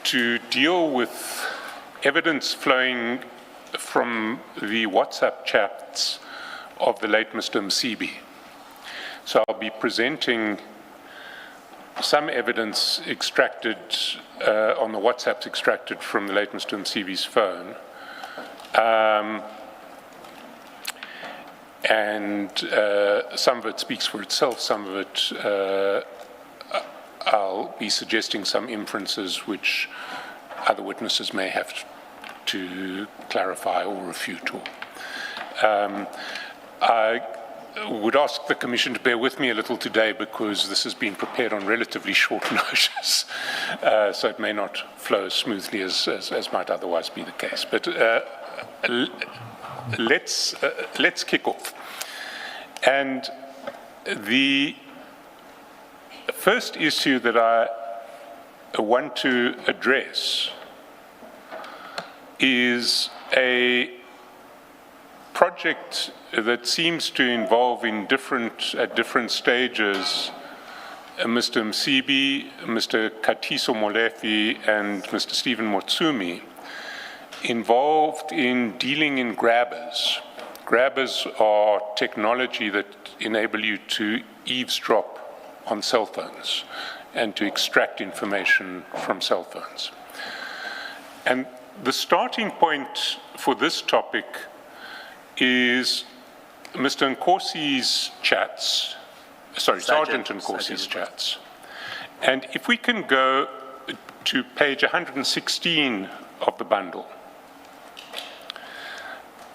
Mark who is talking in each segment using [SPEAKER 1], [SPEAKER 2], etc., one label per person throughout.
[SPEAKER 1] to deal with evidence flowing from the WhatsApp chats of the late Mr. Msibi. So I'll be presenting some evidence extracted on the WhatsApps extracted from the late Mr. Msibi's phone. And some of it speaks for itself, some of it I'll be suggesting some inferences which other witnesses may have to clarify or refute. I would ask the Commission to bear with me a little today because this has been prepared on relatively short notice, so it may not flow as smoothly as might otherwise be the case. But let's kick off. And the first issue that I want to address is a project that seems to involve at different stages Mr. Msibi, Mr. Katiso Molefi, and Mr. Stephen Motsumi, involved in dealing in grabbers. Grabbers are technology that enable you to eavesdrop on cell phones and to extract information from cell phones. And the starting point for this topic is Mr. Nkosi's chats, Sergeant Nkosi's chats. And if we can go to page 116 of the bundle,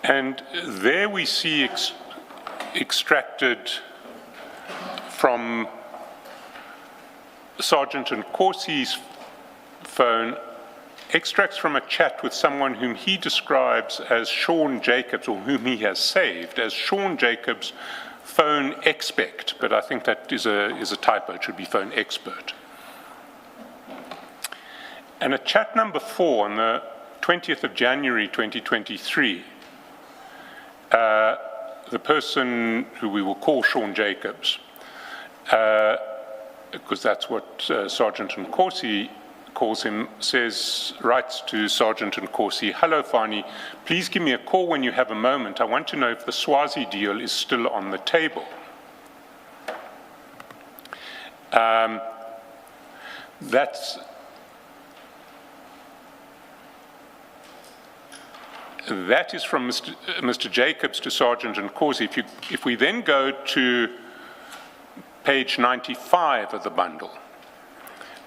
[SPEAKER 1] and there we see extracted from Sergeant Nkosi's phone extracts from a chat with someone whom he describes as Sean Jacobs, or whom he has saved as Sean Jacobs, phone expert, but I think that is a typo. It should be phone expert. And at chat number 4 on the 20th of January 2023, the person who we will call Sean Jacobs, because that's what Sergeant Nkosi calls him, writes to Sergeant Nkosi, "Hello, Fani, please give me a call when you have a moment. I want to know if the Swazi deal is still on the table." That is from Mr. Jacobs to Sergeant Nkosi. If we then go to page 95 of the bundle,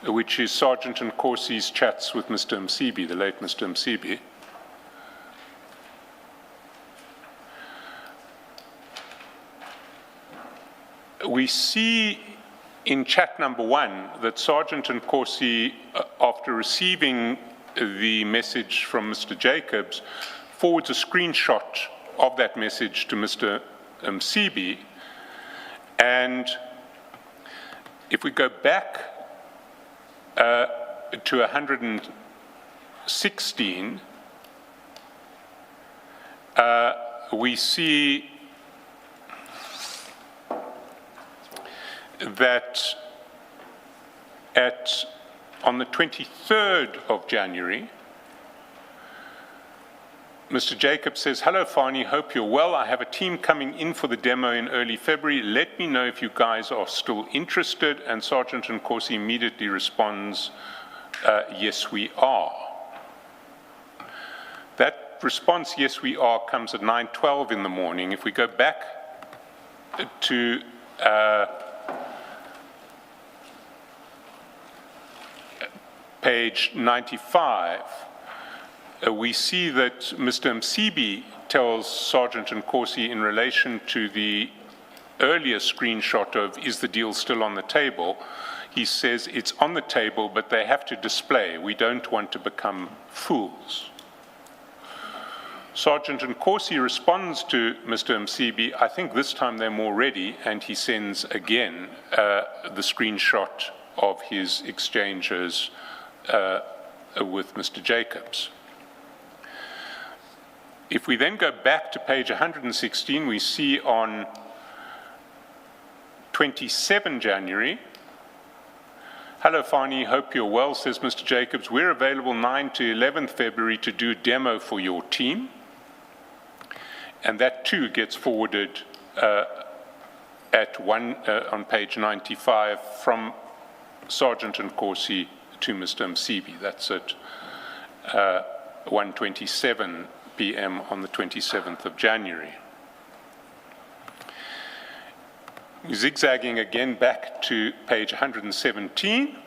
[SPEAKER 1] which is Sergeant Nkosi's chats with Mr. Msibi, the late Mr. Msibi, we see in chat number 1 that Sergeant Nkosi, after receiving the message from Mr. Jacobs, forwards a screenshot of that message to Mr. Msibi. And if we go back to 116, we see that on the 23rd of January, Mr. Jacobs says, "Hello, Fani, hope you're well. I have a team coming in for the demo in early February. Let me know if you guys are still interested." And Sergeant Nkosi immediately responds, "Yes, we are." That response, "Yes, we are," comes at 9:12 in the morning. If we go back to page 95, we see that Mr. Msibi tells Sergeant Nkosi in relation to the earlier screenshot of "Is the deal still on the table?" He says, "It's on the table, but they have to display. We don't want to become fools." Sergeant Nkosi responds to Mr. Msibi, "I think this time they're more ready," and he sends again the screenshot of his exchanges with Mr. Jacobs. If we then go back to page 116, we see on 27 January Hello, Fani, hope you're well, says Mr. Jacobs. We're available 9 to 11th February to do a demo for your team. And that too gets forwarded on page 95 from Sergeant Nkosi to Mr. Msibi. That's at 1:27 p.m. on the 27th of January. Zigzagging again back to page 117,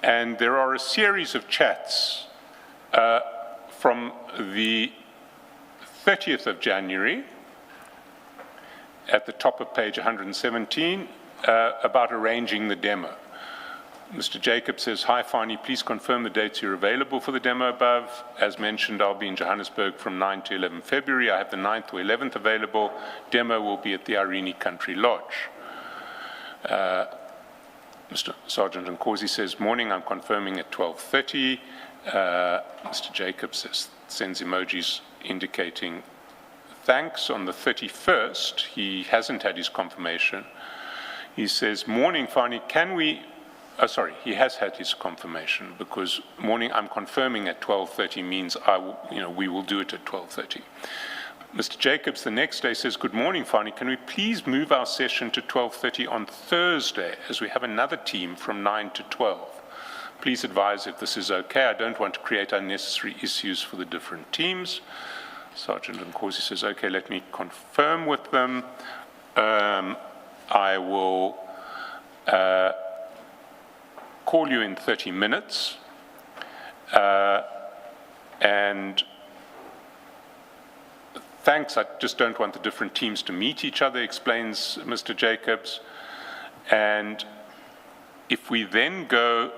[SPEAKER 1] and there are a series of chats from the 30th of January at the top of page 117 about arranging the demo. Mr. Jacobs says, hi, Fani, please confirm the dates you're available for the demo above. As mentioned, I'll be in Johannesburg from 9 to 11 February. I have the 9th or 11th available. Demo will be at the Irene Country Lodge. Mr. Sergeant Nkosi says, morning, I'm confirming at 12:30. Mr. Jacobs sends emojis indicating thanks. On the 31st, he hasn't had his confirmation. He says, morning, Fani, can we... he has had his confirmation, because morning, I'm confirming at 12:30 means we will do it at 12:30. Mr. Jacobs the next day says, good morning, Fani, can we please move our session to 12:30 on Thursday, as we have another team from 9 to 12. Please advise if this is okay. I don't want to create unnecessary issues for the different teams. Sergeant Nkosi says, okay, let me confirm with them. I will call you in 30 minutes, and thanks, I just don't want the different teams to meet each other, explains Mr. Jacobs. And if we then go,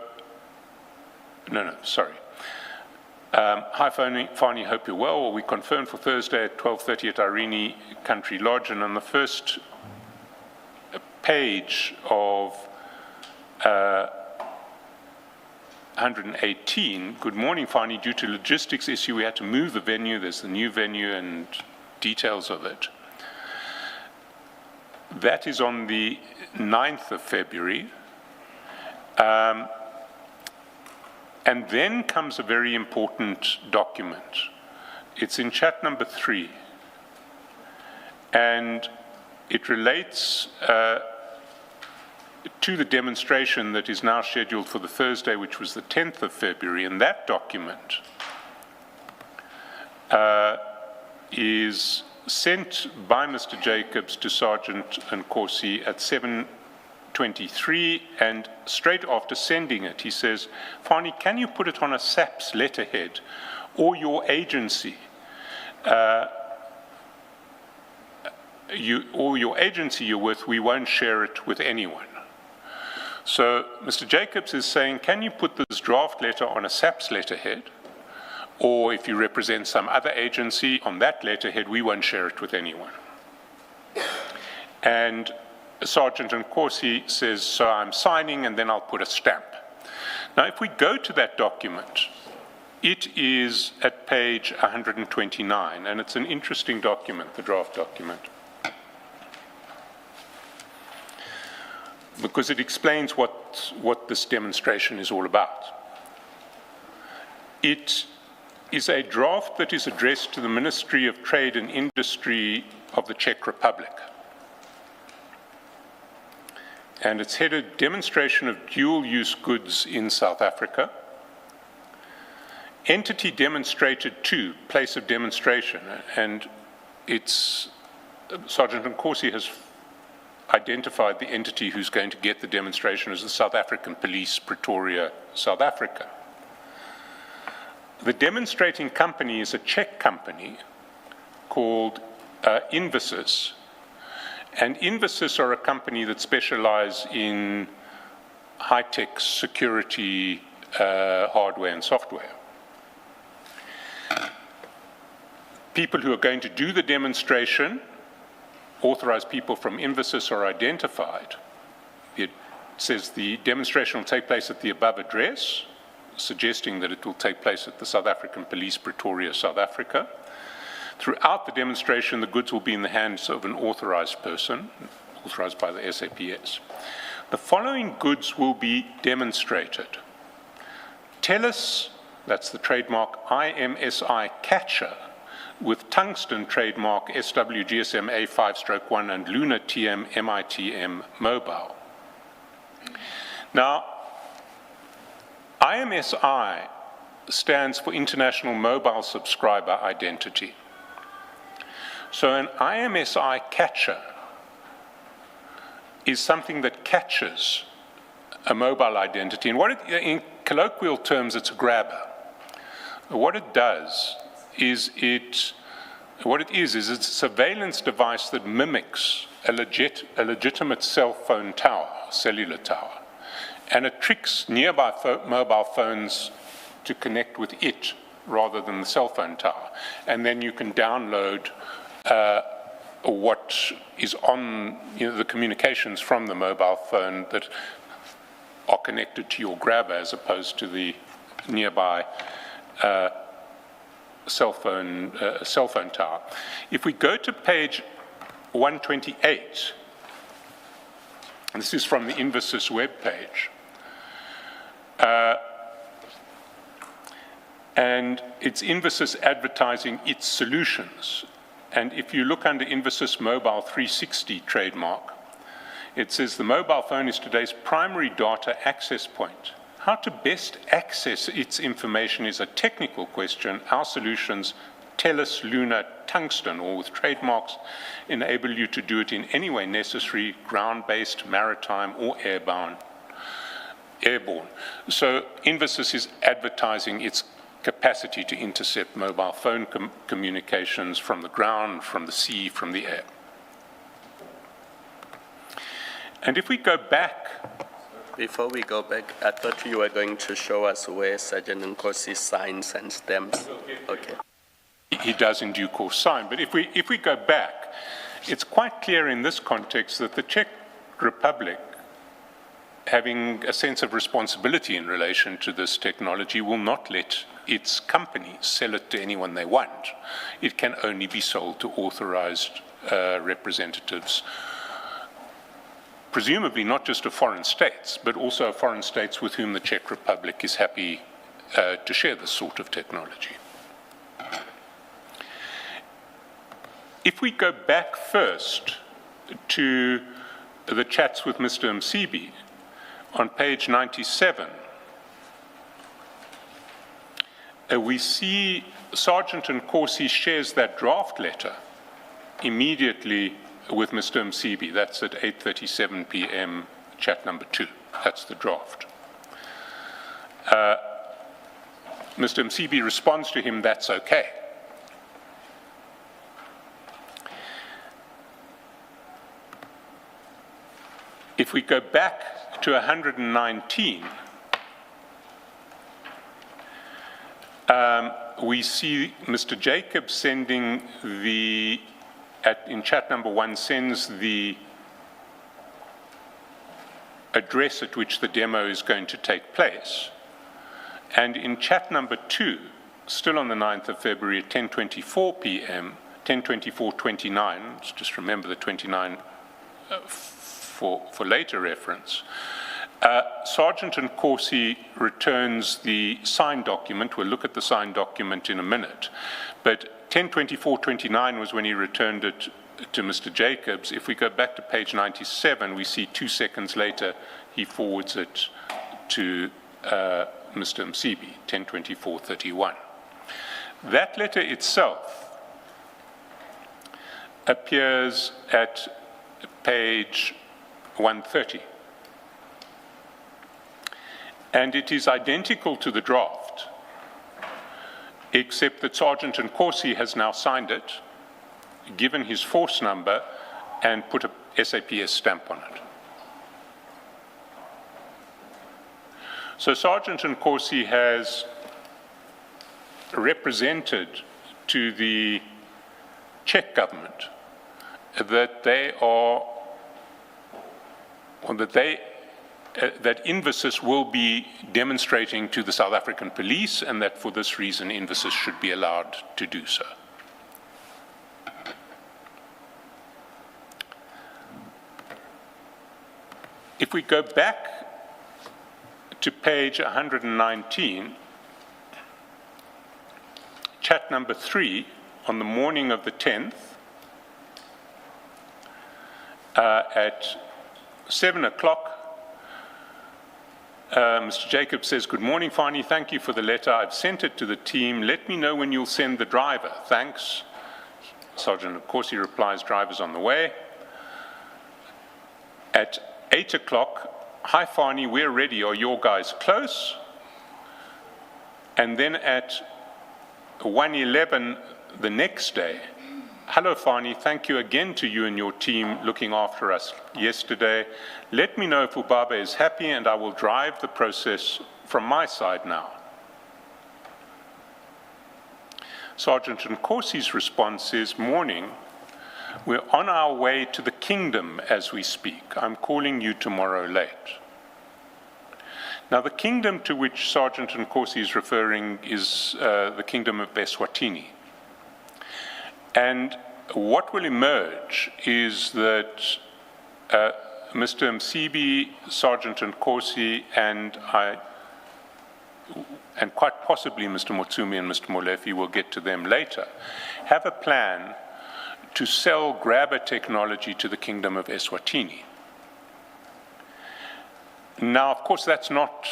[SPEAKER 1] hi, Fani, hope you're well. We confirmed for Thursday at 12:30 at Irene Country Lodge, and on the first page of 118, good morning, Fani. Due to logistics issue, we had to move the venue. There's the new venue and details of it. That is on the 9th of February. And then comes a very important document. It's in chat number 3. And it relates to the demonstration that is now scheduled for the Thursday, which was the 10th of February. And that document is sent by Mr. Jacobs to Sergeant Nkosi at 7:23, and straight after sending it, he says, Fani, can you put it on a SAPS letterhead, or your agency, you're with, we won't share it with anyone. So Mr. Jacobs is saying, can you put this draft letter on a SAPS letterhead, or if you represent some other agency on that letterhead, we won't share it with anyone. And Sergeant Nkosi says, so I'm signing and then I'll put a stamp. Now, if we go to that document, it is at page 129, and it's an interesting document, the draft document, because it explains what this demonstration is all about. It is a draft that is addressed to the Ministry of Trade and Industry of the Czech Republic. And it's headed Demonstration of Dual-Use Goods in South Africa. Entity demonstrated to, place of demonstration, and it's, Sergeant Nkosi has identified the entity who's going to get the demonstration as the South African Police, Pretoria, South Africa. The demonstrating company is a Czech company called Invasys, and Invasys are a company that specialize in high-tech security hardware and software. People who are going to do the demonstration, authorized people from Invasys, are identified. It says the demonstration will take place at the above address, suggesting that it will take place at the South African Police, Pretoria, South Africa. Throughout the demonstration, the goods will be in the hands of an authorized person, authorized by the SAPS. the following goods will be demonstrated. TELUS, that's the trademark IMSI catcher, with tungsten trademark SWGSM A5/1 and Luna TM MITM mobile. Now, IMSI stands for International Mobile Subscriber Identity. So an IMSI catcher is something that catches a mobile identity. And in colloquial terms, it's a grabber. What it does is it's a surveillance device that mimics a legitimate cell phone tower, cellular tower. And it tricks nearby mobile phones to connect with it rather than the cell phone tower. And then you can download what is on the communications from the mobile phone that are connected to your grabber as opposed to the nearby cell phone tower. If we go to page 128, and this is from the Infosys webpage, and it's Infosys advertising its solutions. And if you look under Infosys Mobile 360 trademark, it says the mobile phone is today's primary data access point. How to best access its information is a technical question. Our solutions, TELUS, Luna, Tungsten, all with trademarks, enable you to do it in any way necessary, ground-based, maritime, or airborne. So Infosys is advertising its capacity to intercept mobile phone communications from the ground, from the sea, from the air. And if we go back...
[SPEAKER 2] Before we go back, I thought you were going to show us where Sergeant Nkosi signs and stamps. Okay.
[SPEAKER 1] He does in due course sign, but if we go back, it's quite clear in this context that the Czech Republic, having a sense of responsibility in relation to this technology, will not let its companies sell it to anyone they want. It can only be sold to authorized representatives, presumably not just of foreign states, but also of foreign states with whom the Czech Republic is happy to share this sort of technology. If we go back first to the chats with Mr. Msibi, on page 97, we see Sergeant Nkosi shares that draft letter immediately with Mr. Msibi. That's at 8:37 p.m., chat number 2. That's the draft. Mr. Msibi responds to him, that's okay. If we go back to 119, we see Mr. Jacobs sending in chat number 1, sends the address at which the demo is going to take place. And in chat number 2, still on the 9th of February at 10:24 p.m., 10:24:29, just remember the 29 for later reference, Sergeant Nkosi returns the signed document. We'll look at the signed document in a minute. But 10:24:29 was when he returned it to Mr. Jacobs. If we go back to page 97, we see 2 seconds later he forwards it to Mr. Msibi, 10:24:31. That letter itself appears at page 130. And it is identical to the draft, except that Sergeant Nkosi has now signed it, given his force number, and put a SAPS stamp on it. So Sergeant Nkosi has represented to the Czech government that that Infosys will be demonstrating to the South African police, and that for this reason Infosys should be allowed to do so. If we go back to page 119, chat number 3, on the morning of the 10th, at 7 o'clock, Mr. Jacobs says, "Good morning, Fani. Thank you for the letter. I've sent it to the team. Let me know when you'll send the driver. Thanks." Sergeant, of course, he replies, "Driver's on the way." At 8 o'clock, "Hi, Fani, we're ready. Are your guys close?" And then at 1:11 the next day, "Hello, Fani. Thank you again to you and your team looking after us yesterday. Let me know if Ubaba is happy and I will drive the process from my side now." Sergeant Nkosi's response is, "Morning. We're on our way to the kingdom as we speak. I'm calling you tomorrow late." Now, the kingdom to which Sergeant Nkosi is referring is the kingdom of Eswatini. And what will emerge is that Mr. Msibi, Sergeant Nkosi, and quite possibly Mr. Motsumi and Mr. Molefi, will get to them later, have a plan to sell grabber technology to the kingdom of Eswatini. Now, of course, that's not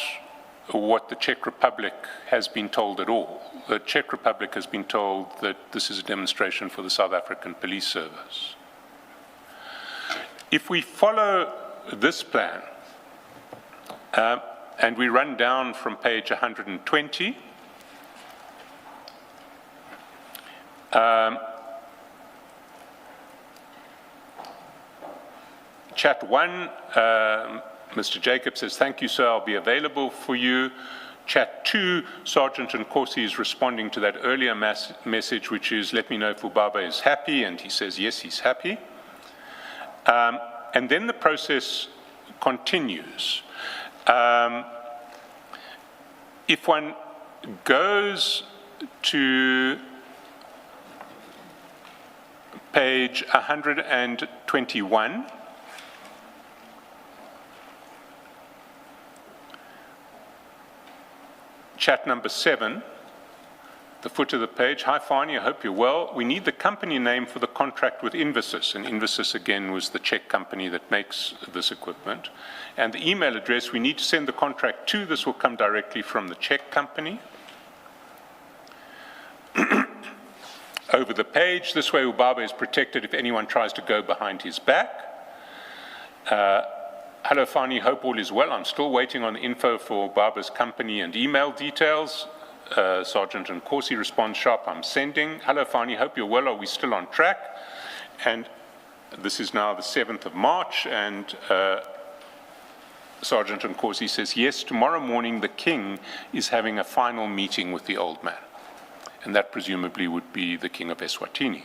[SPEAKER 1] what the Czech Republic has been told at all. The Czech Republic has been told that this is a demonstration for the South African Police Service. If we follow this plan, and we run down from page 120, chat 1, Mr. Jacobs says, "Thank you, sir, I'll be available for you." Chat 2, Sergeant Nkosi is responding to that earlier message, which is, "Let me know if Ubaba is happy," and he says, yes, he's happy. And then the process continues. If one goes to page 121, chat number 7, the foot of the page, "Hi, Fani, I hope you're well. We need the company name for the contract with Invasys," and Invasys, again, was the Czech company that makes this equipment. "And the email address we need to send the contract to. This will come directly from the Czech company." Over the page, "This way Ubaba is protected if anyone tries to go behind his back." "Hello, Fani, hope all is well. I'm still waiting on the info for Ubaba's company and email details." Sergeant Nkosi responds, "Sharp, I'm sending." "Hello, Fani, hope you're well. Are we still on track?" And this is now the 7th of March, and Sergeant Nkosi says, "Yes, tomorrow morning the king is having a final meeting with the old man." And that presumably would be the king of Eswatini.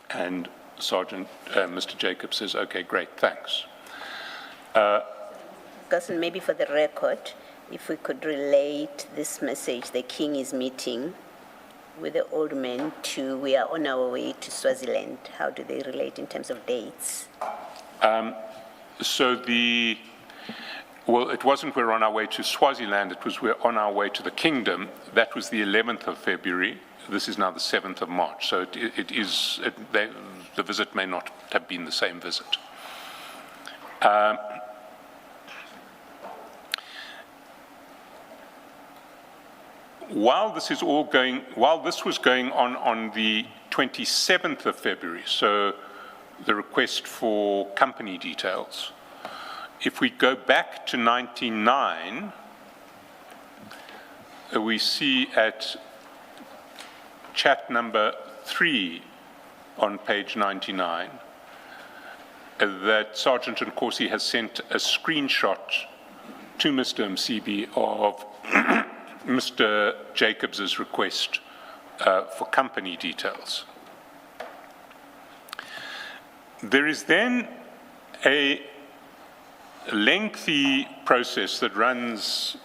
[SPEAKER 1] And Mr. Jacobs says, "Okay, great, thanks."
[SPEAKER 3] Cousin, maybe for the record, if we could relate this message, the king is meeting with the old man, to we are on our way to Swaziland. How do they relate in terms of dates?
[SPEAKER 1] Well, it wasn't we're on our way to Swaziland, it was we're on our way to the kingdom. That was the 11th of February. This is now the 7th of March. So the visit may not have been the same visit. While this was going on the 27th of February, so the request for company details, if we go back to 99, we see at chat number 3 on page 99 that Sergeant Nkosi has sent a screenshot to Mr. Msibi of Mr. Jacobs's request for company details. There is then a lengthy process that runs,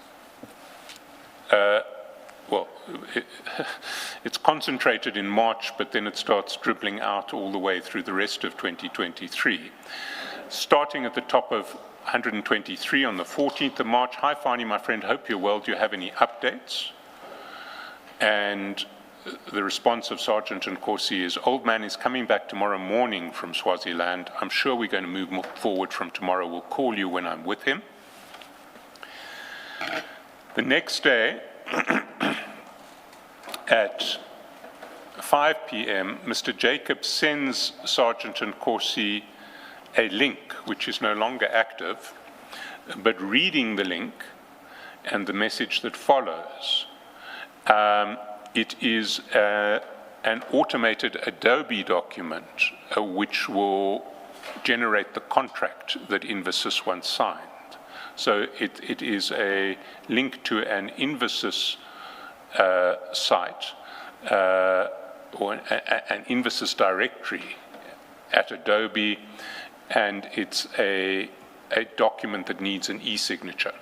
[SPEAKER 1] it's concentrated in March, but then it starts dribbling out all the way through the rest of 2023. starting at the top of 123 on the 14th of March. Hi, Fani, my friend, hope you're well. Do you have any updates? And the response of Sergeant Nkosi is, old man is coming back tomorrow morning from Swaziland. I'm sure we're going to move forward from tomorrow. We'll call you when I'm with him. The next day, at 5 p.m., Mr. Jacobs sends Sergeant Nkosi a link, which is no longer active, but reading the link and the message that follows. It is an automated Adobe document which will generate the contract that Infosys once signed. So it is a link to an Infosys site or an Infosys directory at Adobe, and it's a document that needs an e-signature.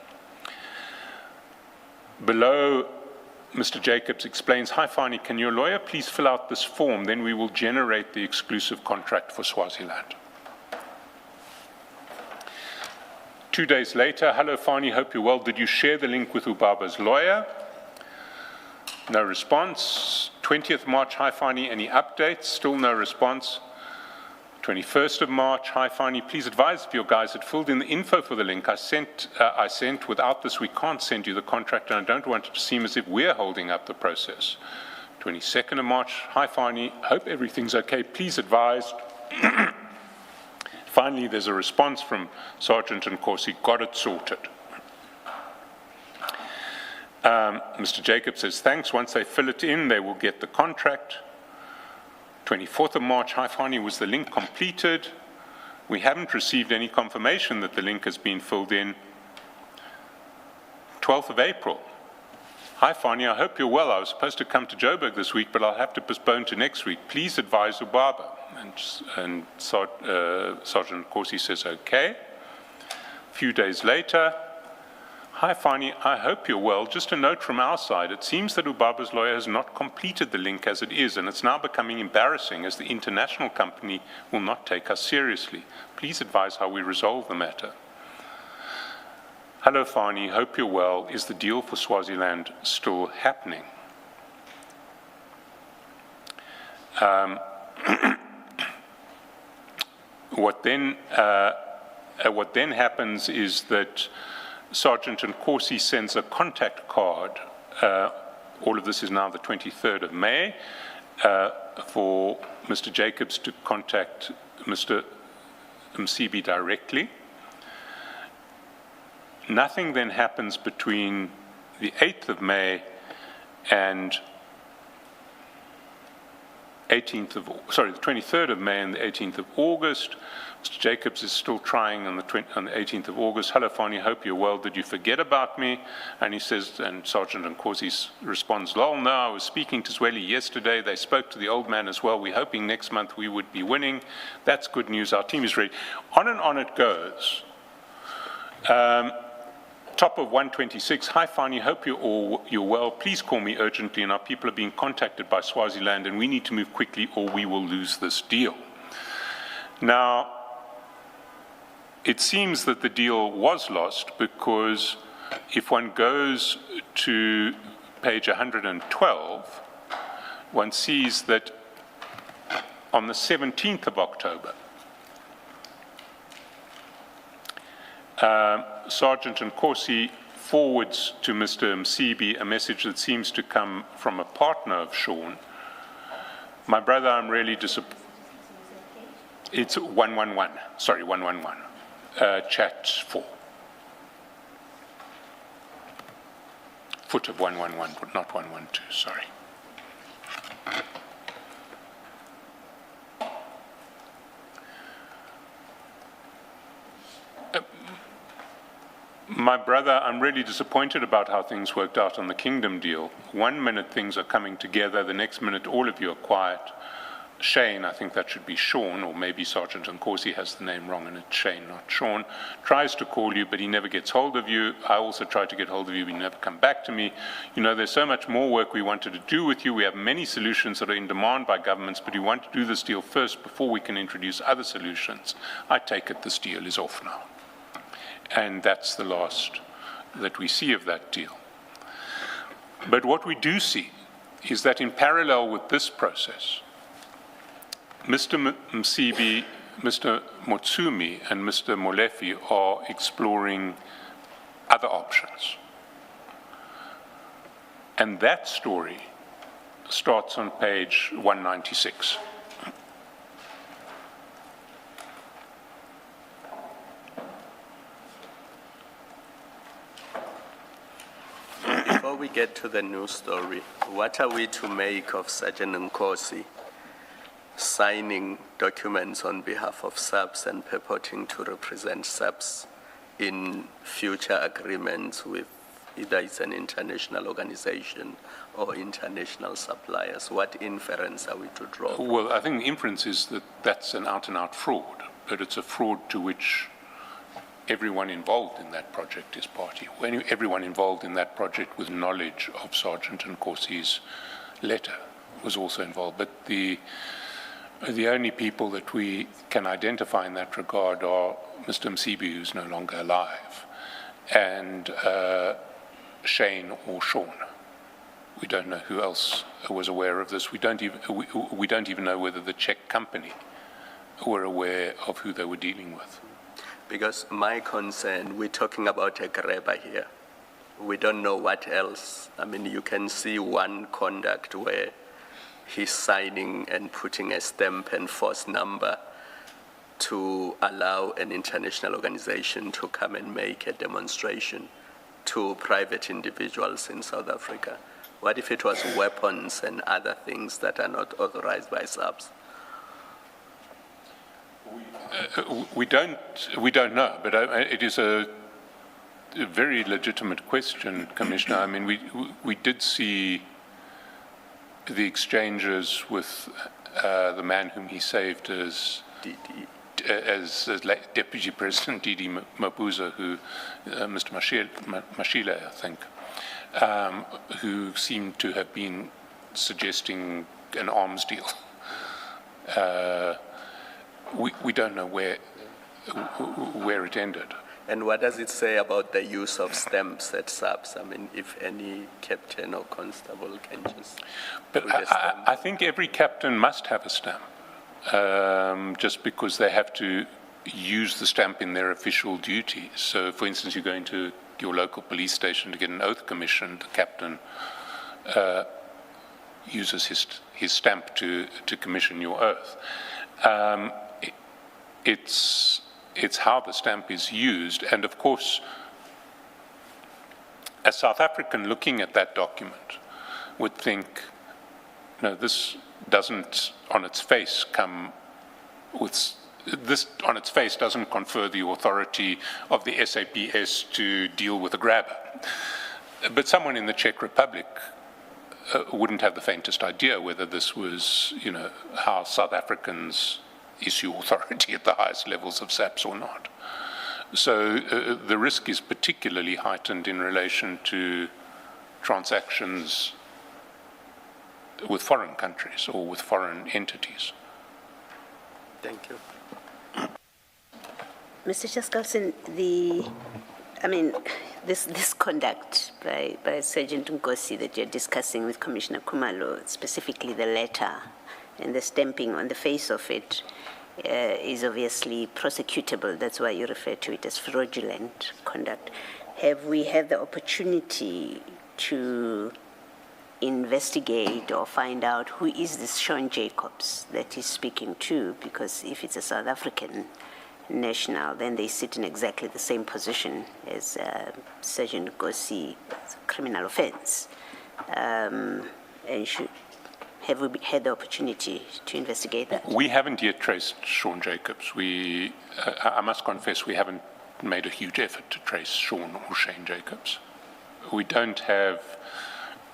[SPEAKER 1] Below, Mr. Jacobs explains, hi Fani, can your lawyer please fill out this form, then we will generate the exclusive contract for Swaziland. 2 days later, hello Fani, hope you're well. Did you share the link with Ubaba's lawyer? No response. 20th March, hi Fani, any updates? Still no response. 21st of March, hi Fani, please advise if your guys had filled in the info for the link I sent. Without this, we can't send you the contract, and I don't want it to seem as if we're holding up the process. 22nd of March, hi Fani, hope everything's okay, please advise. Finally, there's a response from Sergeant Nkosi, got it sorted. Mr. Jacobs says, thanks, once they fill it in, they will get the contract. 24th of March, hi Fani, was the link completed? We haven't received any confirmation that the link has been filled in. 12th of April, hi Fani, I hope you're well. I was supposed to come to Joburg this week, but I'll have to postpone to next week. Please advise Ubaba. And Sergeant Nkosi says, okay. A few days later, hi Fani, I hope you're well. Just a note from our side, it seems that Ubaba's lawyer has not completed the link as it is, and it's now becoming embarrassing as the international company will not take us seriously. Please advise how we resolve the matter. Hello Fani, hope you're well. Is the deal for Swaziland still happening? What then happens is that Sergeant Nkosi sends a contact card. All of this is now the 23rd of May for Mr. Jacobs to contact Mr. Msibi directly. Nothing then happens between the 8th of May and the 23rd of May and the 18th of August. Mr. Jacobs is still trying on the 18th of August. Hello, Fani, hope you're well. Did you forget about me? And he says, and Sergeant Nkosi responds, lol, no, I was speaking to Zweli yesterday. They spoke to the old man as well. We're hoping next month we would be winning. That's good news. Our team is ready. On and on it goes. Top of 126, hi Fani, hope you're well. Please call me urgently, and our people are being contacted by Swaziland, and we need to move quickly or we will lose this deal. Now, it seems that the deal was lost because if one goes to page 112, one sees that on the 17th of October, Sergeant Nkosi forwards to Mr. Msibi a message that seems to come from a partner of Sean. My brother, I'm really disappointed. It's 111, sorry, 111, chat 4. Foot of 111, but not 112, sorry. My brother, I'm really disappointed about how things worked out on the Kingdom deal. 1 minute things are coming together, the next minute all of you are quiet. Shane, I think that should be Sean, or maybe Sergeant Nkosi has the name wrong and it's Shane, not Sean, tries to call you, but he never gets hold of you. I also tried to get hold of you, but you never come back to me. You know, there's so much more work we wanted to do with you. We have many solutions that are in demand by governments, but we want to do this deal first before we can introduce other solutions. I take it this deal is off now. And that's the last that we see of that deal. But what we do see is that in parallel with this process, Mr. Msibi, Mr. Motsumi, and Mr. Molefe are exploring other options. And that story starts on page 196.
[SPEAKER 2] Before we get to the news story, what are we to make of Sergeant Nkosi signing documents on behalf of SAPS and purporting to represent SAPS in future agreements with either it's an international organization or international suppliers? What inference are we to draw?
[SPEAKER 1] Well, I think the inference is that that's an out-and-out fraud, but it's a fraud to which everyone involved in that project is party. Everyone involved in that project with knowledge of Sergeant Nkosi's letter was also involved. But the only people that we can identify in that regard are Mr. Msibi, who's no longer alive, and Shane or Sean. We don't know who else was aware of this. We don't even know whether the Czech company were aware of who they were dealing with.
[SPEAKER 2] Because my concern, we're talking about a grabber here. We don't know what else. I mean, you can see one conduct where he's signing and putting a stamp and force number to allow an international organization to come and make a demonstration to private individuals in South Africa. What if it was weapons and other things that are not authorized by SAPS?
[SPEAKER 1] We don't know, but it is a very legitimate question, Commissioner. I mean, we did see the exchanges with the man whom he saved as Deputy President Didi Mabuza, who Mr. Mashile, I think, who seemed to have been suggesting an arms deal. We don't know where it ended.
[SPEAKER 2] And what does it say about the use of stamps at SAPS? I mean, if any captain or constable can just
[SPEAKER 1] But
[SPEAKER 2] put a stamp.
[SPEAKER 1] I think every captain must have a stamp, just because they have to use the stamp in their official duties. So, for instance, you go into your local police station to get an oath commissioned, the captain uses his stamp to commission your oath. It's how the stamp is used, and of course, a South African looking at that document would think, no, this doesn't on its face come with, this on its face doesn't confer the authority of the SAPS to deal with a grabber. But someone in the Czech Republic wouldn't have the faintest idea whether this was, how South Africans issue authority at the highest levels of SAPS or not. So the risk is particularly heightened in relation to transactions with foreign countries or with foreign entities.
[SPEAKER 2] Thank you.
[SPEAKER 3] Mr. Chaskalson, this conduct by Sergeant Nkosi that you're discussing with Commissioner Khumalo, specifically the letter and the stamping on the face of it, is obviously prosecutable. That's why you refer to it as fraudulent conduct. Have we had the opportunity to investigate or find out who is this Sean Jacobs that he's speaking to? Because if it's a South African national, then they sit in exactly the same position as Sergeant Nkosi, criminal offense. Have we had the opportunity to investigate that?
[SPEAKER 1] We haven't yet traced Sean Jacobs. I must confess, we haven't made a huge effort to trace Sean or Shane Jacobs. We don't have,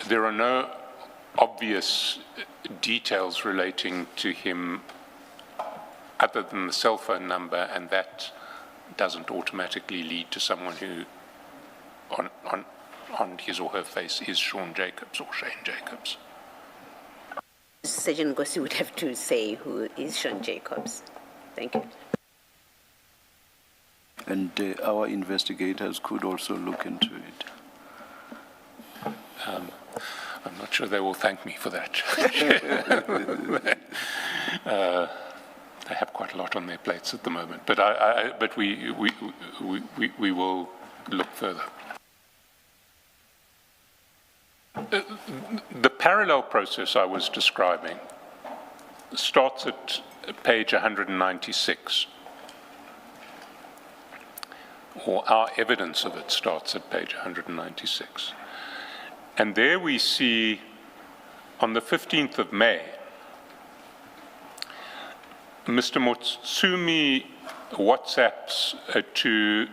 [SPEAKER 1] there are no obvious details relating to him other than the cell phone number, and that doesn't automatically lead to someone who on his or her face is Sean Jacobs or Shane Jacobs.
[SPEAKER 3] Sergeant Ngosi would have to say who is Sean Jacobs. Thank you.
[SPEAKER 4] And our investigators could also look into it.
[SPEAKER 1] I'm not sure they will thank me for that. They have quite a lot on their plates at the moment, but we will look further. The parallel process I was describing starts at page 196, or our evidence of it starts at page 196. And there we see, on the 15th of May, Mr. Motsumi WhatsApps to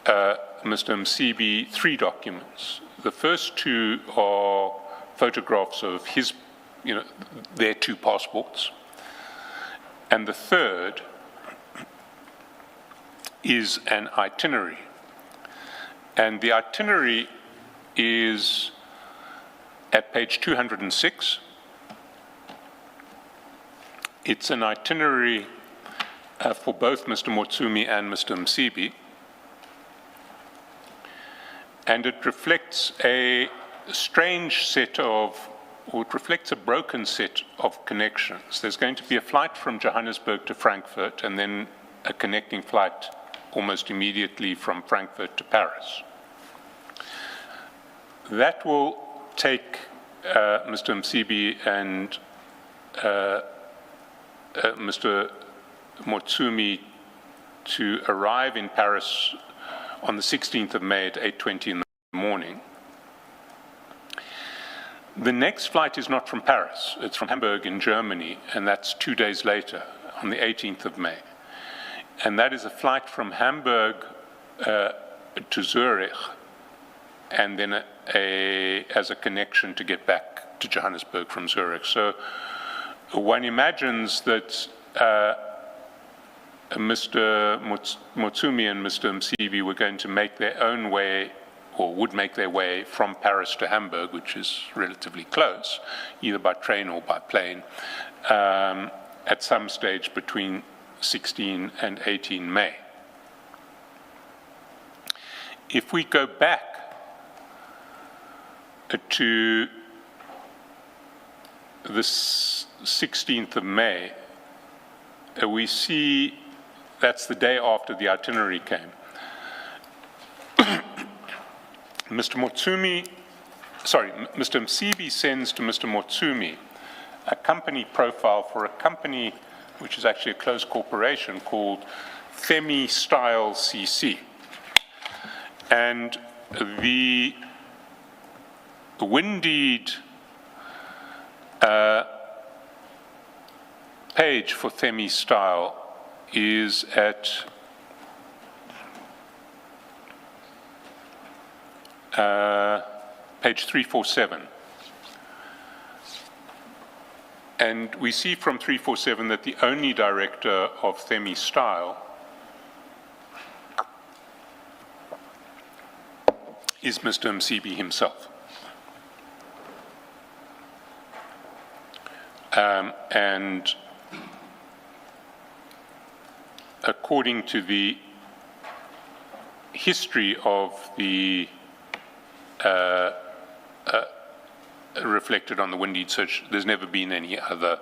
[SPEAKER 1] Mr. Msibi 3 documents. The first 2 are photographs of his, their 2 passports. And the third is an itinerary. And the itinerary is at page 206. It's an itinerary for both Mr. Motsumi and Mr. Msibi. And it reflects a strange set of, or it reflects a broken set of connections. There's going to be a flight from Johannesburg to Frankfurt, and then a connecting flight almost immediately from Frankfurt to Paris. That will take Mr. Msibi and Mr. Motsumi to arrive in Paris on the 16th of May at 8:20 in the morning. The next flight is not from Paris, it's from Hamburg in Germany, and that's 2 days later, on the 18th of May. And that is a flight from Hamburg to Zurich, and then as a connection to get back to Johannesburg from Zurich. So one imagines that Mr. Motsumi and Mr. Msibi were going to make their own way, or would make their way from Paris to Hamburg, which is relatively close, either by train or by plane, at some stage between 16 and 18 May. If we go back to the 16th of May, we see that's the day after the itinerary came. Mr. Msibi sends to Mr. Motsumi a company profile for a company which is actually a closed corporation called Themi Style CC. And the Windeed page for Themi Style is at page 347. And we see from 347 that the only director of Themi Style is Mr. Msibi himself. And according to the history of the reflected on the Windeed search, there's never been any other,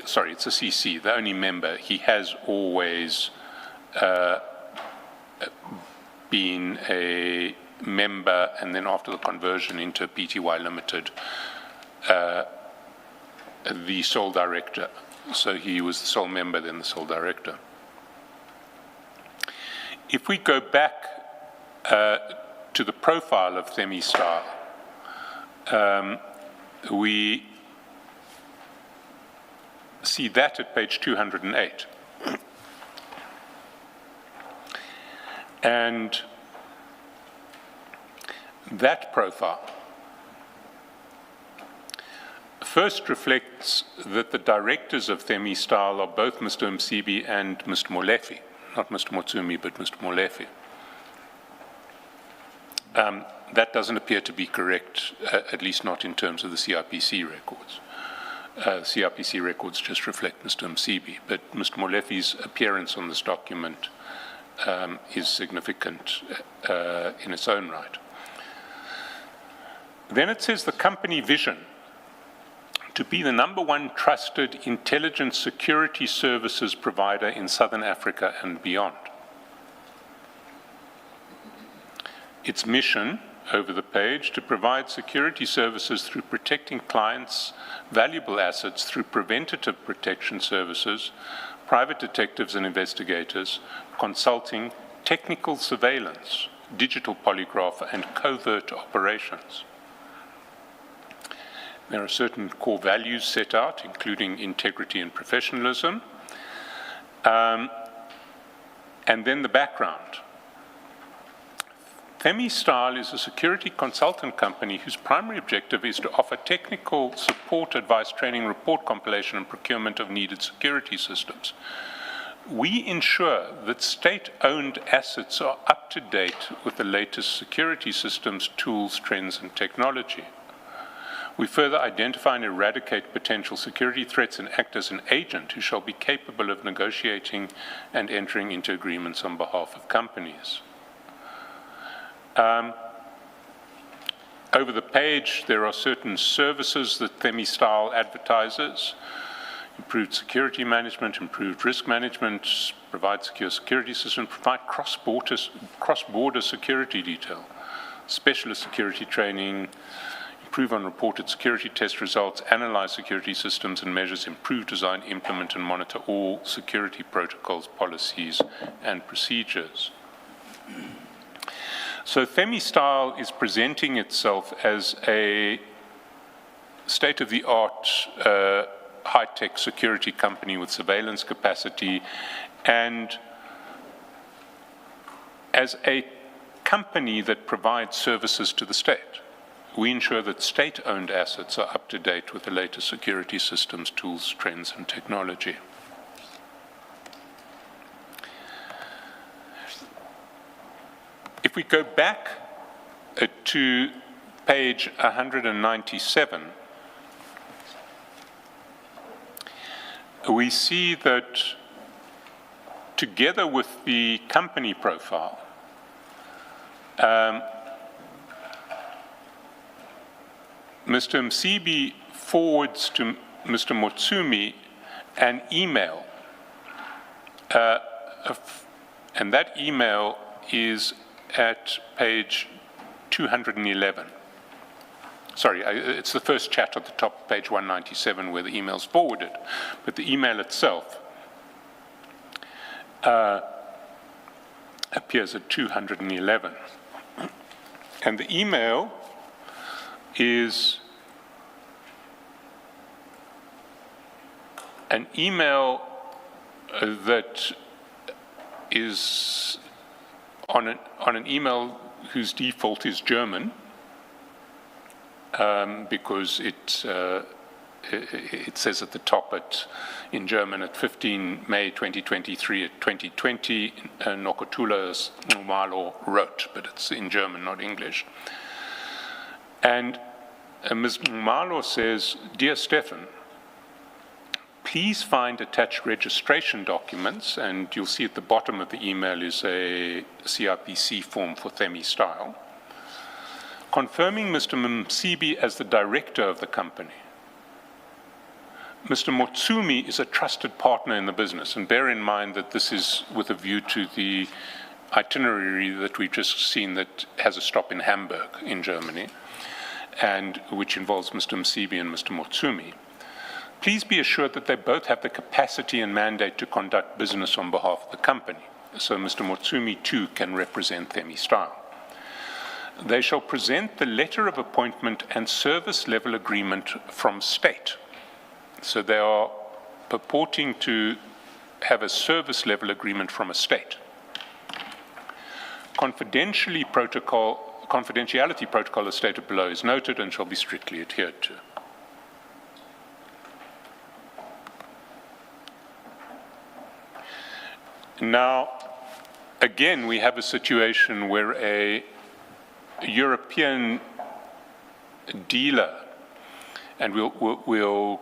[SPEAKER 1] sorry, it's a CC, the only member. He has always been a member, and then after the conversion into PTY Limited, the sole director. So he was the sole member, then the sole director. If we go back to the profile of Themi Style, we see that at page 208. And that profile first reflects that the directors of ThemiStyle are both Mr. Msibi and Mr. Molefe, not Mr. Motsumi, but Mr. Molefe. That doesn't appear to be correct, at least not in terms of the CRPC records. CRPC records just reflect Mr. Msibi, but Mr. Molefe's appearance on this document is significant in its own right. Then it says the company vision to be the #1 trusted intelligence security services provider in Southern Africa and beyond. Its mission, over the page, to provide security services through protecting clients' valuable assets through preventative protection services, private detectives and investigators, consulting, technical surveillance, digital polygraph, and covert operations. There are certain core values set out, including integrity and professionalism. And then the background. ThemiStyle is a security consultant company whose primary objective is to offer technical support, advice, training, report compilation, and procurement of needed security systems. We ensure that state-owned assets are up to date with the latest security systems, tools, trends, and technology. We further identify and eradicate potential security threats and act as an agent who shall be capable of negotiating and entering into agreements on behalf of companies. Over the page, there are certain services that ThemiStyle advertises: improved security management, improved risk management, provide secure security systems, provide cross-border security detail, specialist security training, improve on reported security test results, analyze security systems and measures, improve design, implement and monitor all security protocols, policies, and procedures. So ThemiStyle is presenting itself as a state-of-the-art high-tech security company with surveillance capacity, and as a company that provides services to the state. We ensure that state-owned assets are up to date with the latest security systems, tools, trends, and technology. If we go back to page 197, we see that together with the company profile, Mr. Msibi forwards to Mr. Motsumi an email, and that email is at page 211. Sorry, it's the first chat at the top of page 197 where the email's forwarded, but the email itself appears at 211. And the email is an email that is on an email whose default is German, because it says at the top in German at 15 May 2023 at 2020, Nokotula Ngumalo wrote, but it's in German, not English. And Ms. Ngumalo says, "Dear Stefan, please find attached registration documents," and you'll see at the bottom of the email is a CRPC form for ThemiStyle, confirming Mr. Msibi as the director of the company. Mr. Motsumi is a trusted partner in the business, and bear in mind that this is with a view to the itinerary that we've just seen that has a stop in Hamburg in Germany, and which involves Mr. Msibi and Mr. Motsumi. Please be assured that they both have the capacity and mandate to conduct business on behalf of the company, so Mr. Motsumi too can represent ThemiStyle. They shall present the letter of appointment and service level agreement from state. So they are purporting to have a service level agreement from a state. Confidentiality protocol as stated below is noted and shall be strictly adhered to. Now, again, we have a situation where a European dealer, and we will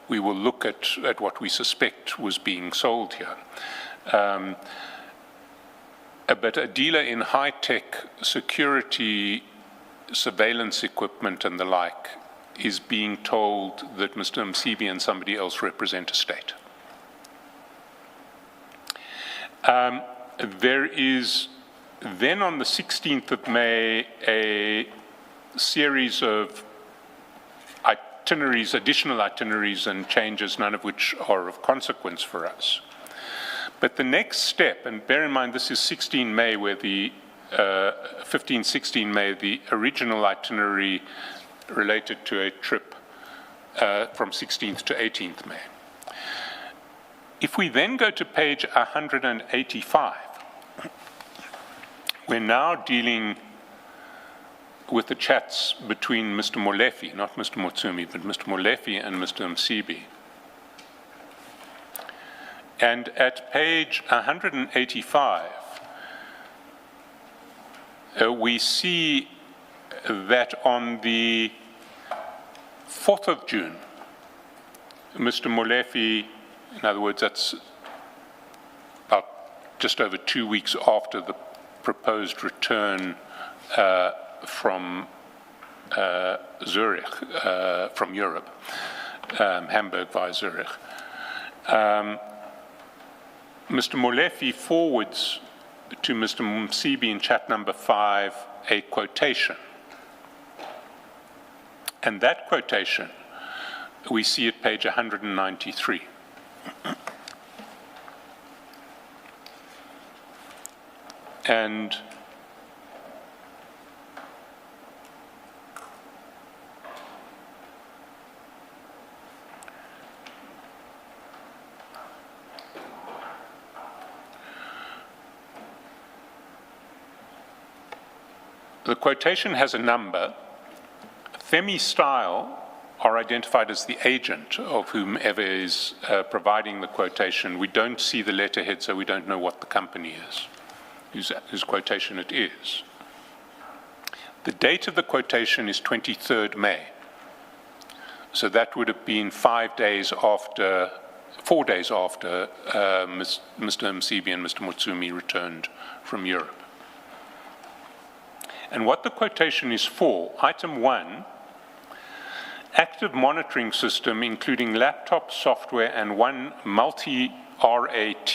[SPEAKER 1] look at what we suspect was being sold here. But a dealer in high-tech security surveillance equipment and the like is being told that Mr. Msibi and somebody else represent a state. There is then on the 16th of May a series of itineraries, additional itineraries and changes, none of which are of consequence for us. But the next step, and bear in mind this is 16 May where the 15, 16 May, the original itinerary related to a trip from 16th to 18th May. If we then go to page 185, we're now dealing with the chats between Mr. Molefe, not Mr. Motsumi, but Mr. Molefe and Mr. Msibi. And at page 185, we see that on the 4th of June, Mr. Molefe, in other words, that's about just over 2 weeks after the proposed return from Zurich, from Europe, Hamburg via Zurich. Mr. Molefe forwards to Mr. Msibi in chat number 5 a quotation. And that quotation, we see at page 193. And the quotation has a number. Femi Style are identified as the agent of whomever is providing the quotation. We don't see the letterhead, so we don't know what the company is, whose quotation it is. The date of the quotation is 23rd May. So that would have been 4 days after Mr. Msibi and Mr. Motsumi returned from Europe. And what the quotation is for, item 1, active monitoring system including laptop software and one multi-RAT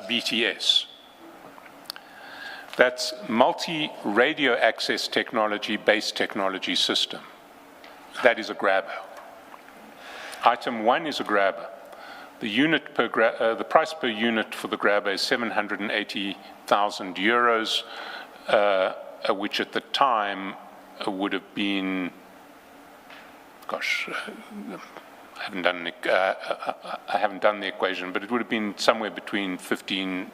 [SPEAKER 1] BTS. That's multi-radio access technology based technology system. That is a grabber. Item 1 is a grabber. The unit per the price per unit for the grabber is 780,000 euros, which at the time would have been, gosh, I haven't done the equation, but it would have been somewhere between 15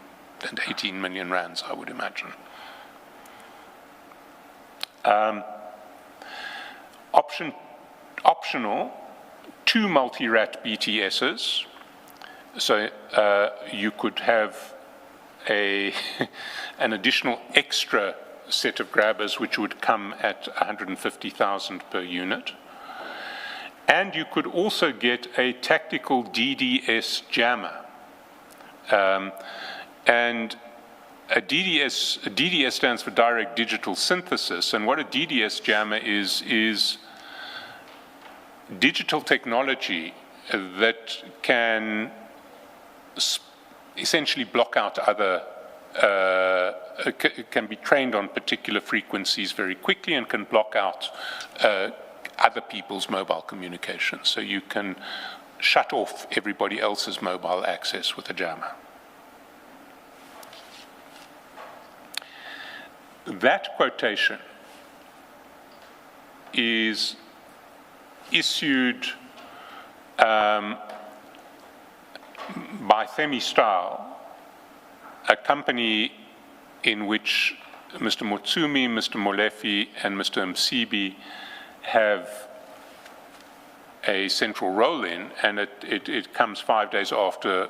[SPEAKER 1] and 18 million rands, I would imagine. Optional, 2 multi-rat BTSs. So you could have an additional extra set of grabbers which would come at 150,000 per unit. And you could also get a tactical DDS jammer. And a DDS stands for direct digital synthesis, and what a DDS jammer is digital technology that can essentially block out other, can be trained on particular frequencies very quickly and can block out other people's mobile communications. So you can shut off everybody else's mobile access with a jammer. That quotation is issued by Femi Style, a company in which Mr. Motsumi, Mr. Molefe, and Mr. Msibi have a central role in, and it comes 5 days after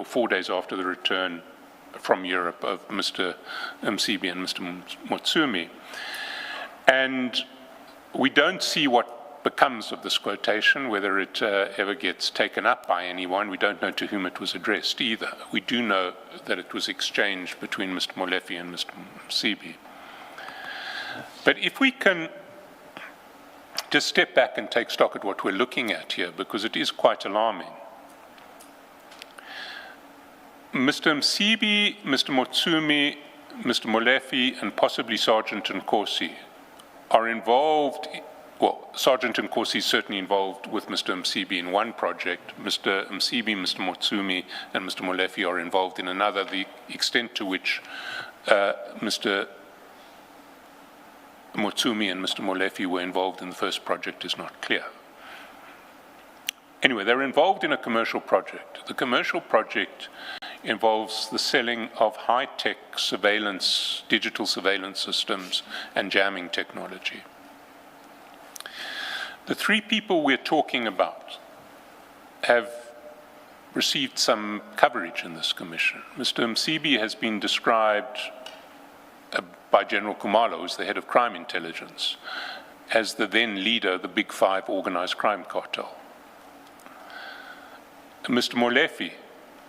[SPEAKER 1] 4 days after the return from Europe of Mr. Msibi and Mr. Motsumi. And we don't see what becomes of this quotation, whether it ever gets taken up by anyone. We don't know to whom it was addressed either. We do know that it was exchanged between Mr. Molefe and Mr. Msibi. But if we can just step back and take stock at what we're looking at here, because it is quite alarming. Mr. Msibi, Mr. Motsumi, Mr. Molefe, and possibly Sergeant Nkosi are involved, well, Sergeant Nkosi is certainly involved with Mr. Msibi in one project. Mr. Msibi, Mr. Motsumi, and Mr. Molefe are involved in another. The extent to which Mr. Motsumi and Mr. Molefe were involved in the first project is not clear. Anyway, they're involved in a commercial project. The commercial project involves the selling of high-tech surveillance, digital surveillance systems and jamming technology. The three people we're talking about have received some coverage in this commission. Mr. Msibi has been described by General Kumalo, who's the head of crime intelligence, as the then leader of the Big Five organized crime cartel. Mr. Molefe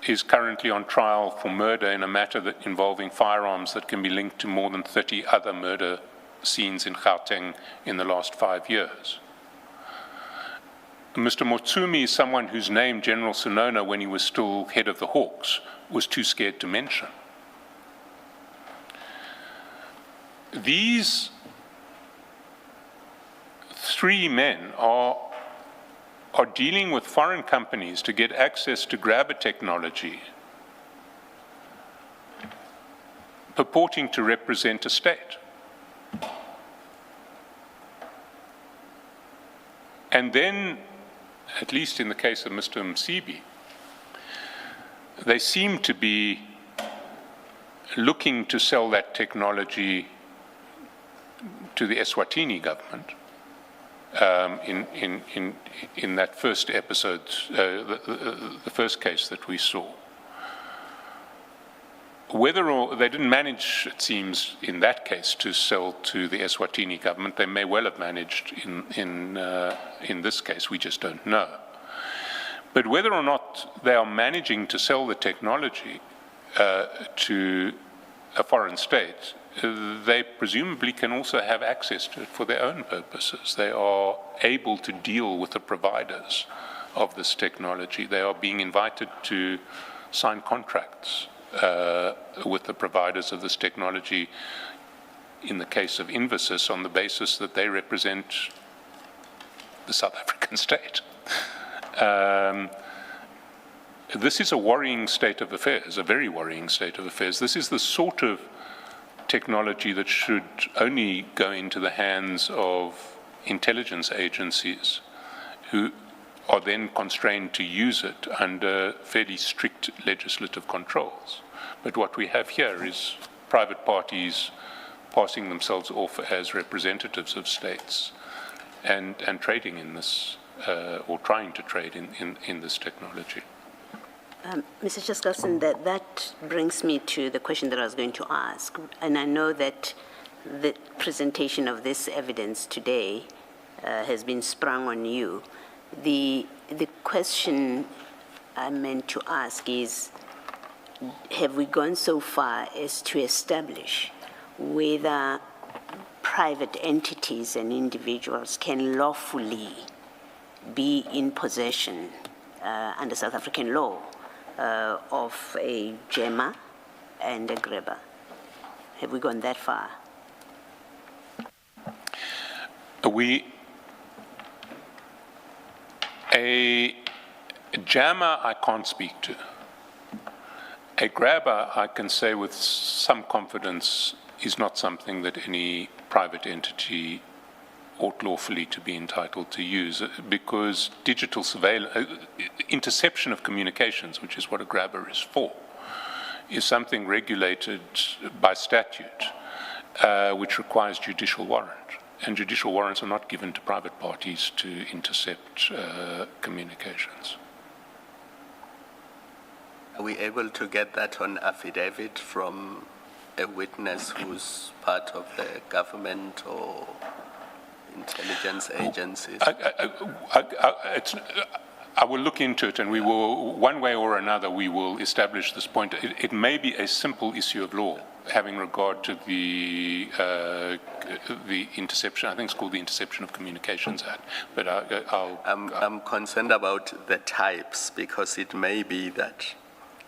[SPEAKER 1] is currently on trial for murder in a matter involving firearms that can be linked to more than 30 other murder scenes in Gauteng in the last 5 years. Mr. Motsumi is someone whose name General Sonona, when he was still head of the Hawks, was too scared to mention. These three men are dealing with foreign companies to get access to grabber technology purporting to represent a state. And then, at least in the case of Mr. Msibi, they seem to be looking to sell that technology to the Eswatini government in that first episode, the first case that we saw. Whether or they didn't manage, it seems, in that case, to sell to the Eswatini government, they may well have managed in this case. We just don't know. But whether or not they are managing to sell the technology to a foreign state, they presumably can also have access to it for their own purposes. They are able to deal with the providers of this technology. They are being invited to sign contracts with the providers of this technology, in the case of Infosys, on the basis that they represent the South African state. This is a worrying state of affairs, a very worrying state of affairs. This is the sort of technology that should only go into the hands of intelligence agencies who are then constrained to use it under fairly strict legislative controls. But what we have here is private parties passing themselves off as representatives of states and trading in this, or trying to trade in this technology.
[SPEAKER 3] Mr. Chaskalson, that brings me to the question that I was going to ask. And I know that the presentation of this evidence today has been sprung on you. The question I meant to ask is, have we gone so far as to establish whether private entities and individuals can lawfully be in possession under South African law of a jammer and a grabber? Have we gone that far?
[SPEAKER 1] A jammer I can't speak to. A grabber, I can say with some confidence, is not something that any private entity ought lawfully to be entitled to use, because digital surveillance, interception of communications, which is what a grabber is for, is something regulated by statute, which requires judicial warrant. and judicial warrants are not given to private parties to intercept communications.
[SPEAKER 2] Are we able to get that on affidavit from a witness who's part of the government or intelligence agencies?
[SPEAKER 1] I will look into it, and we will, one way or another, we will establish this point. It may be a simple issue of law, having regard to the interception. I think it's called the Interception of Communications Act. But
[SPEAKER 2] I'm concerned about the types, because it may be that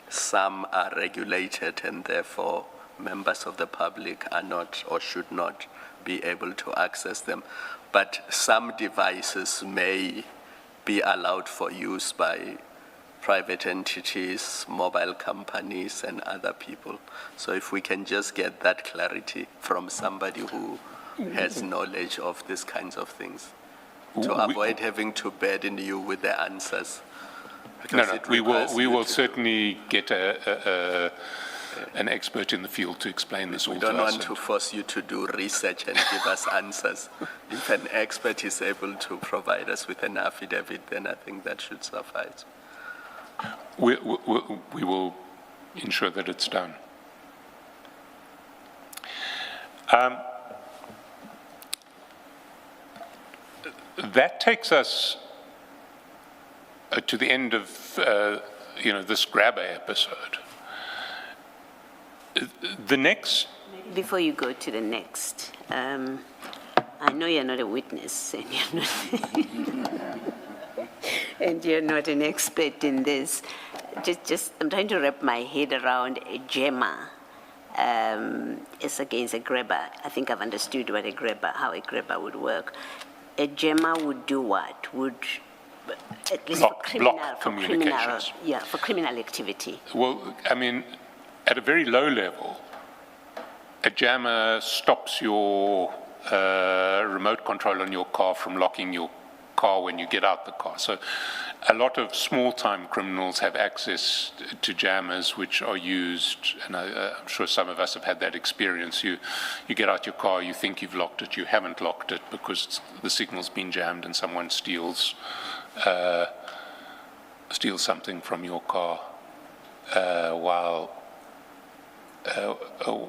[SPEAKER 2] some are regulated and therefore members of the public are not or should not be able to access them. But some devices may be allowed for use by private entities, mobile companies, and other people. So if we can just get that clarity from somebody who has knowledge of these kinds of things, to avoid having to burden you with the answers.
[SPEAKER 1] No, we will certainly get an expert in the field to explain this all to us.
[SPEAKER 2] We don't want to force you to do research and give us answers. If an expert is able to provide us with an affidavit, then I think that should suffice.
[SPEAKER 1] We will ensure that it's done. That takes us to the end of this grabber episode. The next.
[SPEAKER 3] Before you go to the next, I know you're not a witness, and you're not, and you're not an expert in this. I'm trying to wrap my head around a jammer as against a grabber. I think I've understood what how a grabber would work. A jammer would do what? Would at least
[SPEAKER 1] block
[SPEAKER 3] for criminal activity.
[SPEAKER 1] Well, I mean, at a very low level, a jammer stops your remote control on your car from locking your car when you get out the car. So a lot of small-time criminals have access to jammers which are used, and I'm sure some of us have had that experience. You get out your car, you think you've locked it, you haven't locked it because the signal's been jammed and someone steals something from your car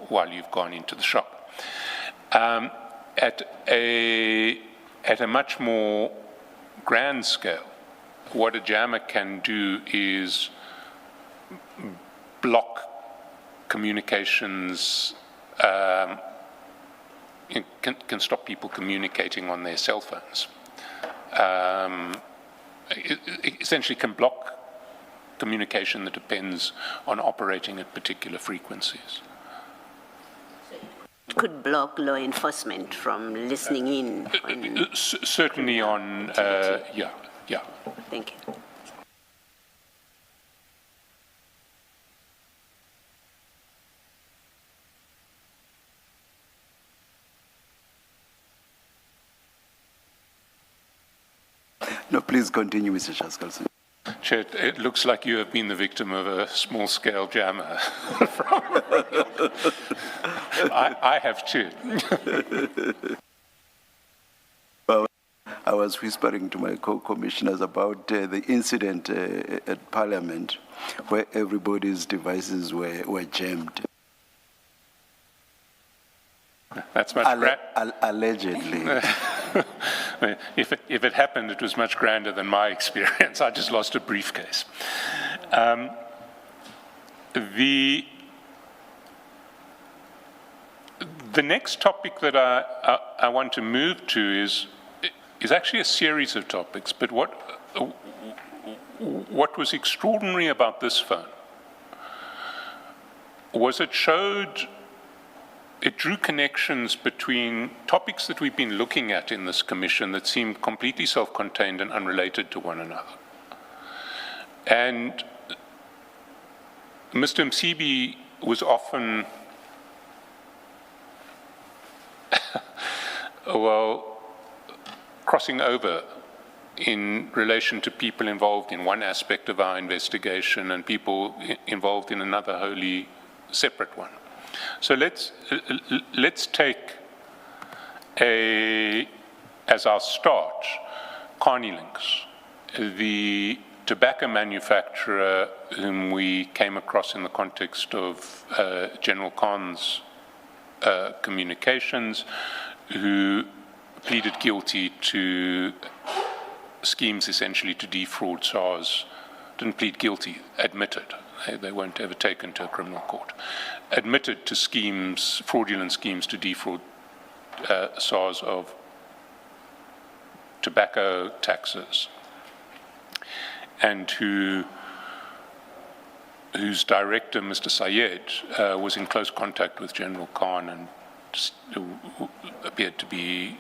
[SPEAKER 1] while you've gone into the shop. At a much more grand scale, what a jammer can do is block communications, can stop people communicating on their cell phones. It essentially can block communication that depends on operating at particular frequencies.
[SPEAKER 3] It could block law enforcement from listening in.
[SPEAKER 1] Certainly on, yeah.
[SPEAKER 3] Thank you.
[SPEAKER 4] No, please continue, Mr. Shaskalson.
[SPEAKER 1] Chair, it looks like you have been the victim of a small-scale jammer. I have too.
[SPEAKER 4] Well, I was whispering to my co-commissioners about the incident at Parliament where everybody's devices were jammed.
[SPEAKER 1] That's much
[SPEAKER 4] allegedly.
[SPEAKER 1] If it happened, it was much grander than my experience. I just lost a briefcase. The next topic that I want to move to is actually a series of topics, but what was extraordinary about this phone was it drew connections between topics that we've been looking at in this commission that seemed completely self-contained and unrelated to one another. And Mr. Msibi was often, crossing over in relation to people involved in one aspect of our investigation and people involved in another wholly separate one. So let's take as our start, Carneylinks, the tobacco manufacturer whom we came across in the context of General Khan's communications, who pleaded guilty to schemes essentially to defraud SARS, didn't plead guilty, admitted. They weren't ever taken to a criminal court. Admitted to schemes, fraudulent schemes to defraud SARS of tobacco taxes, and whose director, Mr. Sayed, was in close contact with General Khan and appeared to be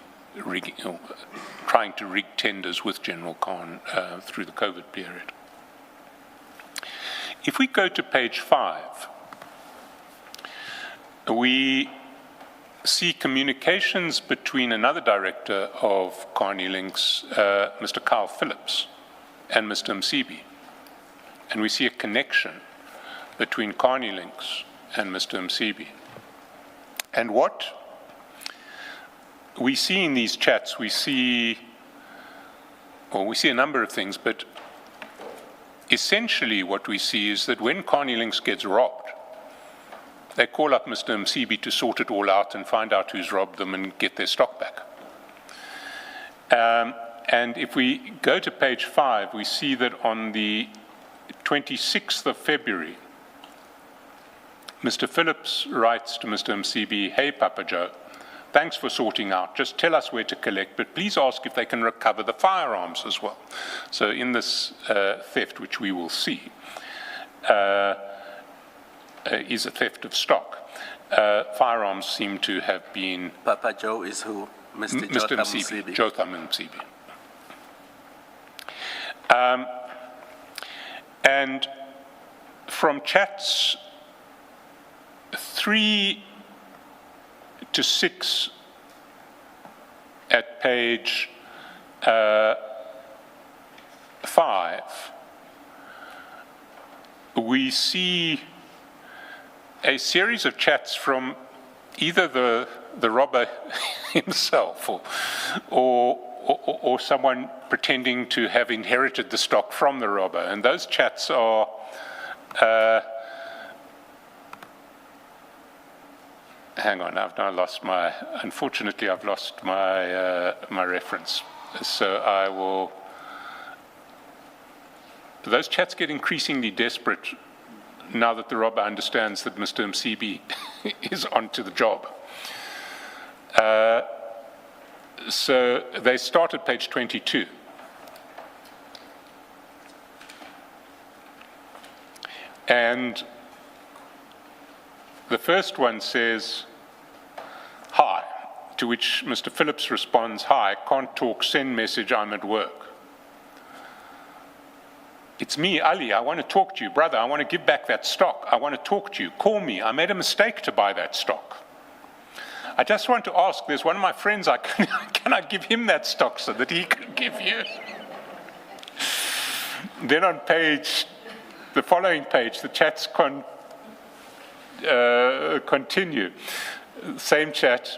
[SPEAKER 1] trying to rig tenders with General Khan through the COVID period. If we go to page 5, we see communications between another director of Carneylinks, Mr. Kyle Phillips, and Mr. Msibi. And we see a connection between Carneylinks and Mr. Msibi. And what we see in these chats, we see a number of things, but essentially what we see is that when Carneylinks gets robbed, they call up Mr. Msibi to sort it all out and find out who's robbed them and get their stock back. And if we go to page 5, we see that on the 26th of February, Mr. Phillips writes to Mr. Msibi, "Hey, Papa Joe, thanks for sorting out. Just tell us where to collect, but please ask if they can recover the firearms as well." So in this theft, which we will see, is a theft of stock. Firearms seem to have been...
[SPEAKER 2] Papa Joe is who? Mr.
[SPEAKER 1] Msibi, Jotham Msibi. And from chats 3 to 6 at page 5, we see a series of chats from either the robber himself or someone pretending to have inherited the stock from the robber. And those chats are hang on, unfortunately I've lost my reference. So those chats get increasingly desperate now that the robber understands that Mr. Msibi is onto the job. So they start at page 22. And the first one says, "Hi," to which Mr. Phillips responds, "Hi, can't talk, send message, I'm at work." "It's me, Ali, I want to talk to you. Brother, I want to give back that stock. I want to talk to you. Call me. I made a mistake to buy that stock. I just want to ask, there's one of my friends, can I give him that stock so that he can give you?" Then on the following page, the chats continue. Same chat.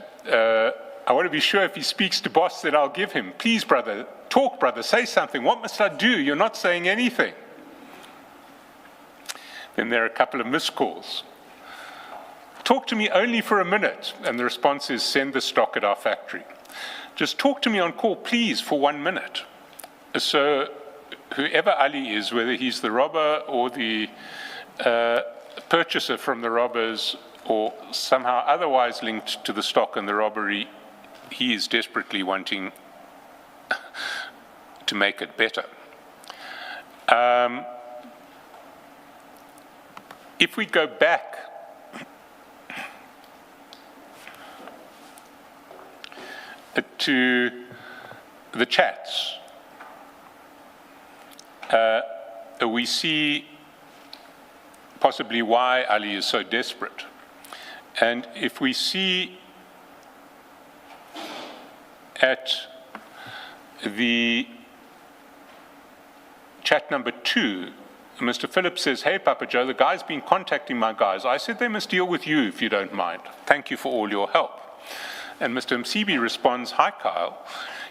[SPEAKER 1] "I want to be sure if he speaks to boss, then I'll give him. Please, brother, talk, brother, say something. What must I do? You're not saying anything." Then there are a couple of missed calls. "Talk to me only for a minute." And the response is, "Send the stock at our factory." "Just talk to me on call, please, for 1 minute." So whoever Ali is, whether he's the robber or the purchaser from the robbers or somehow otherwise linked to the stock and the robbery, he is desperately wanting to make it better. If we go back to the chats, we see possibly why Ali is so desperate. And if we see at the chat number 2, Mr. Phillips says, "Hey, Papa Joe, the guy's been contacting my guys. I said they must deal with you if you don't mind. Thank you for all your help." And Mr. Msibi responds, "Hi, Kyle.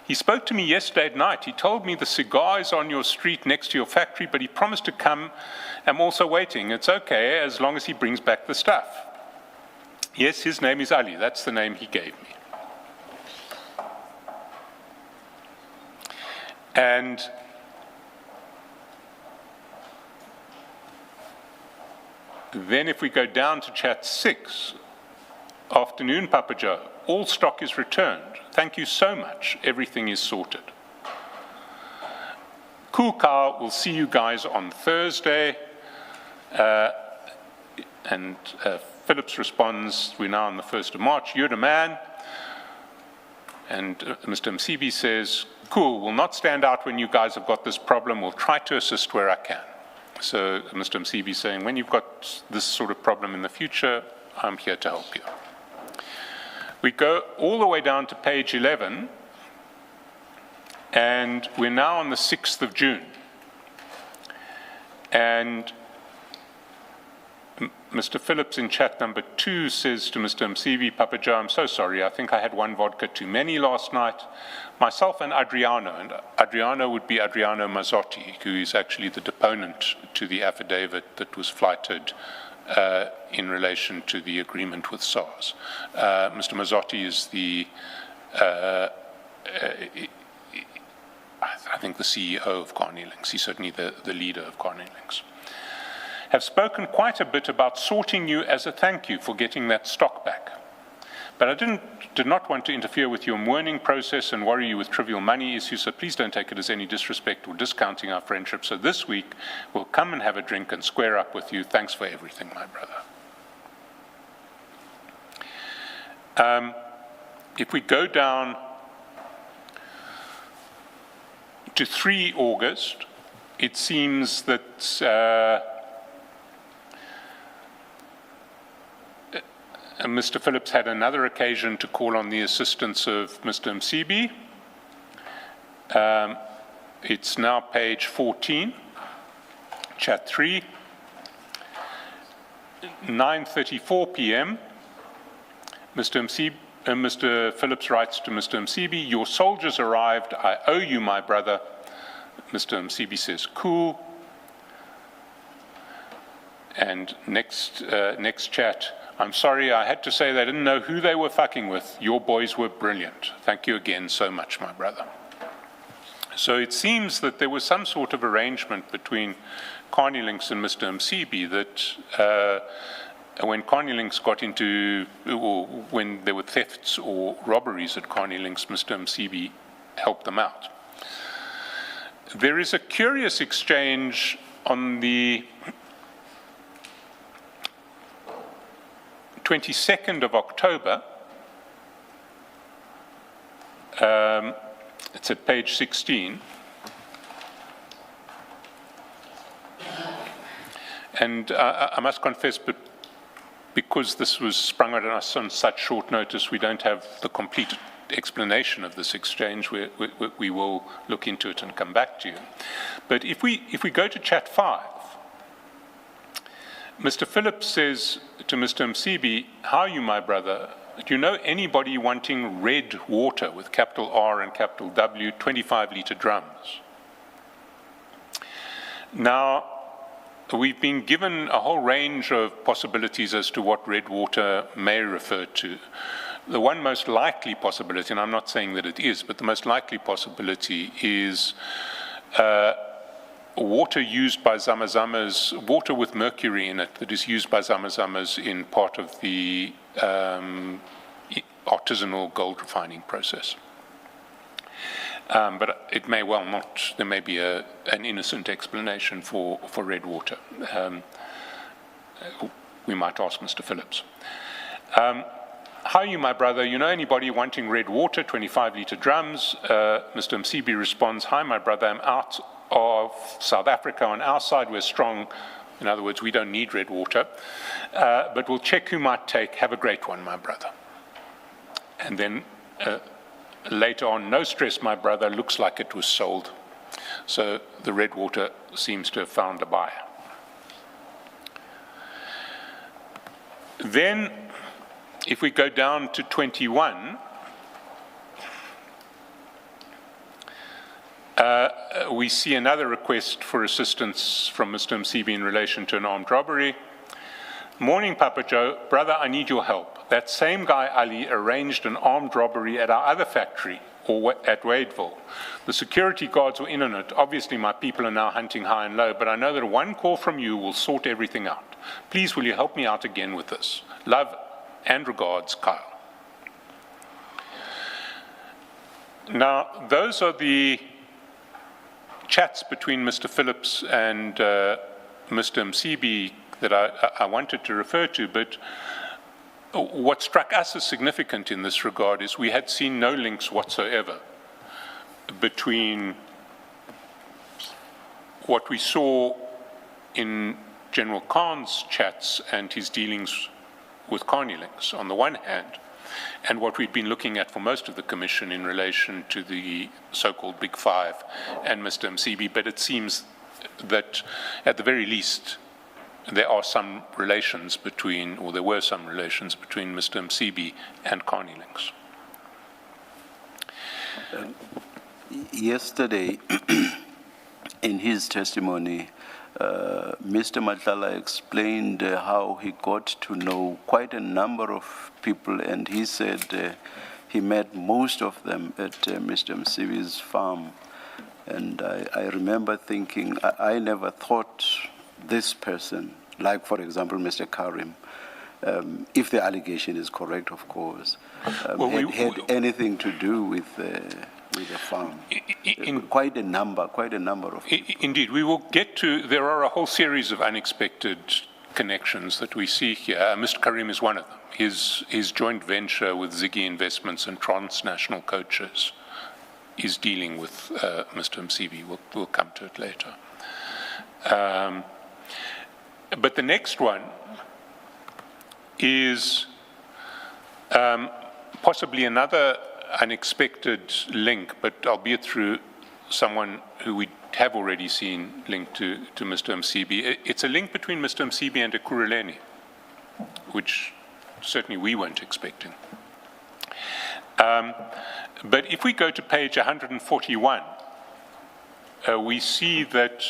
[SPEAKER 1] He spoke to me yesterday at night. He told me the cigar is on your street next to your factory, but he promised to come. I'm also waiting. It's okay as long as he brings back the stuff." Yes, his name is Ali. That's the name he gave me. And then if we go down to chat 6, afternoon, Papa Joe. All stock is returned. Thank you so much. Everything is sorted. Cool Cow, we'll see you guys on Thursday. Phillips responds, we're now on the 1st of March. You're the man. And Mr. Msibi says, cool, we'll not stand out when you guys have got this problem. We'll try to assist where I can. So Mr. Msibi is saying, when you've got this sort of problem in the future, I'm here to help you. We go all the way down to page 11, and we're now on the 6th of June. And Mr. Phillips in chat number 2 says to Mr. Msibi, Papa Joe, I'm so sorry. I think I had one vodka too many last night. Myself and Adriano would be Adriano Mazzotti, who is actually the deponent to the affidavit that was flighted in relation to the agreement with SARS. Mr. Mazzotti is the, I think, the CEO of Carney Links. He's certainly the leader of Carney Links. Have spoken quite a bit about sorting you as a thank you for getting that stock back. But I did not want to interfere with your mourning process and worry you with trivial money issues, so please don't take it as any disrespect or discounting our friendship. So this week, we'll come and have a drink and square up with you. Thanks for everything, my brother. If we go down to 3 August, it seems that Mr. Phillips had another occasion to call on the assistance of Mr. Msibi. It's now page 14, chat 3. 9:34 p.m. Mr. Phillips writes to Mr. Msibi, your soldiers arrived. I owe you, my brother. Mr. Msibi says, cool. And next chat. I'm sorry, I had to say they didn't know who they were fucking with. Your boys were brilliant. Thank you again so much, my brother. So it seems that there was some sort of arrangement between Carney Links and Mr. Msibi that when Carney Links got into, or when there were thefts or robberies at Carney Links, Mr. Msibi helped them out. There is a curious exchange on the 22nd of October, it's at page 16, and I must confess, but because this was sprung on us on such short notice, we don't have the complete explanation of this exchange. We will look into it and come back to you. But if we go to chat 5, Mr. Phillips says to Mr. Msibi, how are you, my brother? Do you know anybody wanting red water with capital R and capital W, 25-litre drums? Now, we've been given a whole range of possibilities as to what red water may refer to. The one most likely possibility, and I'm not saying that it is, but the most likely possibility is water used by zamazamas, water with mercury in it that is used by zamazamas in part of the artisanal gold refining process. But it may well not. There may be an innocent explanation for red water. We might ask Mr. Phillips. How are you, my brother? You know anybody wanting red water, 25-litre drums? Mr. Msibi responds, hi, my brother. I'm out of South Africa. On our side, we're strong. In other words, we don't need red water. But we'll check who might take. Have a great one, my brother. And then later on, no stress, my brother. Looks like it was sold. So the red water seems to have found a buyer. Then, if we go down to 21, We see another request for assistance from Mr. Msibi in relation to an armed robbery. Morning, Papa Joe. Brother, I need your help. That same guy, Ali, arranged an armed robbery at our other factory, or at Wadeville. The security guards were in on it. Obviously, my people are now hunting high and low, but I know that one call from you will sort everything out. Please, will you help me out again with this? Love and regards, Kyle. Now, those are the chats between Mr. Phillips and Mr. Msibi that I wanted to refer to, but what struck us as significant in this regard is we had seen no links whatsoever between what we saw in General Khan's chats and his dealings with Carney Links on the one hand, and what we'd been looking at for most of the Commission in relation to the so-called Big Five and Mr. Msibi, but it seems that at the very least there are some relations between, or there were some relations between Mr. Msibi and Carney Links.
[SPEAKER 4] Yesterday, in his testimony, Mr. Madlanga explained how he got to know quite a number of people, and he said he met most of them at Mr. Msibi's farm. And I remember thinking, I never thought this person, like for example Mr. Karim, if the allegation is correct, of course, had anything to do with the farm. Quite a number of people.
[SPEAKER 1] Indeed, we will get to, there are a whole series of unexpected connections that we see here. Mr. Karim is one of them. His joint venture with Ziggy Investments and Transnational Coaches is dealing with Mr. Msibi. We'll come to it later. But the next one is possibly another unexpected link, but albeit through someone who we have already seen linked to Mr. Msibi. It's a link between Mr. Msibi and Ekurhuleni, which certainly we weren't expecting. But if we go to page 141, we see that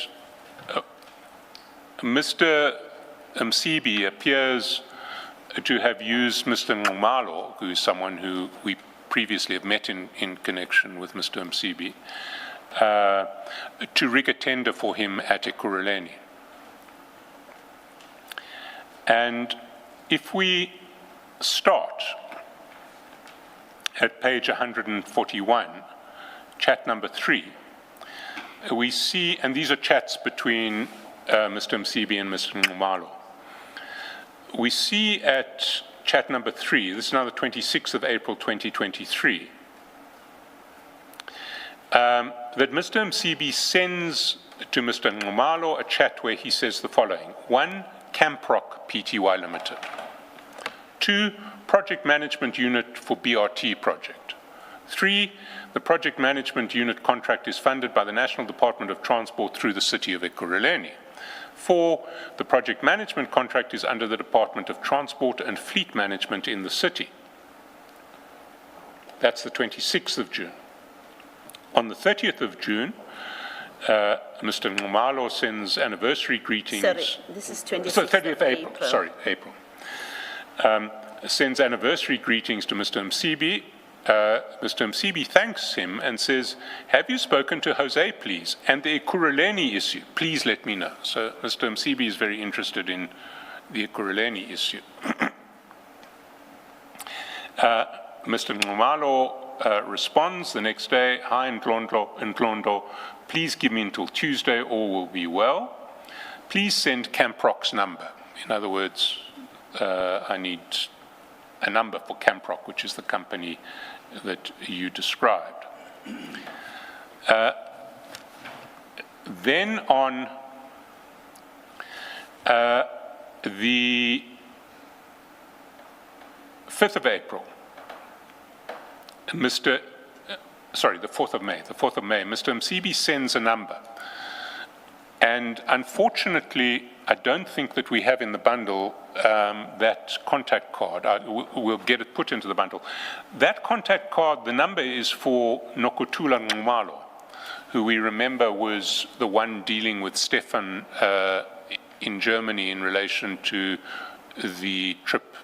[SPEAKER 1] Mr. Msibi appears to have used Mr. Nxumalo, who is someone who we previously have met in connection with Mr. Msibi, to rig a tender for him at Ekurhuleni. And if we start at page 141, chat number 3, we see, and these are chats between Mr. Msibi and Mr. Nxumalo. We see at chat number 3, this is now the 26th of April 2023, that Mr. Msibi sends to Mr. Nxumalo a chat where he says the following: 1, Camproc Pty Limited. 2, Project Management Unit for BRT project. 3, the Project Management Unit contract is funded by the National Department of Transport through the City of Ekurhuleni. 4, the project management contract is under the Department of Transport and Fleet Management in the city. That's the 26th of June. On the 30th of June, Mr. Nxumalo sends anniversary greetings.
[SPEAKER 3] Sorry, this is 26th
[SPEAKER 1] So 30th of April.
[SPEAKER 3] April.
[SPEAKER 1] Sorry, April. Sends anniversary greetings to Mr. Msibi. Mr. Msibi thanks him and says, have you spoken to Jose, please? And the Ekurhuleni issue, please let me know. So Mr. Msibi is very interested in the Ekurhuleni issue. Mr. Nxumalo responds the next day, hi Ndlondo, please give me until Tuesday, all will be well. Please send Camproc's number. In other words, I need a number for Camproc, which is the company that you described. Then on the 5th of April, the 4th of May, Mr. Msibi sends a number. And unfortunately, I don't think that we have in the bundle that contact card. We'll get it put into the bundle. That contact card, the number is for Nokuthula Nxumalo. who we remember was the one dealing with Stefan in Germany in relation to the trip,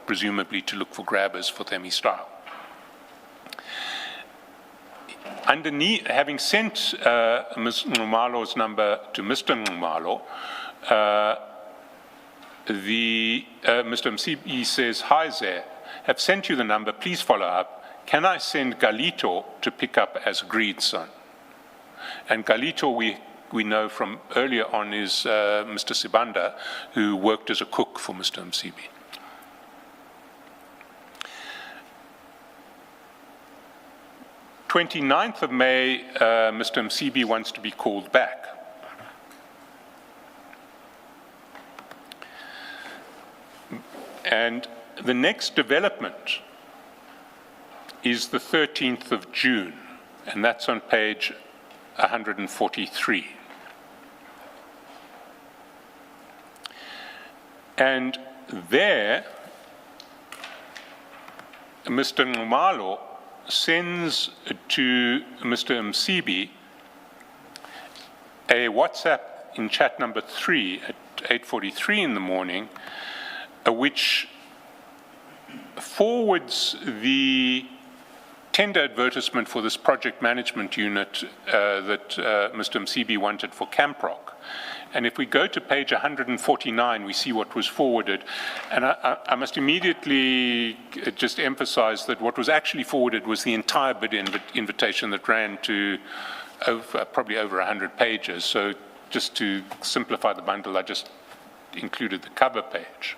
[SPEAKER 1] presumably to look for grabbers for Themistyle. Underneath, having sent Ms. Nxumalo's number to Mr. Nxumalo, Mr. Msibi says, "Hi there, have sent you the number, please follow up. Can I send Galito to pick up as agreed, son?" And Galito, we know from earlier on, is Mr. Sibanda, who worked as a cook for Mr. Msibi. On the 29th of May, Mr. Msibi wants to be called back. And the next development is the 13th of June, and that's on page 143. And there, Mr. Nxumalo sends to Mr. Msibi a WhatsApp in chat number 3 at 8:43 in the morning, which forwards the tender advertisement for this project management unit that Mr. Msibi wanted for Camprock. And if we go to page 149, we see what was forwarded. And I must immediately just emphasize that what was actually forwarded was the entire bid invitation that ran to probably over 100 pages. So just to simplify the bundle, I just included the cover page.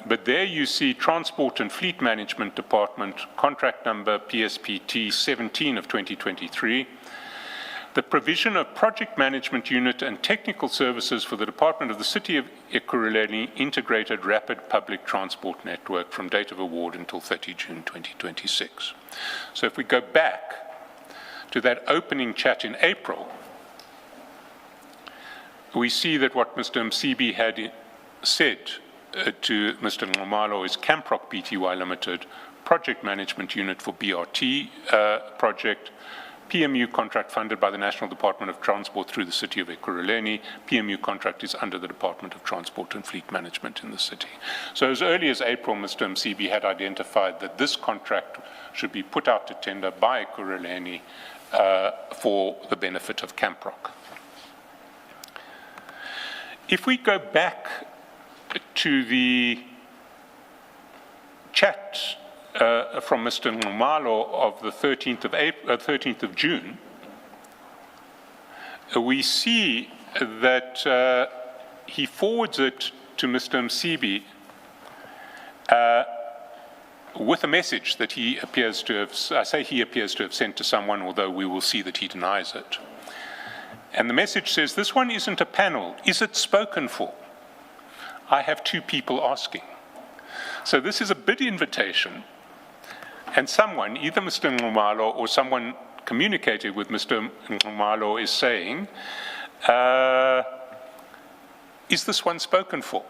[SPEAKER 1] But there you see Transport and Fleet Management Department, contract number PSPT 17 of 2023, the provision of project management unit and technical services for the Department of the City of Ekurhuleni Integrated Rapid Public Transport Network from date of award until 30 June 2026. So if we go back to that opening chat in April, we see that what Mr. Msibi had said to Mr. Nxumalo is Camprock Pty Limited, project management unit for BRT project, PMU contract funded by the National Department of Transport through the City of Ekurhuleni. PMU contract is under the Department of Transport and Fleet Management in the city. So as early as April, Mr. Msibi had identified that this contract should be put out to tender by Ekurhuleni for the benefit of Camprock. If we go back to the chat from Mr. Nxumalo of the 13th of June, we see that he forwards it to Mr. Msibi with a message that he appears to have, I say he appears to have sent to someone, although we will see that he denies it. And the message says, "This one isn't a panel. Is it spoken for? I have two people asking." So this is a bid invitation, and someone, either Mr. Nxumalo or someone communicated with Mr. Nxumalo, is saying, is this one spoken for?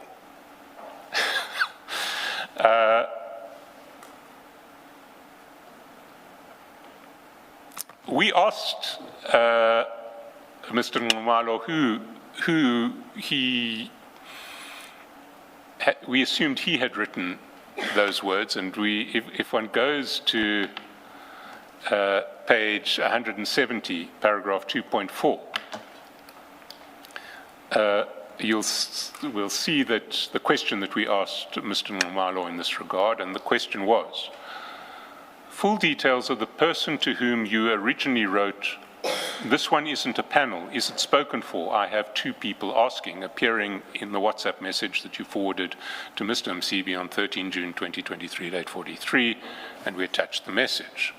[SPEAKER 1] We asked Mr. Nxumalo who we assumed he had written those words, and if one goes to page 170, paragraph 2.4, we'll see that the question that we asked Mr. Nxumalo in this regard, and the question was, full details of the person to whom you originally wrote, "This one isn't a panel, is it spoken for? I have two people asking," appearing in the WhatsApp message that you forwarded to Mr. Msibi on 13 June 2023 at 8:43, and we attached the message.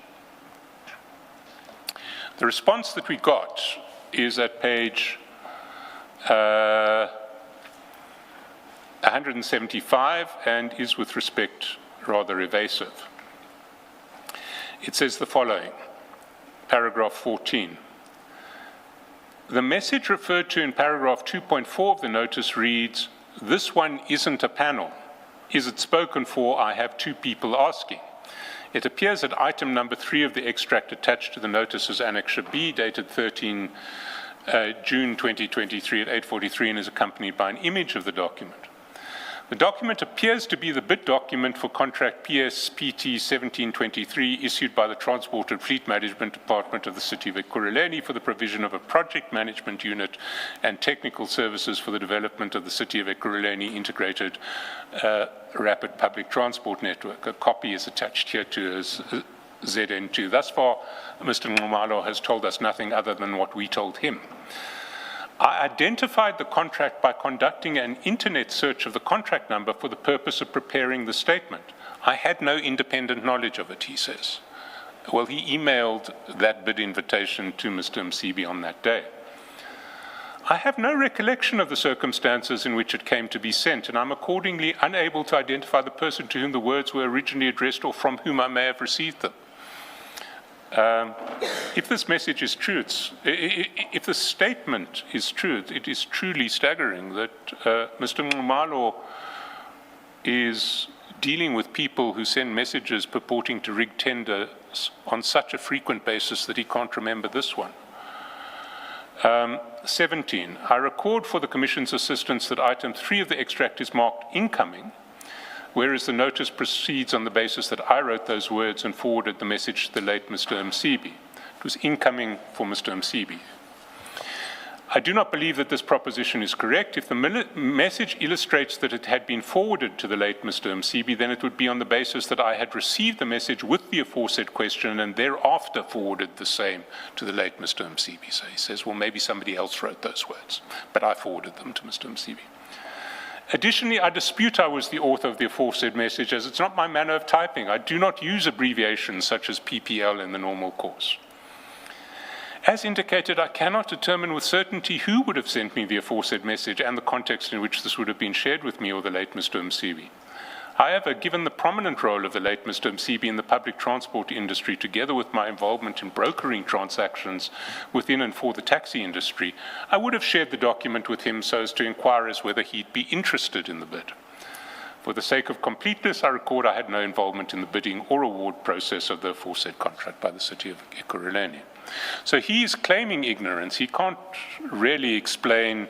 [SPEAKER 1] The response that we got is at page 175 and is, with respect, rather evasive. It says the following, paragraph 14. The message referred to in paragraph 2.4 of the notice reads, "This one isn't a panel. Is it spoken for? I have two people asking." It appears that item number 3 of the extract attached to the notice is Annexure B, dated 13 June 2023 at 8:43, and is accompanied by an image of the document. The document appears to be the bid document for contract PSPT 1723 issued by the Transport and Fleet Management Department of the City of Ekurhuleni for the provision of a project management unit and technical services for the development of the City of Ekurhuleni integrated rapid public transport network. A copy is attached here to as ZN2. Thus far, Mr. Nxumalo has told us nothing other than what we told him. I identified the contract by conducting an internet search of the contract number for the purpose of preparing the statement. I had no independent knowledge of it, he says. Well, he emailed that bid invitation to Mr. Msibi on that day. I have no recollection of the circumstances in which it came to be sent, and I'm accordingly unable to identify the person to whom the words were originally addressed or from whom I may have received them. If this message is true, if the statement is true, it is truly staggering that Mr. Nxumalo is dealing with people who send messages purporting to rig tenders on such a frequent basis that he can't remember this one. 17, I record for the Commission's assistance that item 3 of the extract is marked incoming, whereas the notice proceeds on the basis that I wrote those words and forwarded the message to the late Mr. Msibi. It was incoming for Mr. Msibi. I do not believe that this proposition is correct. If the message illustrates that it had been forwarded to the late Mr. Msibi, then it would be on the basis that I had received the message with the aforesaid question and thereafter forwarded the same to the late Mr. Msibi. So he says, well, maybe somebody else wrote those words, but I forwarded them to Mr. Msibi. Additionally, I dispute I was the author of the aforesaid message, as it's not my manner of typing. I do not use abbreviations such as PPL in the normal course. As indicated, I cannot determine with certainty who would have sent me the aforesaid message and the context in which this would have been shared with me or the late Mr. Msibi. However, given the prominent role of the late Mr. Msibi in the public transport industry, together with my involvement in brokering transactions within and for the taxi industry, I would have shared the document with him so as to inquire as whether he'd be interested in the bid. For the sake of completeness, I record I had no involvement in the bidding or award process of the aforesaid contract by the City of Ekurhuleni. So he is claiming ignorance. He can't really explain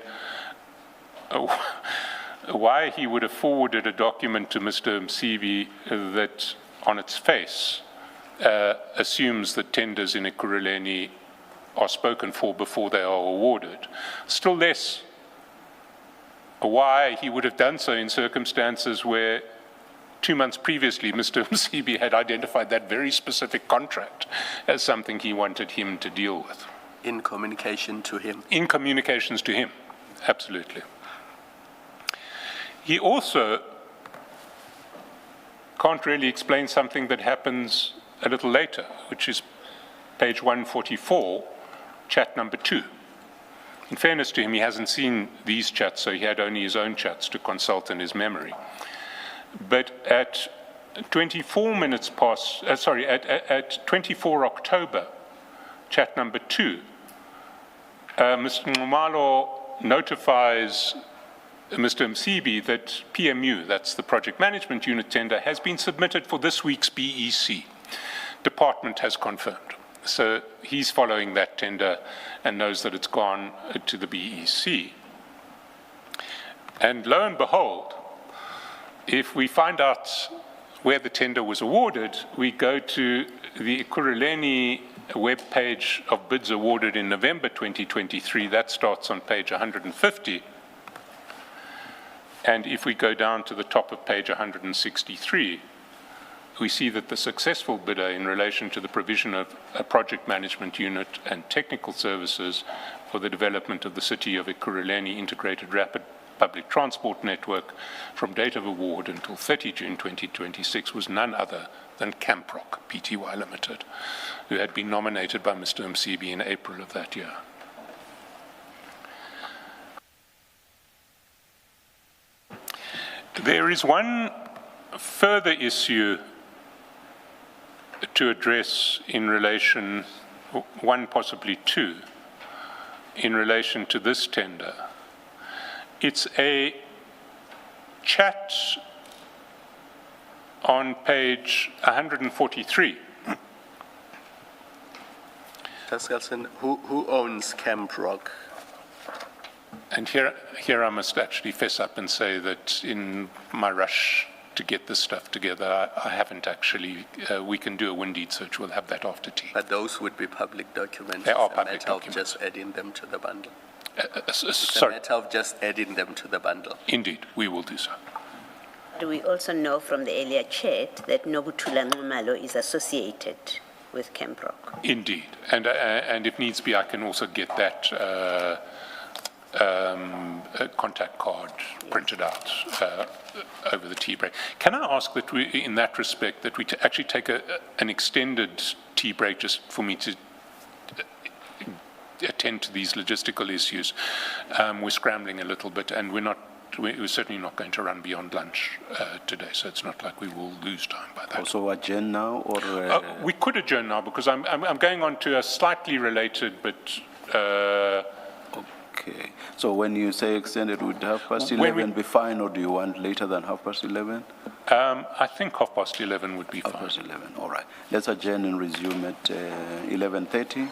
[SPEAKER 1] why he would have forwarded a document to Mr. Msibi that, on its face, assumes that tenders in Ekurhuleni are spoken for before they are awarded. Still less why he would have done so in circumstances where 2 months previously Mr. Msibi had identified that very specific contract as something he wanted him to deal with.
[SPEAKER 2] In communication to him?
[SPEAKER 1] In communications to him, absolutely. He also can't really explain something that happens a little later, which is page 144, chat number 2. In fairness to him, he hasn't seen these chats, so he had only his own chats to consult in his memory. But at 24 minutes past, at 24 October, chat number 2, Mr. Nxumalo notifies Mr. Msibi that PMU, that's the project management unit tender, has been submitted for this week's BEC. Department has confirmed. So he's following that tender and knows that it's gone to the BEC. And lo and behold, if we find out where the tender was awarded, we go to the Ekurhuleni web page of bids awarded in November 2023. That starts on page 150. And if we go down to the top of page 163, we see that the successful bidder in relation to the provision of a project management unit and technical services for the development of the City of Ekurhuleni integrated rapid public transport network from date of award until 30 June 2026 was none other than Camprock Pty Limited, who had been nominated by Mr. Msibi in April of that year. There is one further issue to address in relation, one possibly two, in relation to this tender. It's a chat on page 143.
[SPEAKER 2] Taskelson, who owns Camp Rock?
[SPEAKER 1] And here I must actually fess up and say that in my rush to get this stuff together, I haven't actually, we can do a wind deed search, we'll have that after tea.
[SPEAKER 2] But those would be public documents.
[SPEAKER 1] They are
[SPEAKER 2] It's a
[SPEAKER 1] public
[SPEAKER 2] matter of
[SPEAKER 1] documents.
[SPEAKER 2] just adding them to the bundle. It's a
[SPEAKER 1] Sorry,
[SPEAKER 2] matter of just adding them to the bundle.
[SPEAKER 1] indeed, we will do so.
[SPEAKER 3] Do we also know from the earlier chat that Nobuthula Nxumalo is associated with Camp Rock?
[SPEAKER 1] Indeed, and if needs be, I can also get that a contact card printed out over the tea break. Can I ask that we, in that respect, that we actually take an extended tea break just for me to attend to these logistical issues? We're scrambling a little bit, and we're certainly not going to run beyond lunch today, so it's not like we will lose time by that.
[SPEAKER 4] Also adjourn now, or?
[SPEAKER 1] We could adjourn now because I'm going on to a slightly related, but
[SPEAKER 4] Okay. So when you say extended, would 11:30 be fine, or do you want later than 11:30?
[SPEAKER 1] I think 11:30 would be fine.
[SPEAKER 4] 11:30, all right. Let's adjourn and resume at 11:30.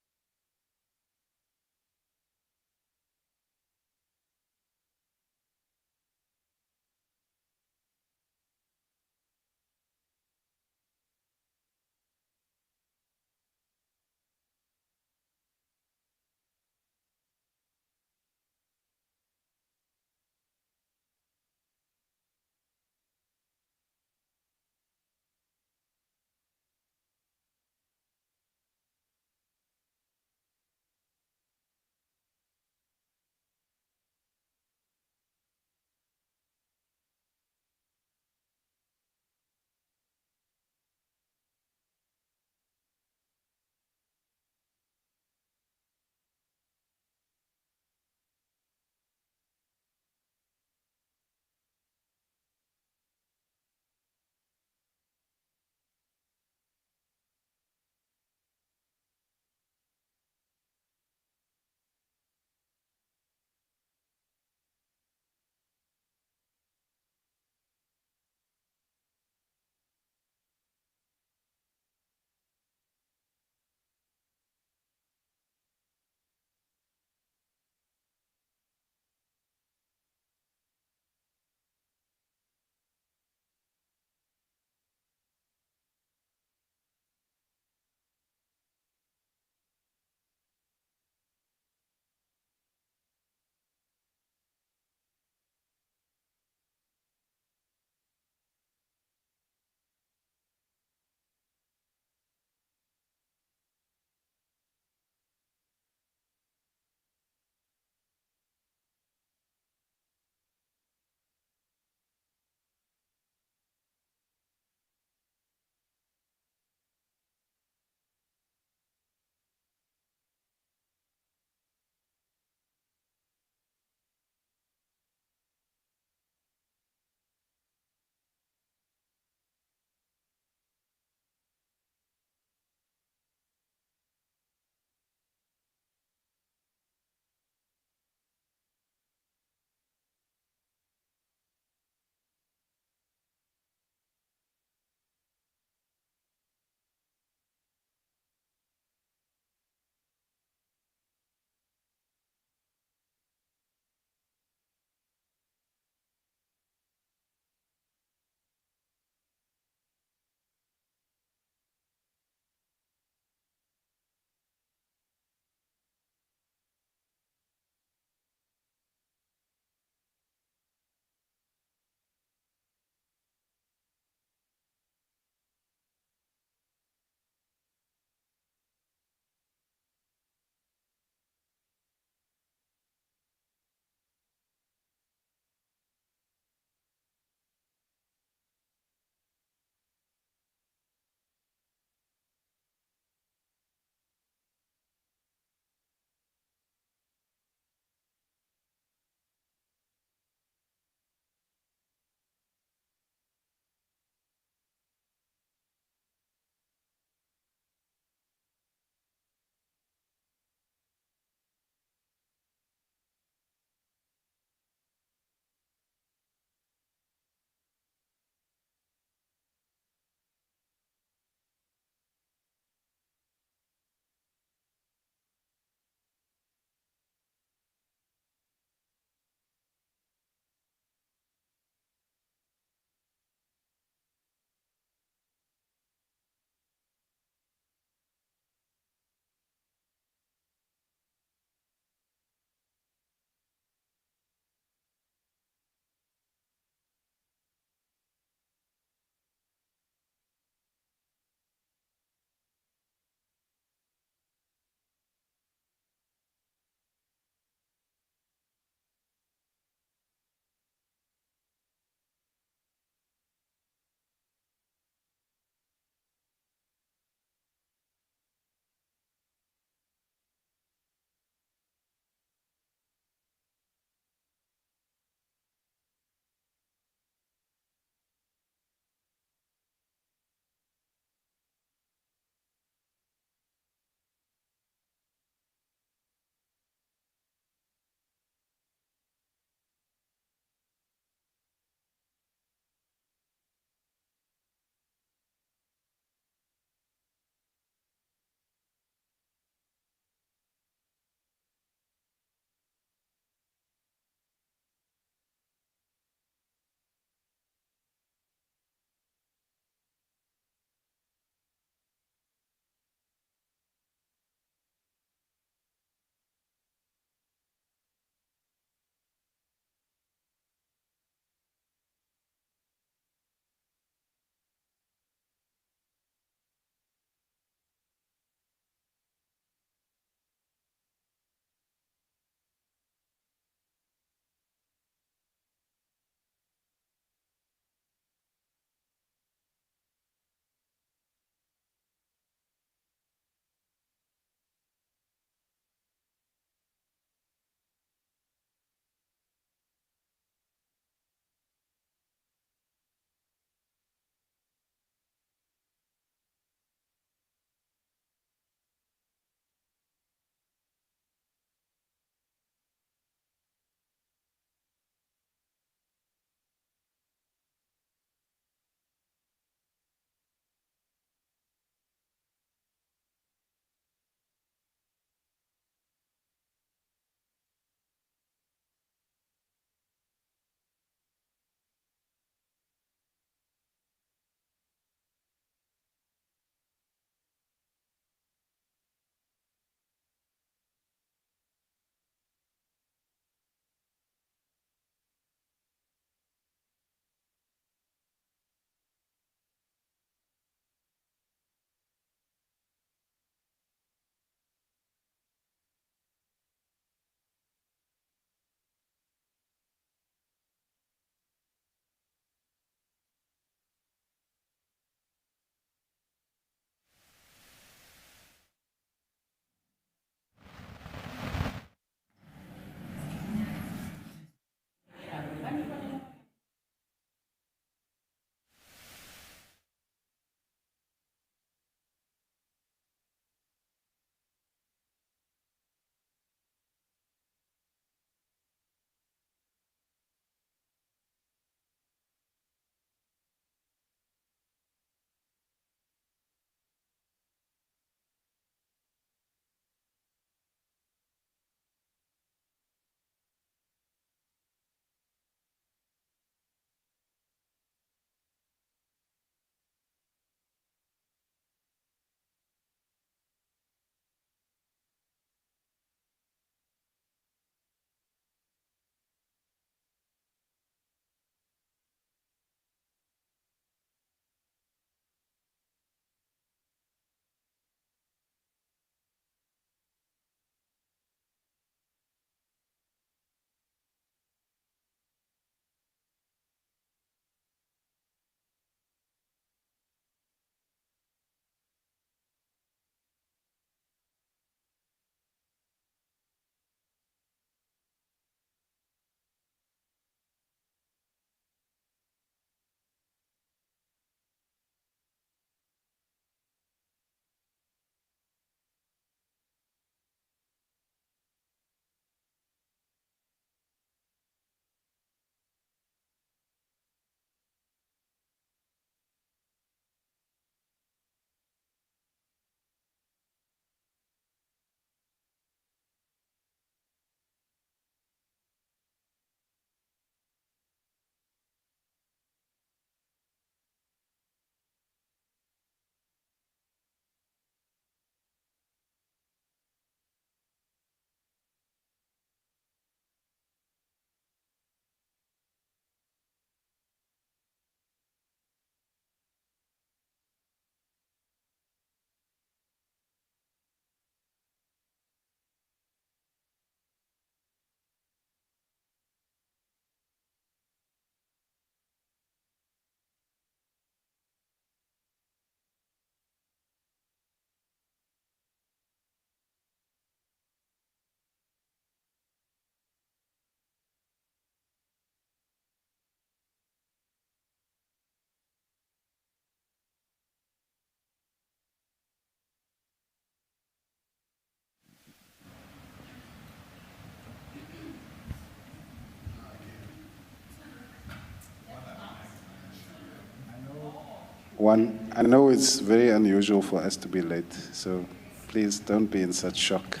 [SPEAKER 5] One, I know it's very unusual for us to be late, so please don't be in such shock.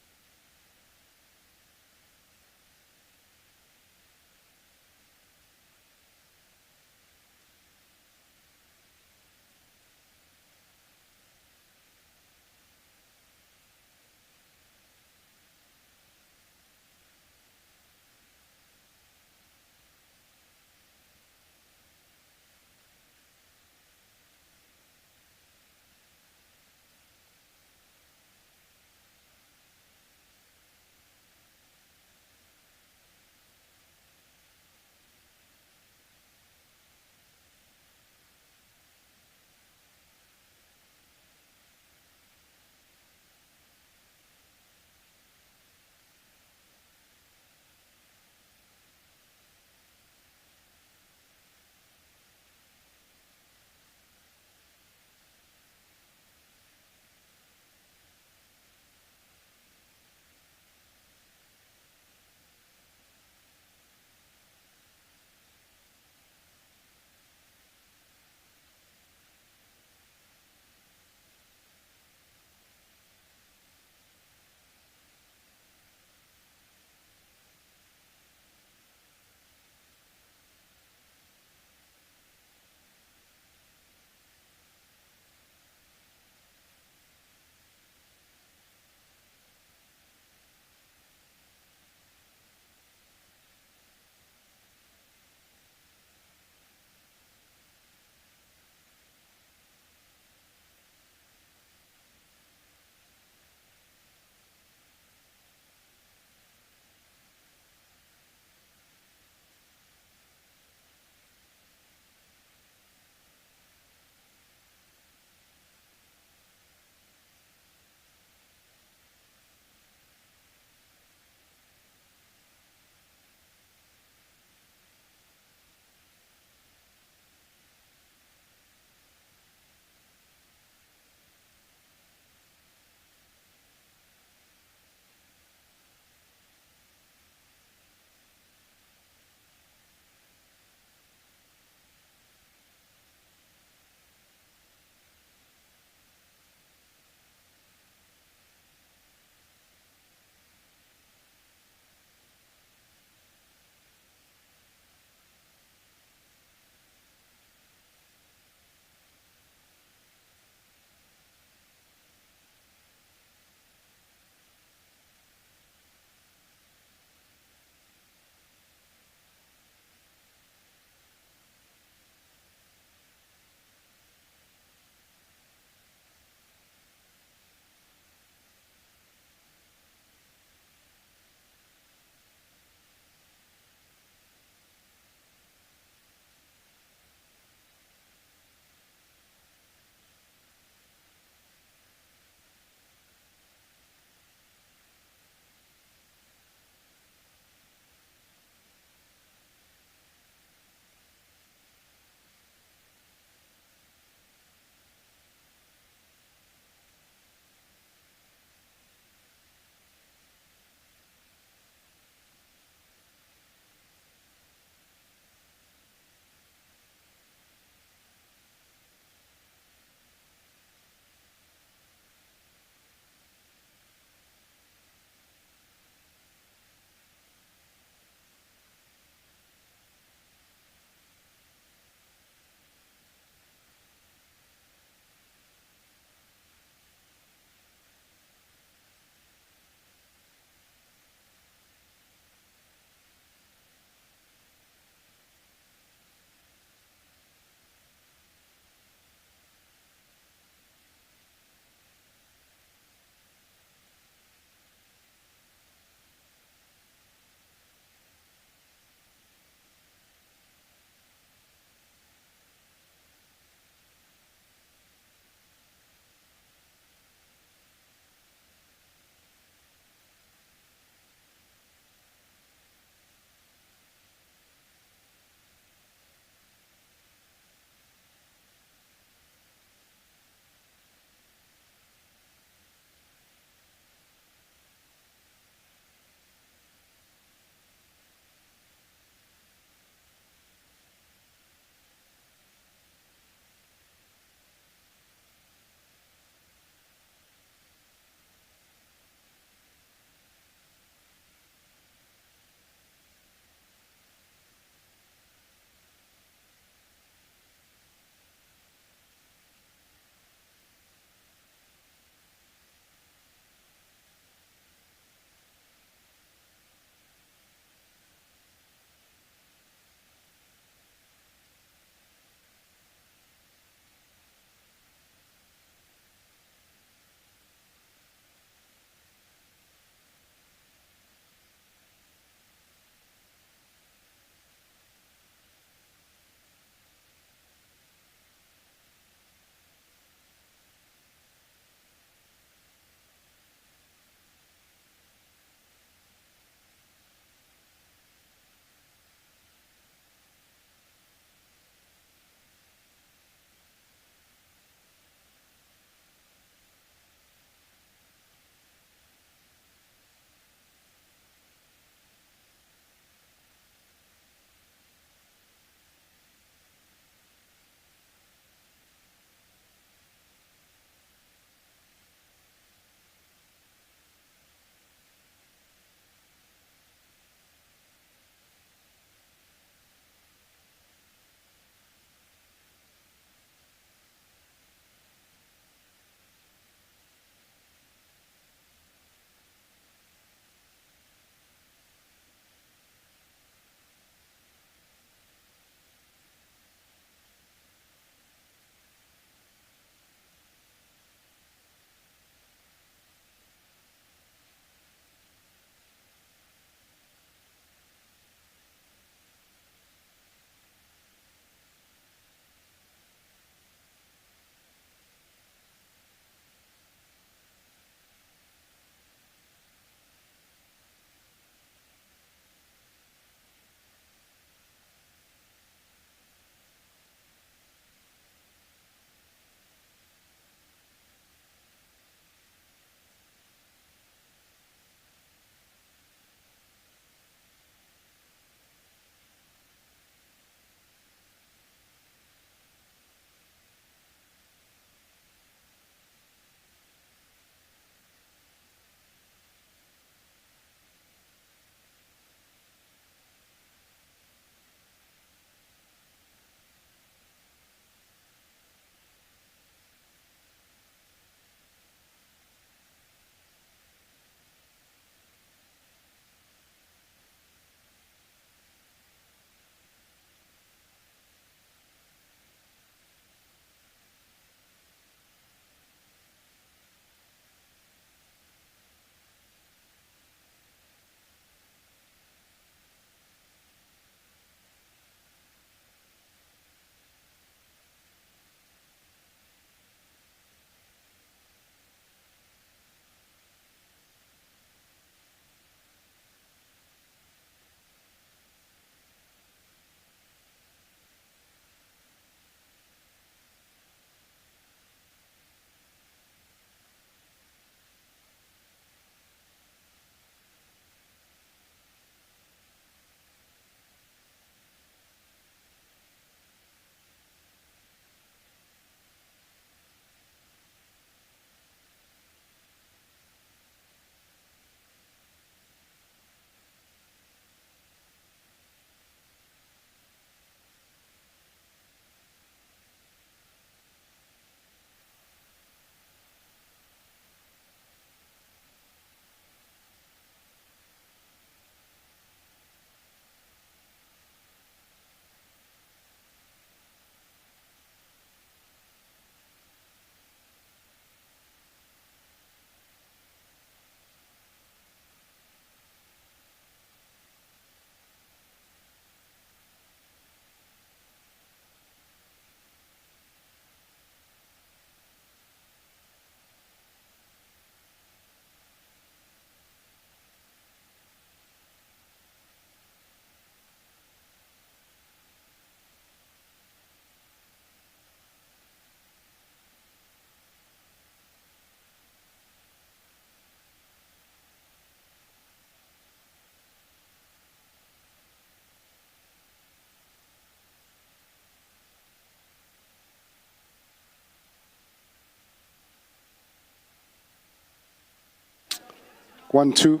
[SPEAKER 5] 1, 2.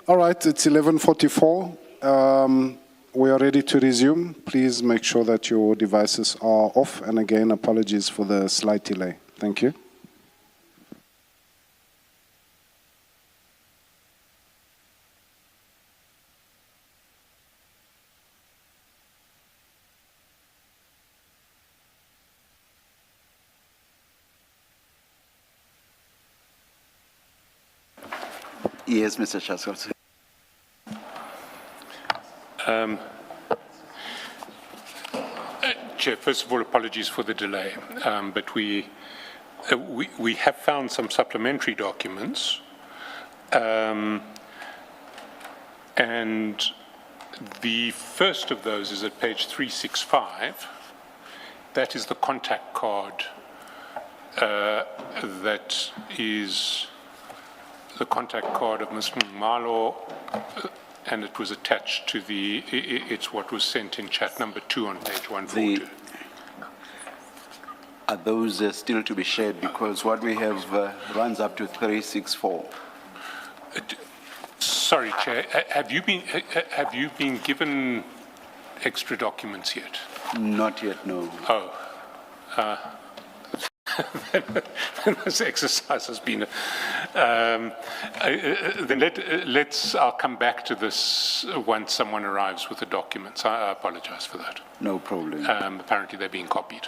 [SPEAKER 5] All right, it's 11:44. We are ready to resume. Please make sure that your devices are off. And again, apologies for the slight delay. Thank you.
[SPEAKER 4] Yes, Mr. Chaskowski.
[SPEAKER 1] Chair, first of all, apologies for the delay, but we have found some supplementary documents, and the first of those is at page 365. That is the contact card that is the contact card of Ms. Malo, and it was attached to it's what was sent in chat number 2 on page 142.
[SPEAKER 4] Are those still to be shared? Because what we have runs up to 364.
[SPEAKER 1] Sorry, Chair, have you been given extra documents yet?
[SPEAKER 4] Not yet, no.
[SPEAKER 1] Oh, then this exercise has been. Then I'll come back to this once someone arrives with the documents. I apologize for that.
[SPEAKER 4] No problem.
[SPEAKER 1] Apparently they're being copied.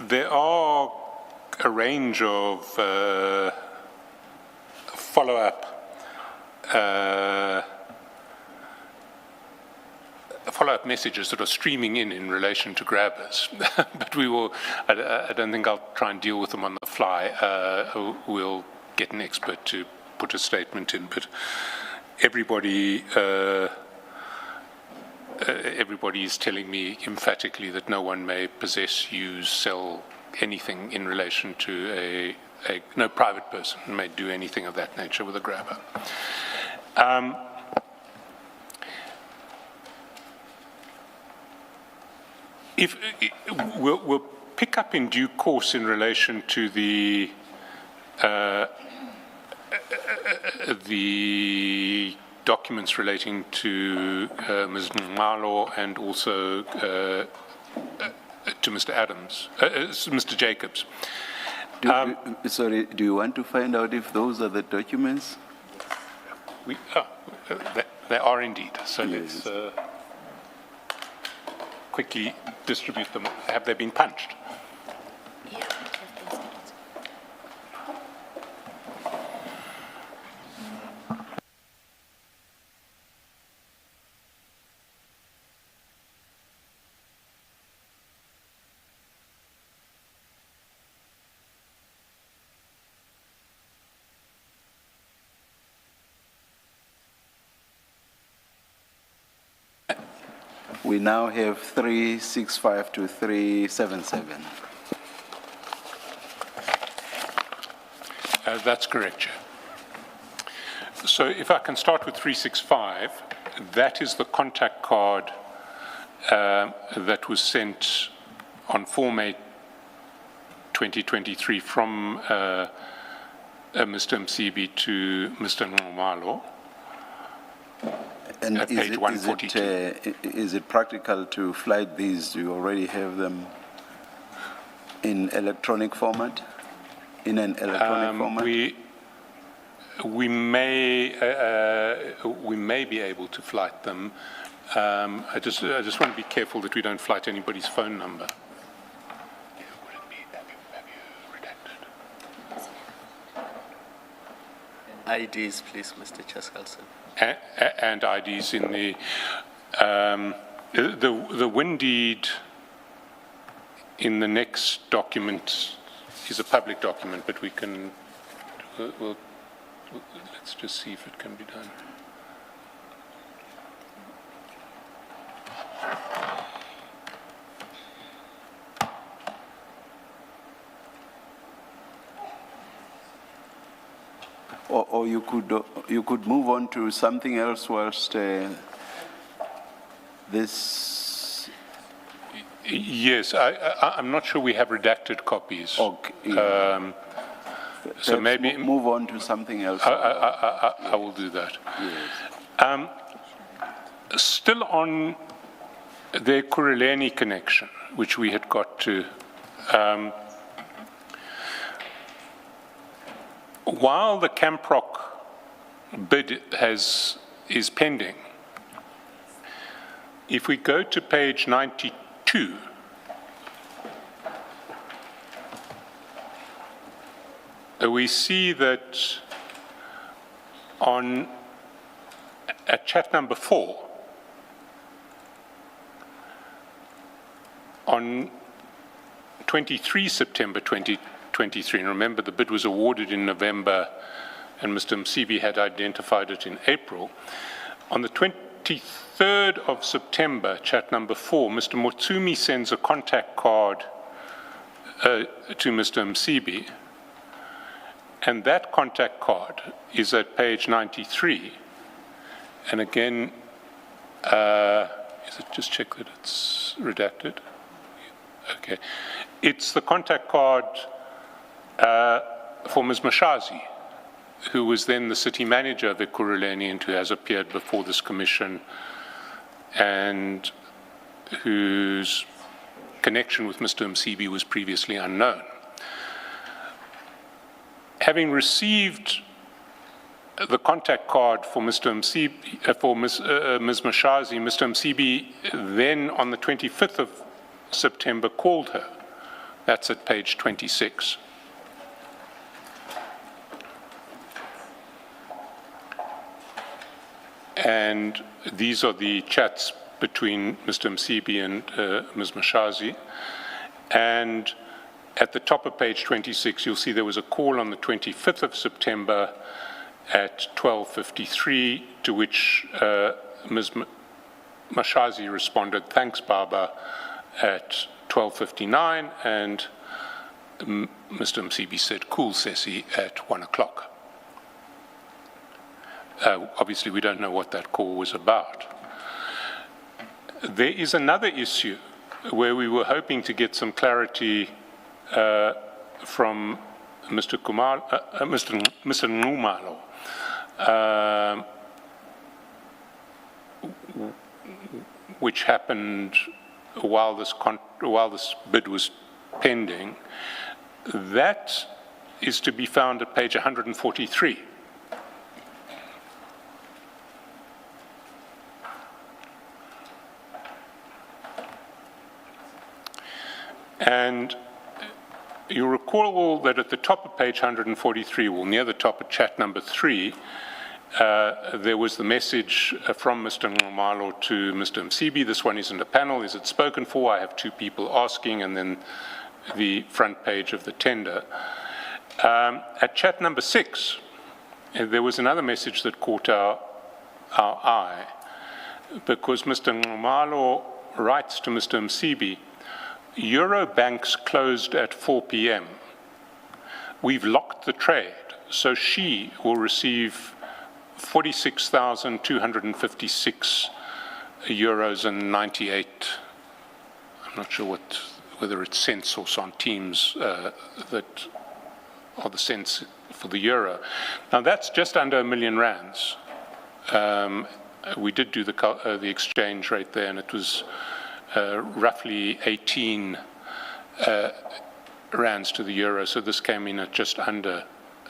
[SPEAKER 1] There are a range of follow-up messages that are streaming in relation to grabbers, but we will. I don't think I'll try and deal with them on the fly. We'll get an expert to put a statement in, but everybody is telling me emphatically that no one may possess, use, sell anything in relation to no private person may do anything of that nature with a grabber. We'll pick up in due course in relation to the documents relating to Ms. Malo and also to Mr. Adams, Mr. Jacobs.
[SPEAKER 4] Sorry, do you want to find out if those are the documents?
[SPEAKER 1] They are indeed. So
[SPEAKER 4] Yes.
[SPEAKER 1] let's quickly distribute them. Have they been punched?
[SPEAKER 4] We now have 365 to 377.
[SPEAKER 1] That's correct, Chair. So if I can start with 365, that is the contact card that was sent on 4 May 2023 from Mr. Msibi to Mr. Nxumalo.
[SPEAKER 4] And
[SPEAKER 1] At page 142.
[SPEAKER 4] Is it practical to flight these? Do you already have them in electronic format? In an electronic format?
[SPEAKER 1] We may be able to flight them. I just want to be careful that we don't flight anybody's phone number. Would it be, have you redacted?
[SPEAKER 2] IDs, please, Mr. Chaskalson.
[SPEAKER 1] And IDs in the win deed in the next document is a public document, but we can, let's just see if it can be done.
[SPEAKER 4] Or you could move on to something else whilst this.
[SPEAKER 1] Yes, I'm not sure we have redacted copies.
[SPEAKER 4] Okay.
[SPEAKER 1] So
[SPEAKER 4] Perhaps
[SPEAKER 1] maybe
[SPEAKER 4] move on to something else.
[SPEAKER 1] I will do that.
[SPEAKER 4] Yes.
[SPEAKER 1] Still on the Kuruleni connection, which we had got to, while the Camprock bid is pending, if we go to page 92, we see that at chat number 4, on 23 September 2023, and remember the bid was awarded in November and Mr. Msibi had identified it in April. On the 23rd of September, chat number 4, Mr. Motsumi sends a contact card to Mr. Msibi, and that contact card is at page 93. And again, just check that it's redacted. Okay. It's the contact card for Ms. Mashazi, who was then the city manager of Ekurhuleni and who has appeared before this commission and whose connection with Mr. Msibi was previously unknown. Having received the contact card for Mr. Msibi, for Ms. Mashazi, Mr. Msibi then on the 25th of September called her. That's at page 26. And these are the chats between Mr. Msibi and Ms. Mashazi. And at the top of page 26, you'll see there was a call on the 25th of September at 12:53, to which Ms. Mashazi responded, "Thanks, Baba," at 12:59, and Mr. Msibi said, "Cool, Sesi," at 1 o'clock. Obviously, we don't know what that call was about. There is another issue where we were hoping to get some clarity from Mr. Nxumalo, which happened while this bid was pending. That is to be found at page 143. And you recall that at the top of page 143, well, near the top of chat number 3, there was the message from Mr. Nxumalo to Mr. Msibi. This one isn't a panel. Is it spoken for? I have 2 people asking, and then the front page of the tender. At chat number 6, there was another message that caught our eye, because Mr. Nxumalo writes to Mr. Msibi, "Euro banks closed at 4 p.m. We've locked the trade, so she will receive 46,256 euros and 98. I'm not sure whether it's cents or centimes that are the cents for the euro. Now that's just under R1 million. We did do the exchange rate there, and it was roughly 18 rands to the euro, so this came in at just under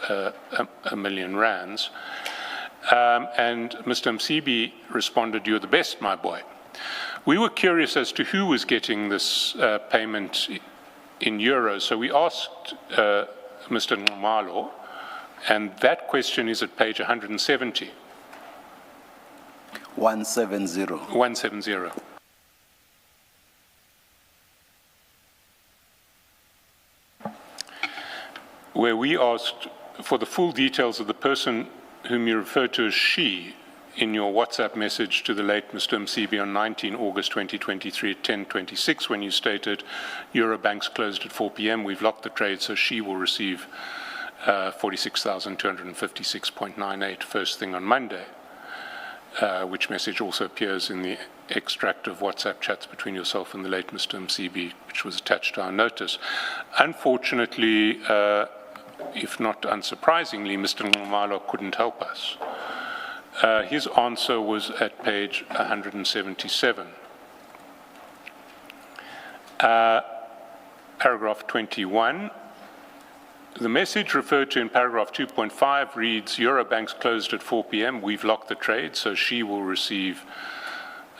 [SPEAKER 1] R1 million. And Mr. Msibi responded, "You're the best, my boy." We were curious as to who was getting this payment in euros, so we asked Mr. Nxumalo, and that question is at page 170.
[SPEAKER 4] 170.
[SPEAKER 1] 170. Where we asked for the full details of the person whom you refer to as she in your WhatsApp message to the late Mr. Msibi on 19 August 2023 at 10:26, when you stated Eurobanks closed at 4 p.m. We've locked the trade, so she will receive 46,256.98 first thing on Monday. which message also appears in the extract of WhatsApp chats between yourself and the late Mr. Msibi, which was attached to our notice. Unfortunately, if not unsurprisingly, Mr. Nxumalo couldn't help us. His answer was at page 177. Paragraph 21. The message referred to in paragraph 2.5 reads, Eurobank's closed at 4 p.m. We've locked the trade, so she will receive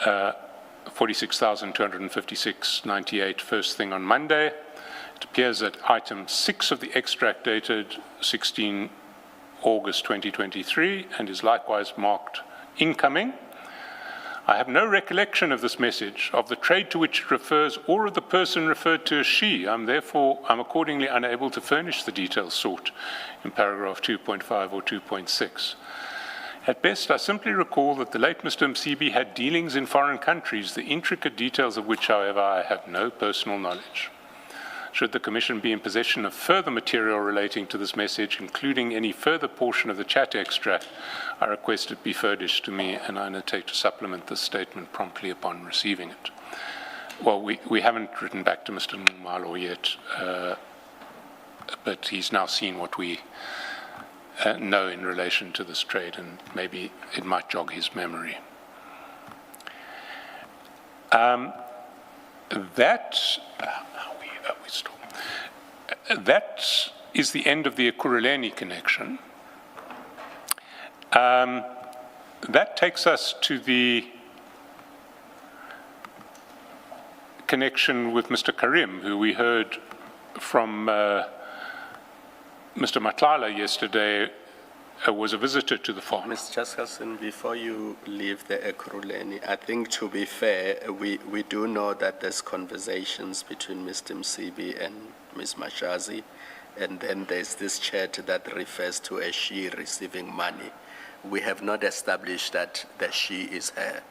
[SPEAKER 1] 46,256.98 first thing on Monday. It appears that item 6 of the extract dated 16 August 2023 and is likewise marked incoming. I have no recollection of this message, of the trade to which it refers, or of the person referred to as she. I'm accordingly unable to furnish the details sought in paragraph 2.5 or 2.6. At best, I simply recall that the late Mr. Msibi had dealings in foreign countries, the intricate details of which, however, I have no personal knowledge. Should the Commission be in possession of further material relating to this message, including any further portion of the chat extract, I request it be furnished to me, and I undertake to supplement this statement promptly upon receiving it. Well, we haven't written back to Mr. Nxumalo yet, but he's now seen what we know in relation to this trade, and maybe it might jog his memory. That is the end of the Ekurhuleni connection. That takes us to the connection with Mr. Karim, who we heard from Mr. Matlala yesterday, was a visitor to the farm.
[SPEAKER 2] Mr. Chaskason, before you leave the Ekurhuleni, I think to be fair, we do know that there's conversations between Mr. Msibi and Ms. Mashazi, and then there's this chat that refers to a she receiving money. We have not established that the she is her,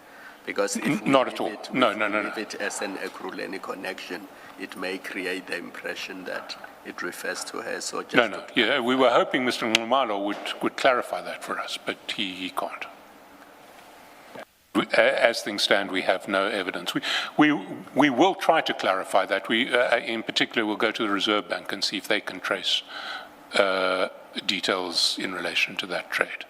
[SPEAKER 2] because if we
[SPEAKER 1] not at all.
[SPEAKER 2] leave it as an Ekurhuleni connection, it may create the impression that it refers to her. So just
[SPEAKER 1] Yeah, we were hoping Mr. Nxumalo would clarify that for us, but he can't. As things stand, we have no evidence. We will try to clarify that. We, in particular, will go to the Reserve Bank and see if they can trace details in relation to that trade.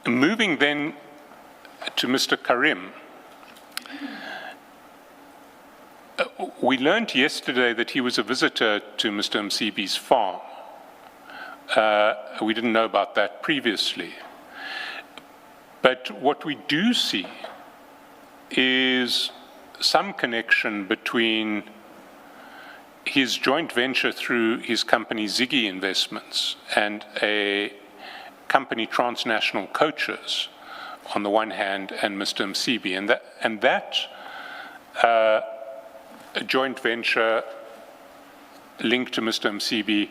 [SPEAKER 1] Moving then to Mr. Karim. We learned yesterday that he was a visitor to Mr. Msibi's farm. We didn't know about that previously. But what we do see is some connection between his joint venture through his company Ziggy Investments and a company Transnational Coaches on the one hand, and Mr. Msibi, and that joint venture linked to Mr. Msibi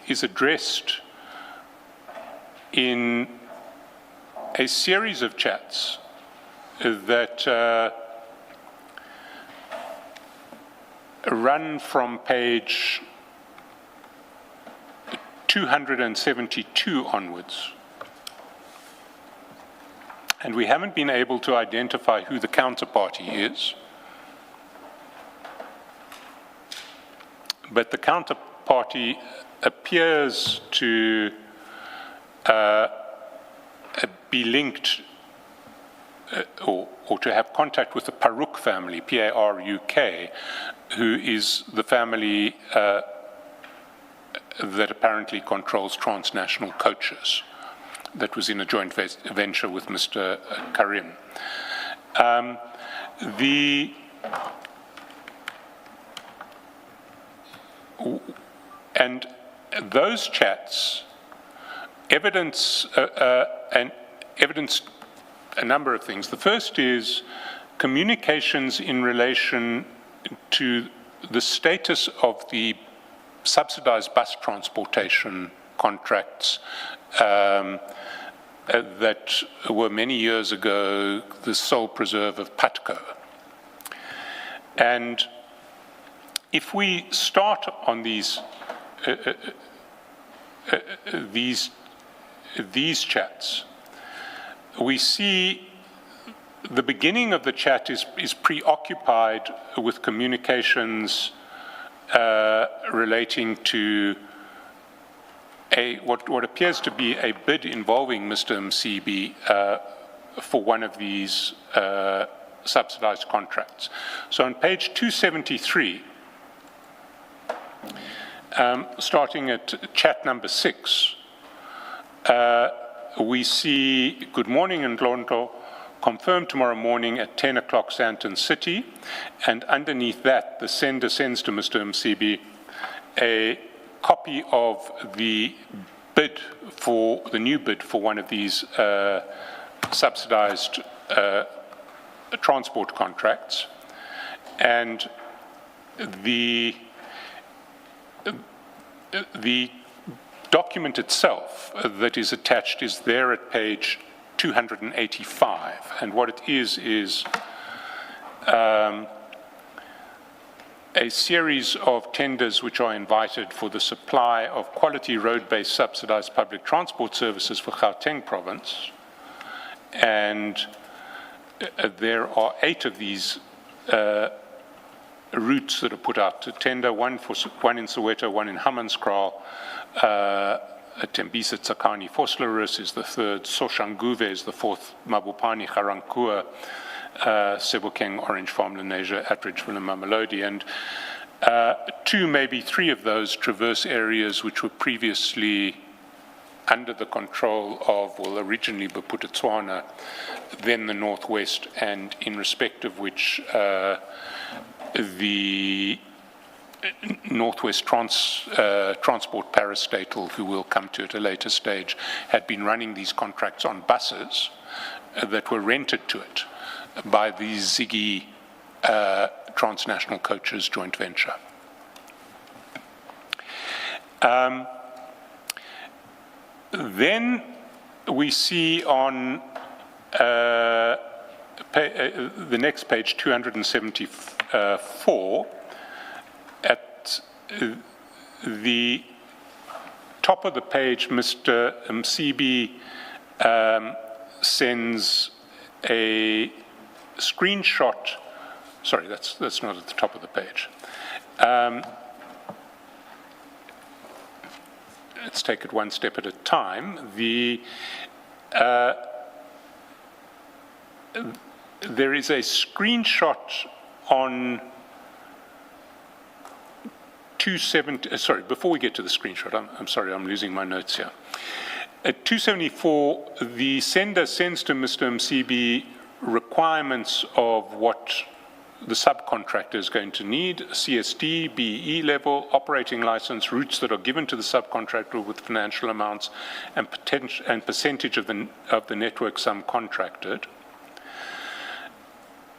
[SPEAKER 1] is addressed in a series of chats that run from page 272 onwards. And we haven't been able to identify who the counterparty is. But the counterparty appears to be linked or to have contact with the Paruk family, P-A-R-U-K, who is the family that apparently controls Transnational Coaches, that was in a joint venture with Mr. Karim. And those chats evidence a number of things. The first is communications in relation to the status of the subsidized bus transportation contracts that were many years ago the sole preserve of PATCO. And if we start on these chats, we see the beginning of the chat is preoccupied with communications relating to what appears to be a bid involving Mr. Msibi for one of these subsidized contracts. So on page 273, starting at chat number 6, we see, good morning, Ndlonto, confirmed tomorrow morning at 10 o'clock Sandton City, and underneath that, the sender sends to Mr. Msibi a copy of the bid for, the new bid for one of these subsidized transport contracts, and the document itself that is attached is there at page 285, and what it is a series of tenders which are invited for the supply of quality road-based subsidized public transport services for Gauteng province, and there are 8 of these routes that are put out to tender, one in Soweto, one in Hammanskraal, Tembisa Tsakani Vosloorus is the 3rd, Soshanguve is the 4th, Mabopane Garankuwa, Sebokeng, Orange Farmland Asia, Atteridge, Willem Mamelodi, and 2, maybe 3 of those traverse areas which were previously under the control of, well, originally Bophuthatswana, then the Northwest, and in respect of which the Northwest Transport Parastatal, who will come to at a later stage, had been running these contracts on buses that were rented to it by the Ziggy Transnational Coaches joint venture. Then we see on the next page, 274, at the top of the page, Mr. Msibi sends a screenshot. Sorry, that's not at the top of the page. Let's take it one step at a time. There is a screenshot on 270, sorry, before we get to the screenshot, I'm sorry, I'm losing my notes here. At 274, the sender sends to Mr. Msibi requirements of what the subcontractor is going to need: CSD, BE level, operating license, routes that are given to the subcontractor with financial amounts, and percentage of the network sum contracted.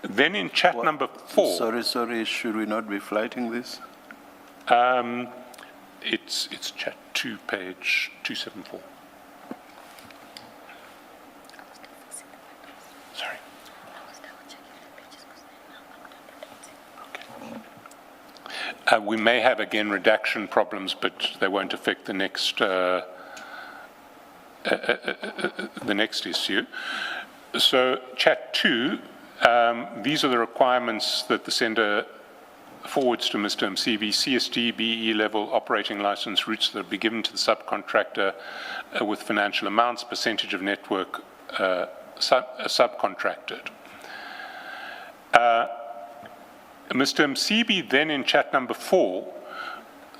[SPEAKER 1] Then in chat number 4.
[SPEAKER 4] Sorry, should we not be flighting this?
[SPEAKER 1] It's chat 2, page 274. Sorry. Okay. We may have again redaction problems, but they won't affect the next issue. So chat 2. These are the requirements that the sender forwards to Mr. Msibi: CSD, BE level, operating license, routes that will be given to the subcontractor with financial amounts, percentage of network subcontracted. Mr. Msibi then in chat number 4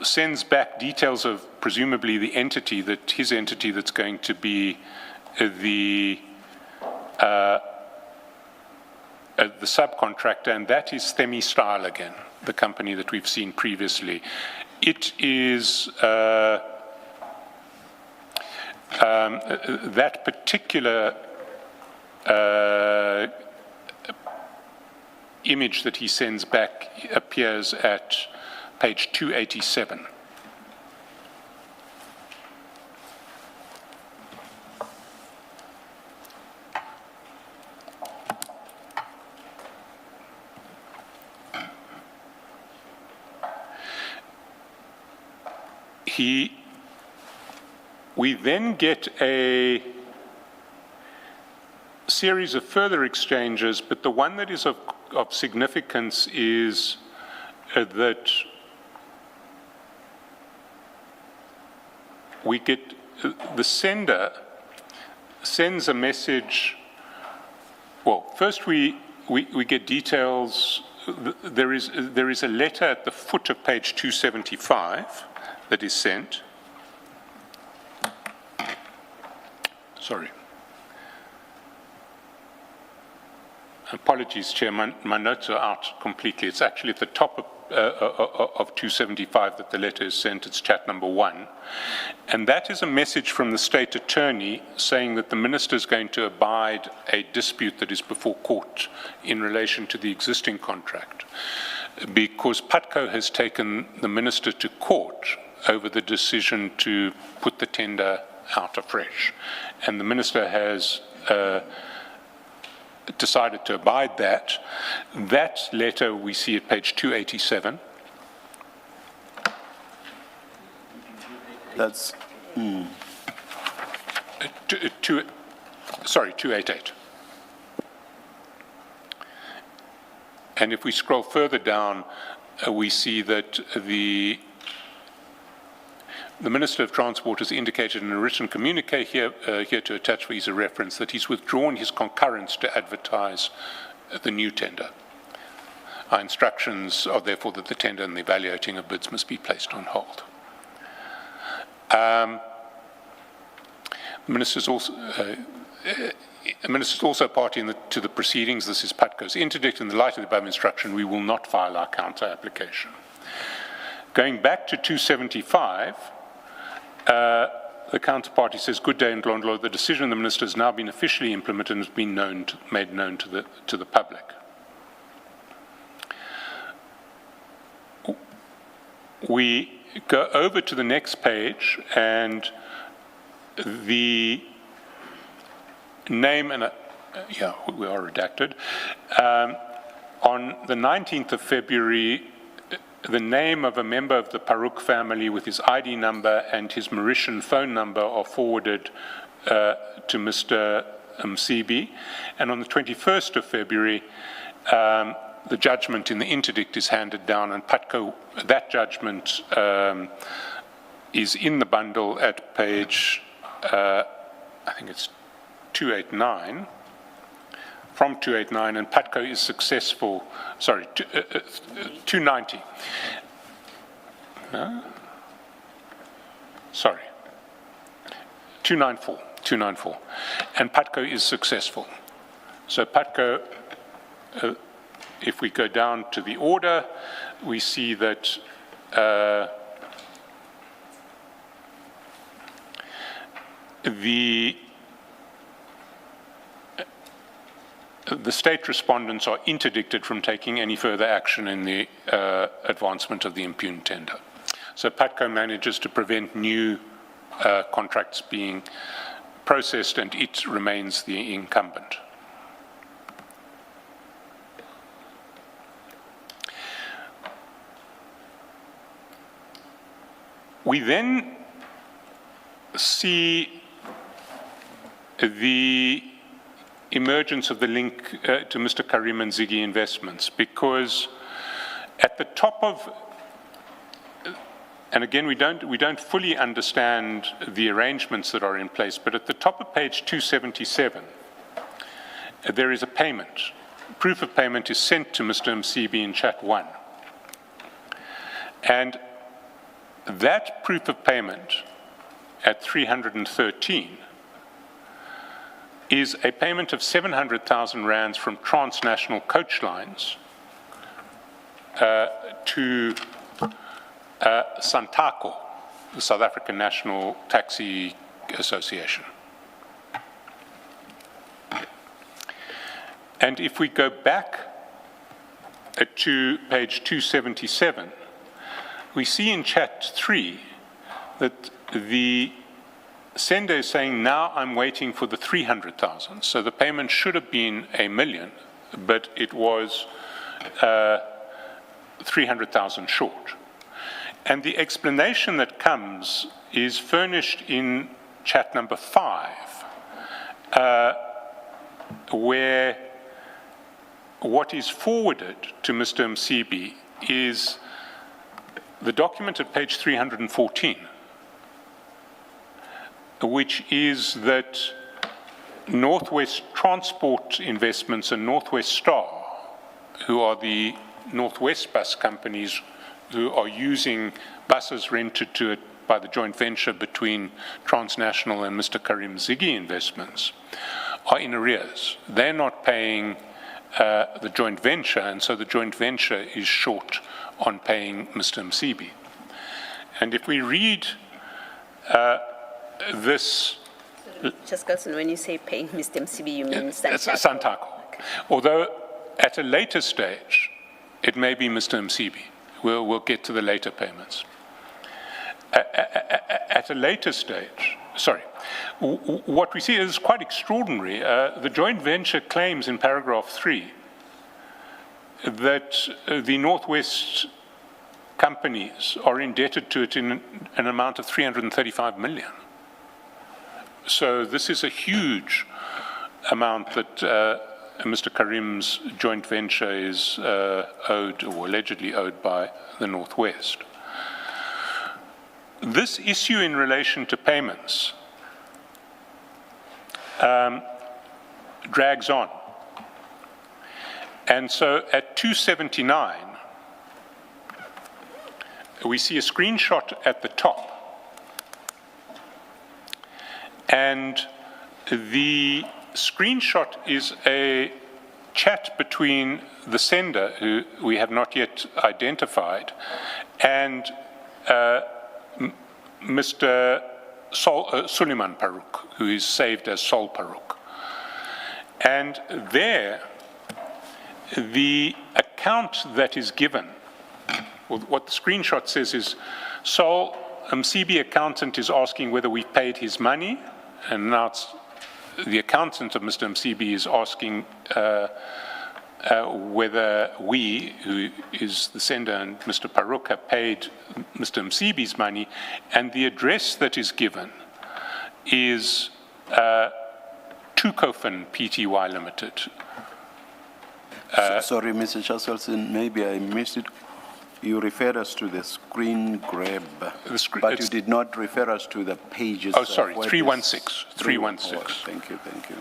[SPEAKER 1] sends back details of presumably the entity, his entity that's going to be the subcontractor, and that is Themi Style again, the company that we've seen previously. It is that particular image that he sends back appears at page 287. we then get a series of further exchanges, but the one that is of significance is that we get, the sender sends a message. Well, first we get details. There is a letter at the foot of page 275 that is sent. Sorry. Apologies, Chair, my notes are out completely. It's actually at the top of 275 that the letter is sent. It's chat number 1. And that is a message from the State Attorney saying that the Minister is going to abide a dispute that is before court in relation to the existing contract, because PATCO has taken the Minister to court over the decision to put the tender out afresh. And the Minister has decided to abide that. That letter we see at page 287.
[SPEAKER 4] That's,
[SPEAKER 1] Sorry, 288. And if we scroll further down, we see that the Minister of Transport has indicated in a written communique here to attach for ease of reference that he's withdrawn his concurrence to advertise the new tender. Our instructions are therefore that the tender and the evaluating of bids must be placed on hold. The Minister's also party to the proceedings. This is PATCO's interdict. In the light of the above instruction, we will not file our counter application. Going back to 275, the counterparty says, "Good day, Ndlondlo. The decision of the Minister has now been officially implemented and has been made known to the public." We go over to the next page, and the name and yeah, we are redacted. On the 19th of February, the name of a member of the Paruk family with his ID number and his Mauritian phone number are forwarded to Mr. Msibi. And on the 21st of February, the judgment in the interdict is handed down, and PATCO, that judgment is in the bundle at page, I think it's 289, from 289, and PATCO is successful, sorry, 290. Sorry, 294, and PATCO is successful. So PATCO, if we go down to the order, we see that the state respondents are interdicted from taking any further action in the advancement of the impugned tender. So PATCO manages to prevent new contracts being processed, and it remains the incumbent. We then see the emergence of the link to Mr. Karim and Ziggy Investments, because at the top of, and again, we don't fully understand the arrangements that are in place, but at the top of page 277, there is a payment. Proof of payment is sent to Mr. Msibi in chat 1. And that proof of payment at 313 is a payment of 700,000 rands from transnational coach lines to Santaco, the South African National Taxi Association. And if we go back to page 277, we see in chat 3 that the sender is saying, now I'm waiting for the 300,000. So the payment should have been $1 million, but it was 300,000 short. And the explanation that comes is furnished in chat number 5, where what is forwarded to Mr. Msibi is the document at page 314, which is that Northwest Transport Investments and Northwest Star, who are the Northwest bus companies who are using buses rented to it by the joint venture between Transnational and Mr. Karim Ziggy Investments, are in arrears. They're not paying the joint venture, and so the joint venture is short on paying Mr. Msibi. And if we read this...
[SPEAKER 3] Just Carlson, when you say paying Mr. Msibi, you mean
[SPEAKER 1] It's
[SPEAKER 3] Santaco?
[SPEAKER 1] Santaco. Although at a later stage, it may be Mr. Msibi. We'll get to the later payments. At a later stage, sorry, what we see is quite extraordinary. The joint venture claims in paragraph 3 that the Northwest companies are indebted to it in an amount of 335 million. So this is a huge amount that Mr. Karim's joint venture is owed, or allegedly owed, by the Northwest. This issue in relation to payments drags on. And so at 279, we see a screenshot at the top. And the screenshot is a chat between the sender, who we have not yet identified, and Mr. Suleiman Paruk, who is saved as Sol Paruk. And there, the account that is given, what the screenshot says is, Sol, Msibi accountant is asking whether we paid his money, and now it's the accountant of Mr. Msibi is asking whether we, who is the sender, and Mr. Paruk have paid Mr. Msibi's money, and the address that is given is Tukofin Pty Limited.
[SPEAKER 4] Sorry, Mr. Chaswelson, maybe I missed it. You referred us to the screen grab, but you did not refer us to the pages.
[SPEAKER 1] Oh, sorry, 316. 316.
[SPEAKER 4] Oh, thank you, thank you.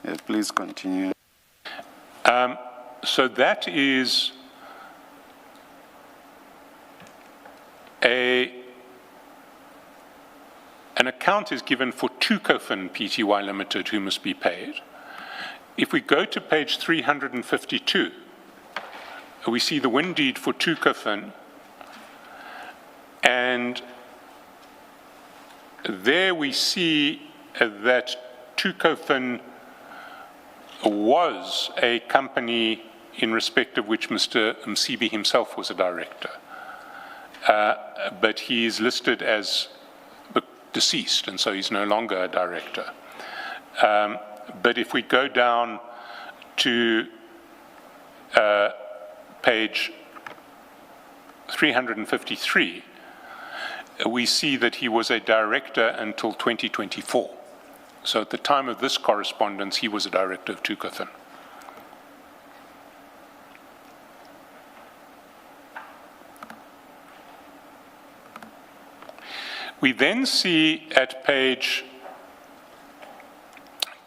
[SPEAKER 4] Yeah, please continue.
[SPEAKER 1] So that is an account is given for Tukofin Pty Limited, who must be paid. If we go to page 352, we see the win deed for Tukofin, and there we see that Tukofin was a company in respect of which Mr. Msibi himself was a director. But he is listed as deceased, and so he's no longer a director. But if we go down to page 353, we see that he was a director until 2024. So at the time of this correspondence, he was a director of Tukofin. We then see at page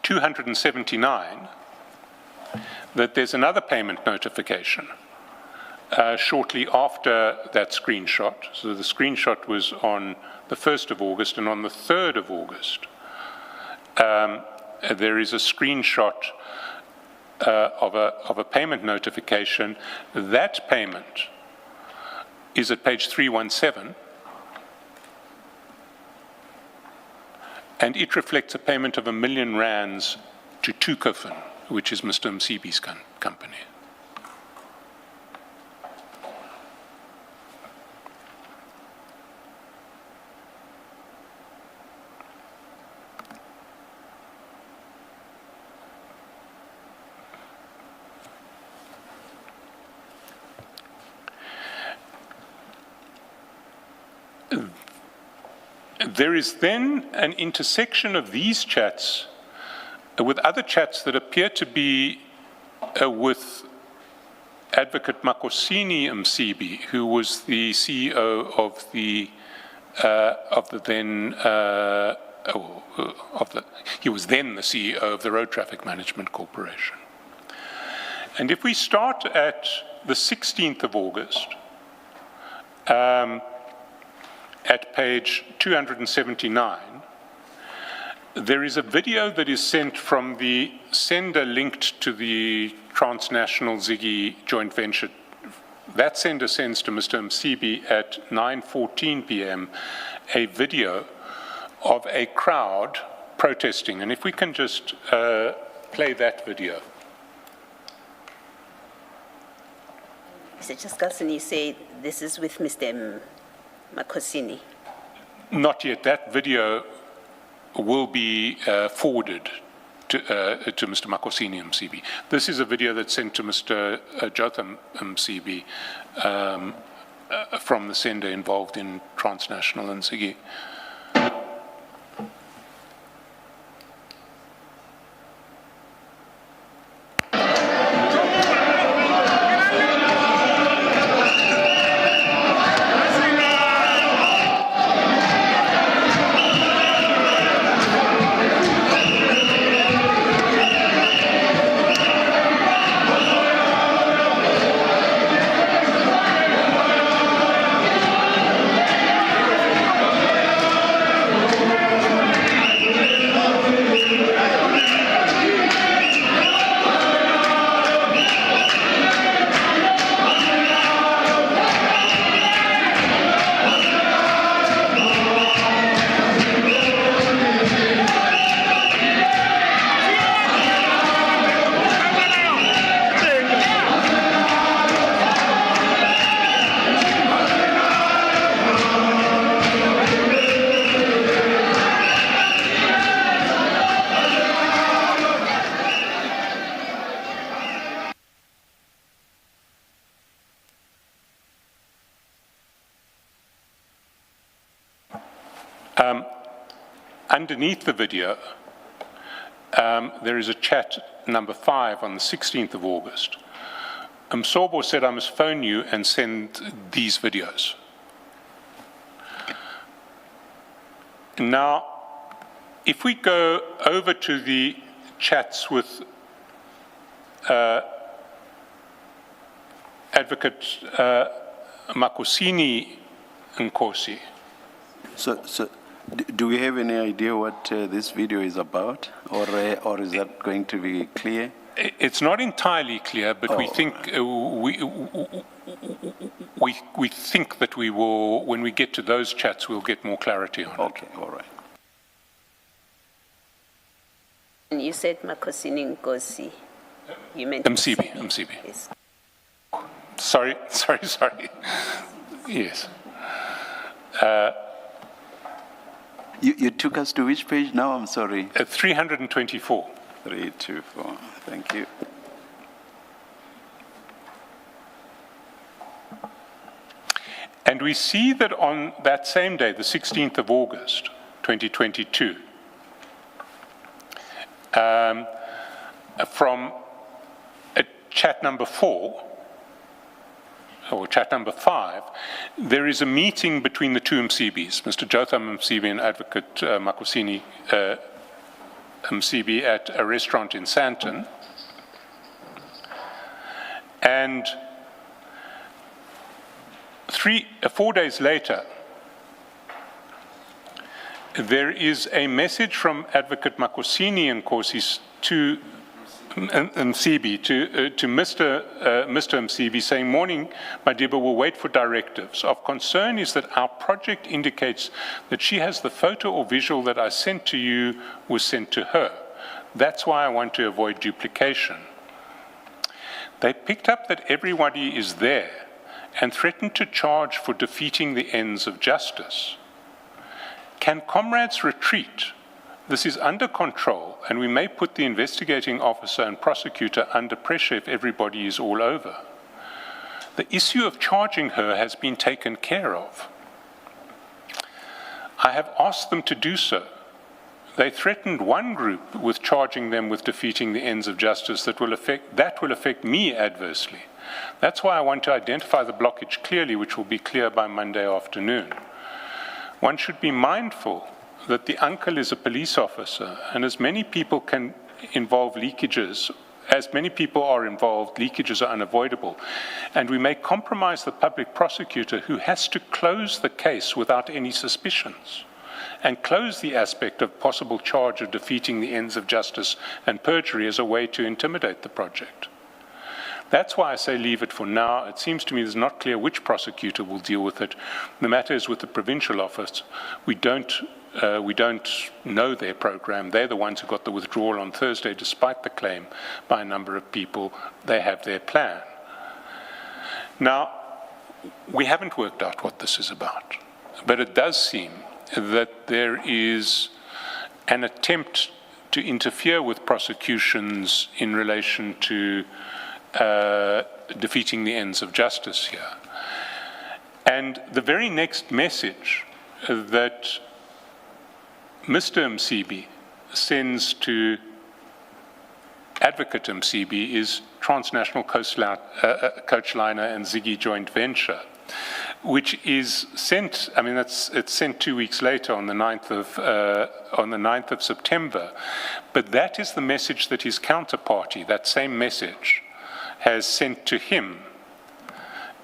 [SPEAKER 1] 279 that there's another payment notification shortly after that screenshot. So the screenshot was on the 1st of August, and on the 3rd of August, there is a screenshot of a payment notification. That payment is at page 317, and it reflects a payment of R1 million to Tukofin, which is Mr. Msibi's company. There is then an intersection of these chats with other chats that appear to be with Advocate Makosini Msibi, who was the CEO of the he was then the CEO of the Road Traffic Management Corporation. And if we start at the 16th of August, at page 279, there is a video that is sent from the sender linked to the transnational Ziggy joint venture. That sender sends to Mr. Msibi at 9:14 p.m. a video of a crowd protesting. And if we can just play that video.
[SPEAKER 3] Mr. Chaskalson, you say this is with Mr. Makosini.
[SPEAKER 1] Not yet. That video will be forwarded to Mr. Makosini Msibi. This is a video that's sent to Mr. Jotham Msibi from the sender involved in transnational and Ziggy. Underneath the video, there is a chat number 5 on the 16th of August. Msobo said, I must phone you and send these videos. Now, if we go over to the chats with Advocate Makosini Nkosi.
[SPEAKER 4] So do we have any idea what this video is about, or is that going to be clear?
[SPEAKER 1] It's not entirely clear, but we think we think that we will, when we get to those chats, we'll get more clarity on it.
[SPEAKER 4] Okay, all right.
[SPEAKER 3] And you said Makosini Nkosi. You meant
[SPEAKER 1] Msibi.
[SPEAKER 3] Yes.
[SPEAKER 1] Sorry. Yes.
[SPEAKER 4] You took us to which page now? I'm sorry.
[SPEAKER 1] 324.
[SPEAKER 4] 324. Thank you.
[SPEAKER 1] And we see that on that same day, the 16th of August, 2022, from chat number 4, or chat number 5, there is a meeting between the two Msibis, Mr. Jotham Msibi and Advocate Makosini Msibi, at a restaurant in Sandton. And 4 days later, there is a message from Advocate Makosini Nkosi to Msibi, to Mr. Msibi, saying, morning, Madiba, will wait for directives. Of concern is that our project indicates that she has the photo or visual that I sent to you was sent to her. That's why I want to avoid duplication. They picked up that everybody is there and threatened to charge for defeating the ends of justice. Can comrades retreat? This is under control, and we may put the investigating officer and prosecutor under pressure if everybody is all over. The issue of charging her has been taken care of. I have asked them to do so. They threatened one group with charging them with defeating the ends of justice that will affect me adversely. That's why I want to identify the blockage clearly, which will be clear by Monday afternoon. One should be mindful that the uncle is a police officer, and as many people can involve leakages, as many people are involved, leakages are unavoidable. And we may compromise the public prosecutor who has to close the case without any suspicions and close the aspect of possible charge of defeating the ends of justice and perjury as a way to intimidate the project. That's why I say leave it for now. It seems to me it's not clear which prosecutor will deal with it. The matter is with the provincial office. We don't know their program. They're the ones who got the withdrawal on Thursday, despite the claim by a number of people. They have their plan. Now, we haven't worked out what this is about, but it does seem that there is an attempt to interfere with prosecutions in relation to defeating the ends of justice here. And the very next message that Mr. Msibi sends to Advocate Msibi is transnational coachliner and Ziggy joint venture, which is sent, I mean, it's sent 2 weeks later on the 9th of September. But that is the message that his counterparty, that same message, has sent to him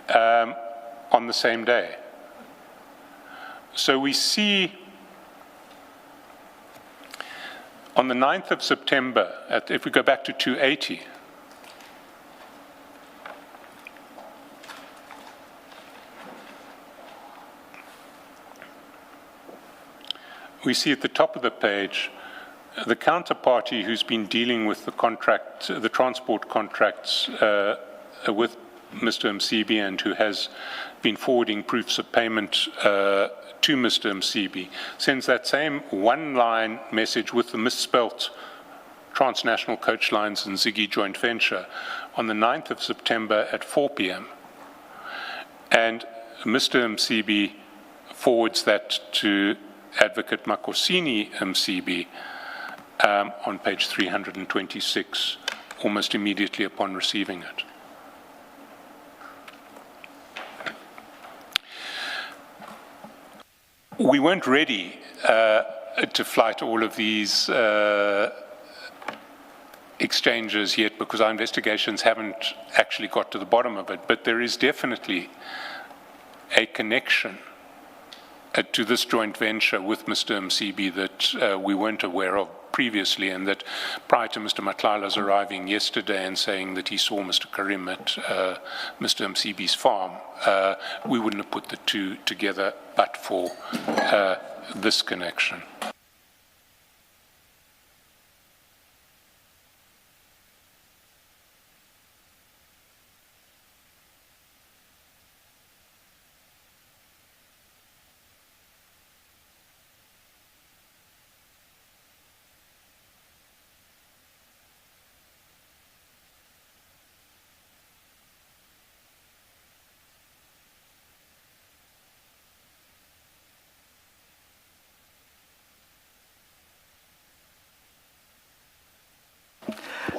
[SPEAKER 1] on the same day. So we see on the 9th of September, if we go back to 280, we see at the top of the page the counterparty who's been dealing with the transport contracts with Mr. Msibi and who has been forwarding proofs of payment to Mr. Msibi, sends that same one-line message with the misspelt transnational coach lines and Ziggy joint venture on the 9th of September at 4 p.m. And Mr. Msibi forwards that to Advocate Makosini Msibi on page 326, almost immediately upon receiving it. We weren't ready to flight all of these exchanges yet because our investigations haven't actually got to the bottom of it, but there is definitely a connection to this joint venture with Mr. Msibi that we weren't aware of previously, and that prior to Mr. Matlala's arriving yesterday and saying that he saw Mr. Karim at Mr. Msibi's farm, we wouldn't have put the two together but for this connection.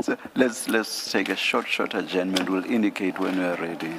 [SPEAKER 4] So let's take a short adjournment. We'll indicate when we are ready.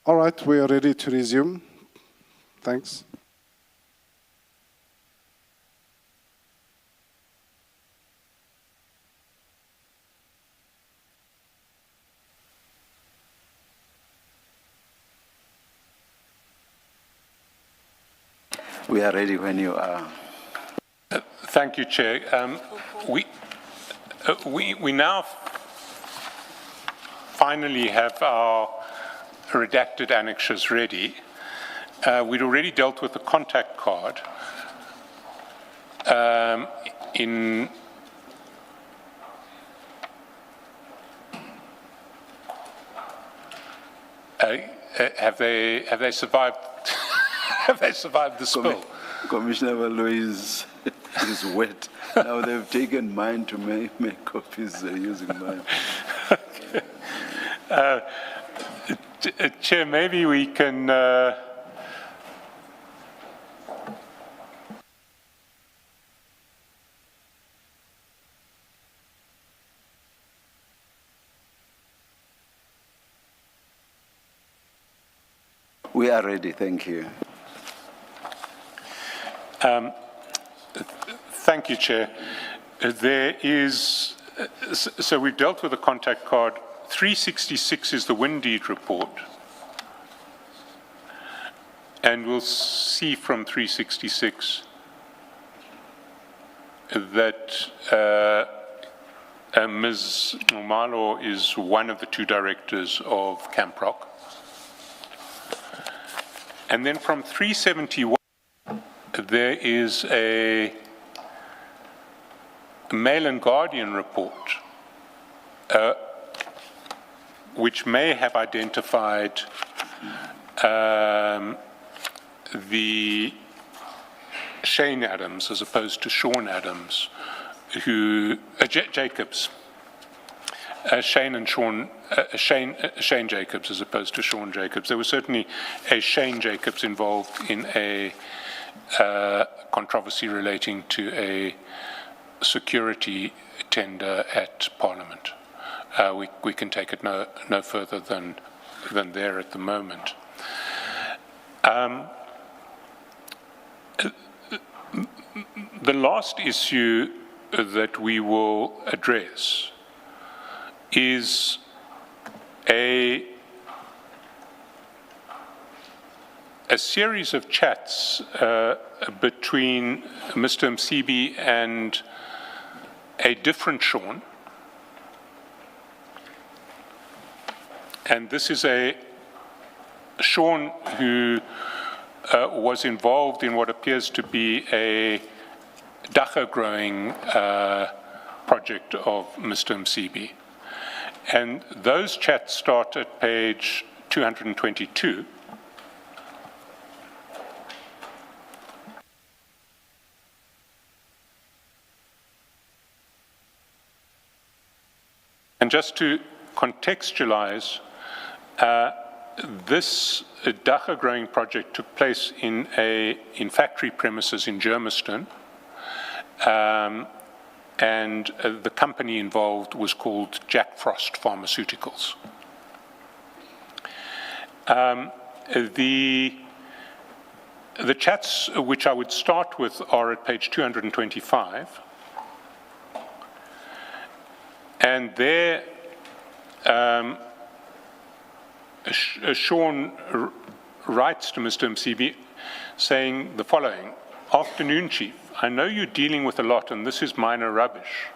[SPEAKER 5] All right, we are ready to resume. Thanks.
[SPEAKER 4] We are ready when you are.
[SPEAKER 1] Thank you, Chair. We now finally have our redacted annexures ready. We'd already dealt with the contact card. Have they survived? Have they survived the spill?
[SPEAKER 4] Commissioner Valo is wet. Now they've taken mine to make copies using mine.
[SPEAKER 1] Chair, maybe we can.
[SPEAKER 4] We are ready, thank you.
[SPEAKER 1] Thank you, Chair. There is, so we've dealt with the contact card. 366 is the wind deed report. And we'll see from 366 that Ms. Umalo is one of the two directors of Camprock. And then from 371, there is a Mail and Guardian report, which may have identified the Shane Adams as opposed to Sean Adams, who Jacobs. Shane and Sean, Shane Jacobs as opposed to Sean Jacobs. There was certainly a Shane Jacobs involved in a controversy relating to a security tender at Parliament. We can take it no further than there at the moment. The last issue that we will address is a series of chats between Mr. Msibi and a different Sean. And this is a Sean who was involved in what appears to be a dacha growing project of Mr. Msibi. And those chats start at page 222. And just to contextualize, this dacha growing project took place in factory premises in Germiston. And the company involved was called Jack Frost Pharmaceuticals. The chats which I would start with are at page 225. And there, Sean writes to Mr. Msibi saying the following: "Afternoon, Chief. I know you're dealing with a lot and this is minor rubbish.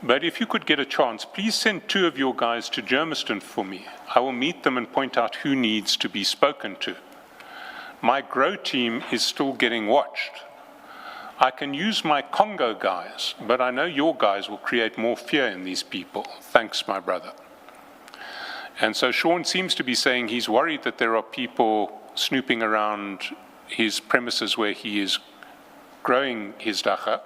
[SPEAKER 1] But if you could get a chance, please send 2 of your guys to Germiston for me. I will meet them and point out who needs to be spoken to. My grow team is still getting watched. I can use my Congo guys, but I know your guys will create more fear in these people. Thanks, my brother." And so Sean seems to be saying he's worried that there are people snooping around his premises where he is growing his dacha,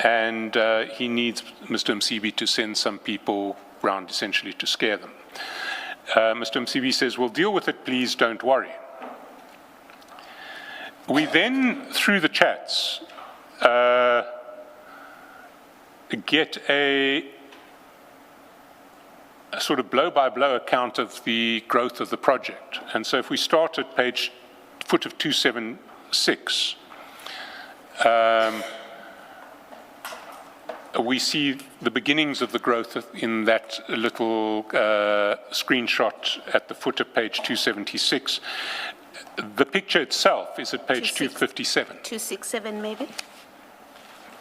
[SPEAKER 1] and he needs Mr. Msibi to send some people round essentially to scare them. Mr. Msibi says, "We'll deal with it, please, don't worry." We then, through the chats, get sort of blow-by-blow account of the growth of the project. And so if we start at foot of 276, we see the beginnings of the growth in that little screenshot at the foot of page 276. The picture itself is at page 257.
[SPEAKER 3] 267 maybe?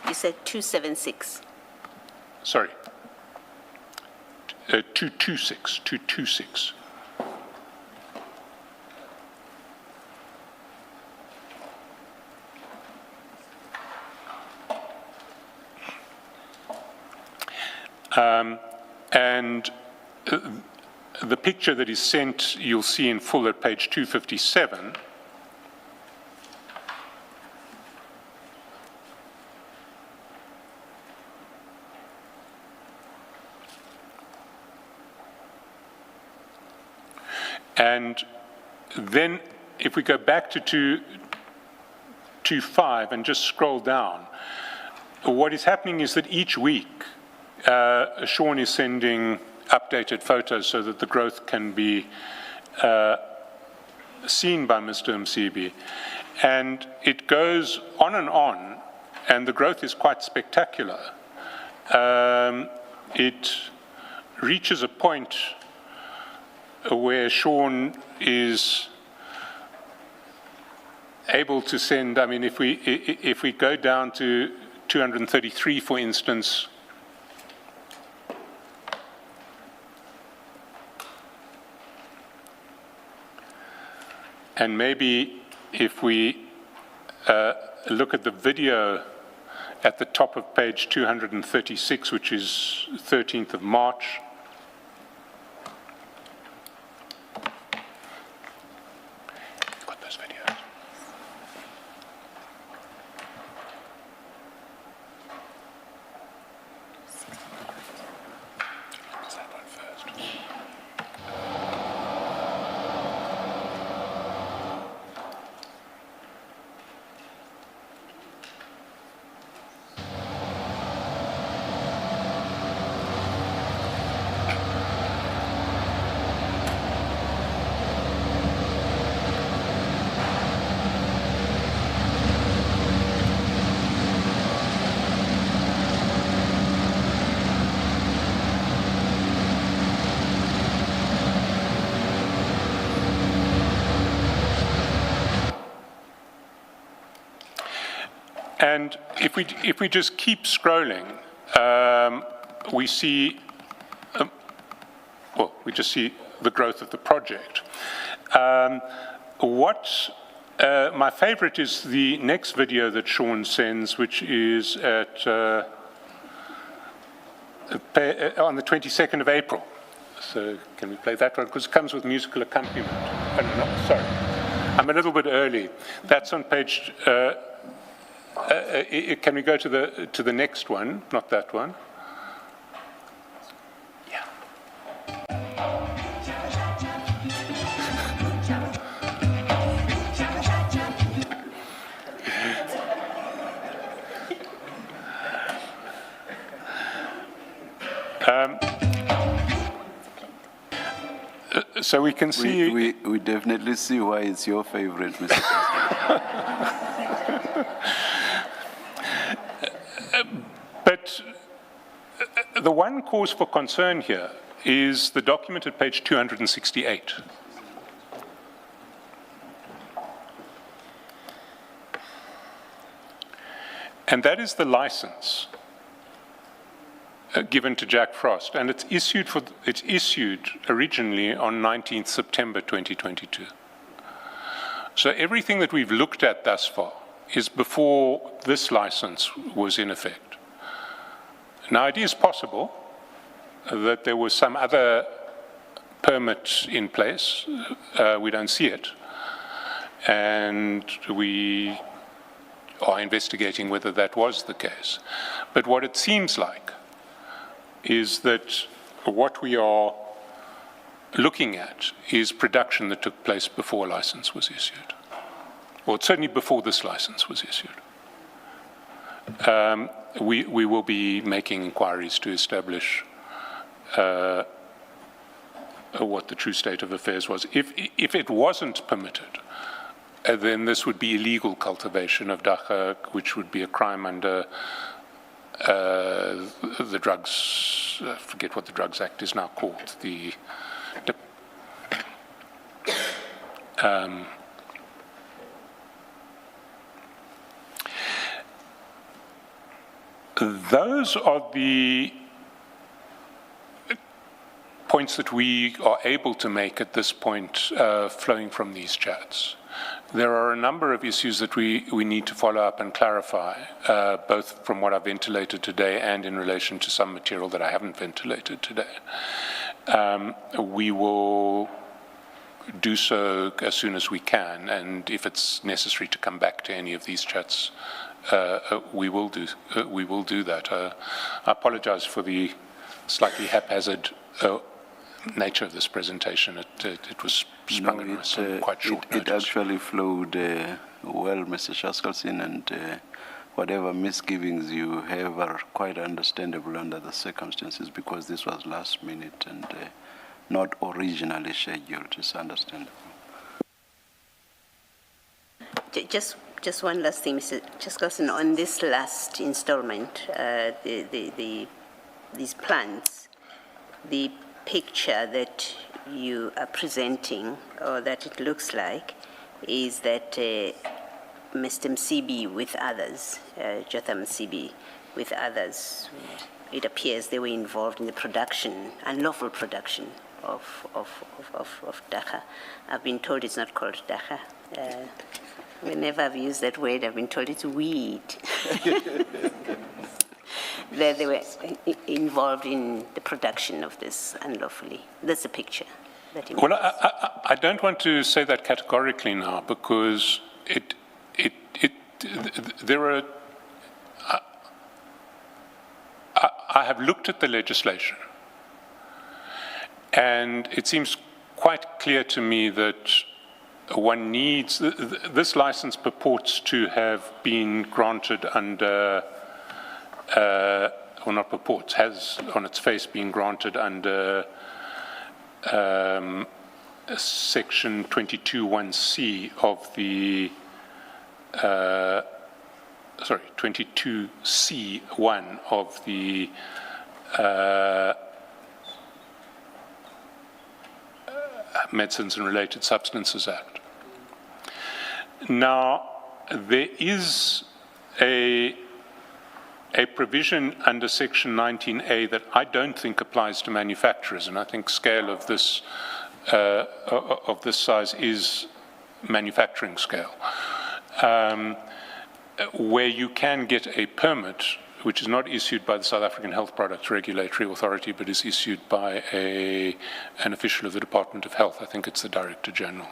[SPEAKER 3] You said 276.
[SPEAKER 1] Sorry. 226, 226. And the picture that is sent, you'll see in full at page 257. And then if we go back to 225 and just scroll down, what is happening is that each week, Sean is sending updated photos so that the growth can be seen by Mr. Msibi. And it goes on, and the growth is quite spectacular. It reaches a point where Sean is able to send, I mean, if we go down to 233, for instance, and maybe if we look at the video at the top of page 236, which is 13th of March, got those videos. What's that one first? And if we just keep scrolling, we see, we just see the growth of the project. My favorite is the next video that Sean sends, which is at on the 22nd of April. So can we play that one? Because it comes with musical accompaniment. Oh, no, sorry. I'm a little bit early. That's on page. Can we go to the next one? Not that one. Yeah. So we can see.
[SPEAKER 4] We definitely see why it's your favorite, Mr.
[SPEAKER 1] But the one cause for concern here is the document at page 268. And that is the license given to Jack Frost, and it's issued originally on 19th September 2022. So everything that we've looked at thus far is before this license was in effect. Now, it is possible that there was some other permit in place. We don't see it, and we are investigating whether that was the case. But what it seems like is that what we are looking at is production that took place before a license was issued, or certainly before this license was issued. We will be making inquiries to establish what the true state of affairs was. If it wasn't permitted, then this would be illegal cultivation of dagga, which would be a crime under the drugs, I forget what the Drugs Act is now called, those are the points that we are able to make at this point flowing from these chats. There are a number of issues that we need to follow up and clarify, both from what I've ventilated today and in relation to some material that I haven't ventilated today. We will do so as soon as we can, and if it's necessary to come back to any of these chats, we will do that. I apologize for the slightly haphazard nature of this presentation. It was sprung on some quite short notice.
[SPEAKER 4] It actually flowed well, Mr. Shaskalsin, and whatever misgivings you have are quite understandable under the circumstances, because this was last minute and not originally scheduled. It's understandable.
[SPEAKER 3] Just one last thing, Mr. Shaskalsin, on this last installment, these plans, the picture that you are presenting, or that it looks like, is that Mr. Msibi with others, Jotham Msibi with others, it appears they were involved in the production, unlawful production of dagga. I've been told it's not called dagga. Whenever I've used that word, I've been told it's weed. That they were involved in the production of this unlawfully. That's a picture that he makes.
[SPEAKER 1] Well, I don't want to say that categorically now, because there are. I have looked at the legislation, and it seems quite clear to me that one needs, this license purports to have been granted under, or not purports, has on its face been granted under section 22(1)(c) of the, 22(c)(1) of the Medicines and Related Substances Act. Now, there is a provision under section 19A that I don't think applies to manufacturers, and I think scale of this size is manufacturing scale, where you can get a permit, which is not issued by the South African Health Products Regulatory Authority, but is issued by an official of the Department of Health. I think it's the Director General,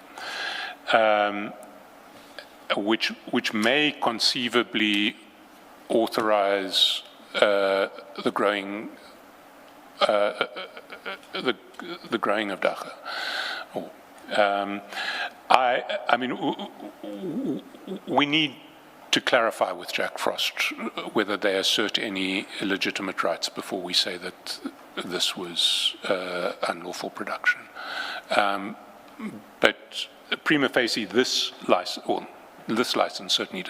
[SPEAKER 1] which may conceivably authorize the growing of dagga. I mean, we need to clarify with Jack Frost whether they assert any legitimate rights before we say that this was unlawful production. But prima facie, this license certainly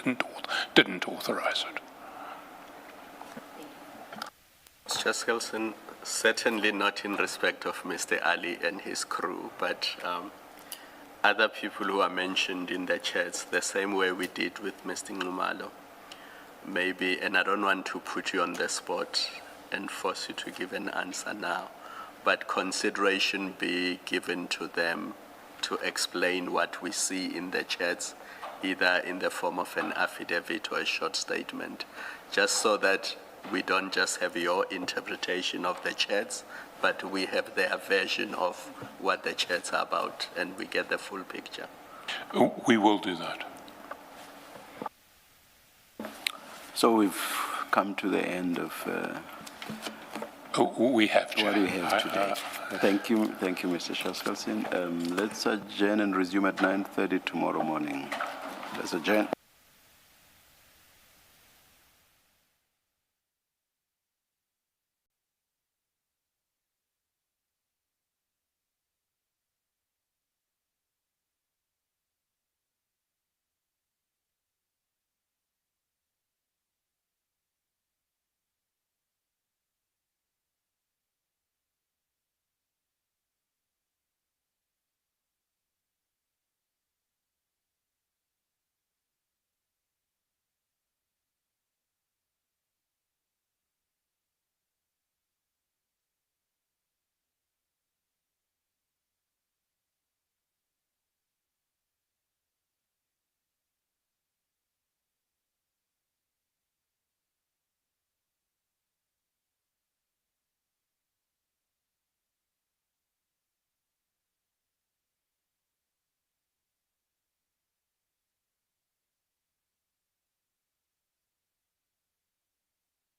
[SPEAKER 1] didn't authorize it.
[SPEAKER 2] Mr. Skelson, certainly not in respect of Mr. Ali and his crew, but other people who are mentioned in the chats, the same way we did with Mr. Ngumalo. Maybe, and I don't want to put you on the spot and force you to give an answer now, but consideration be given to them to explain what we see in the chats, either in the form of an affidavit or a short statement, just so that we don't just have your interpretation of the chats, but we have their version of what the chats are about, and we get the full picture.
[SPEAKER 1] We will do that.
[SPEAKER 4] So we've come to the end of
[SPEAKER 1] we have, Chair.
[SPEAKER 4] what we have today. Thank you, Mr. Shaskalsin. Let's adjourn and resume at 9:30 tomorrow morning. Let's adjourn.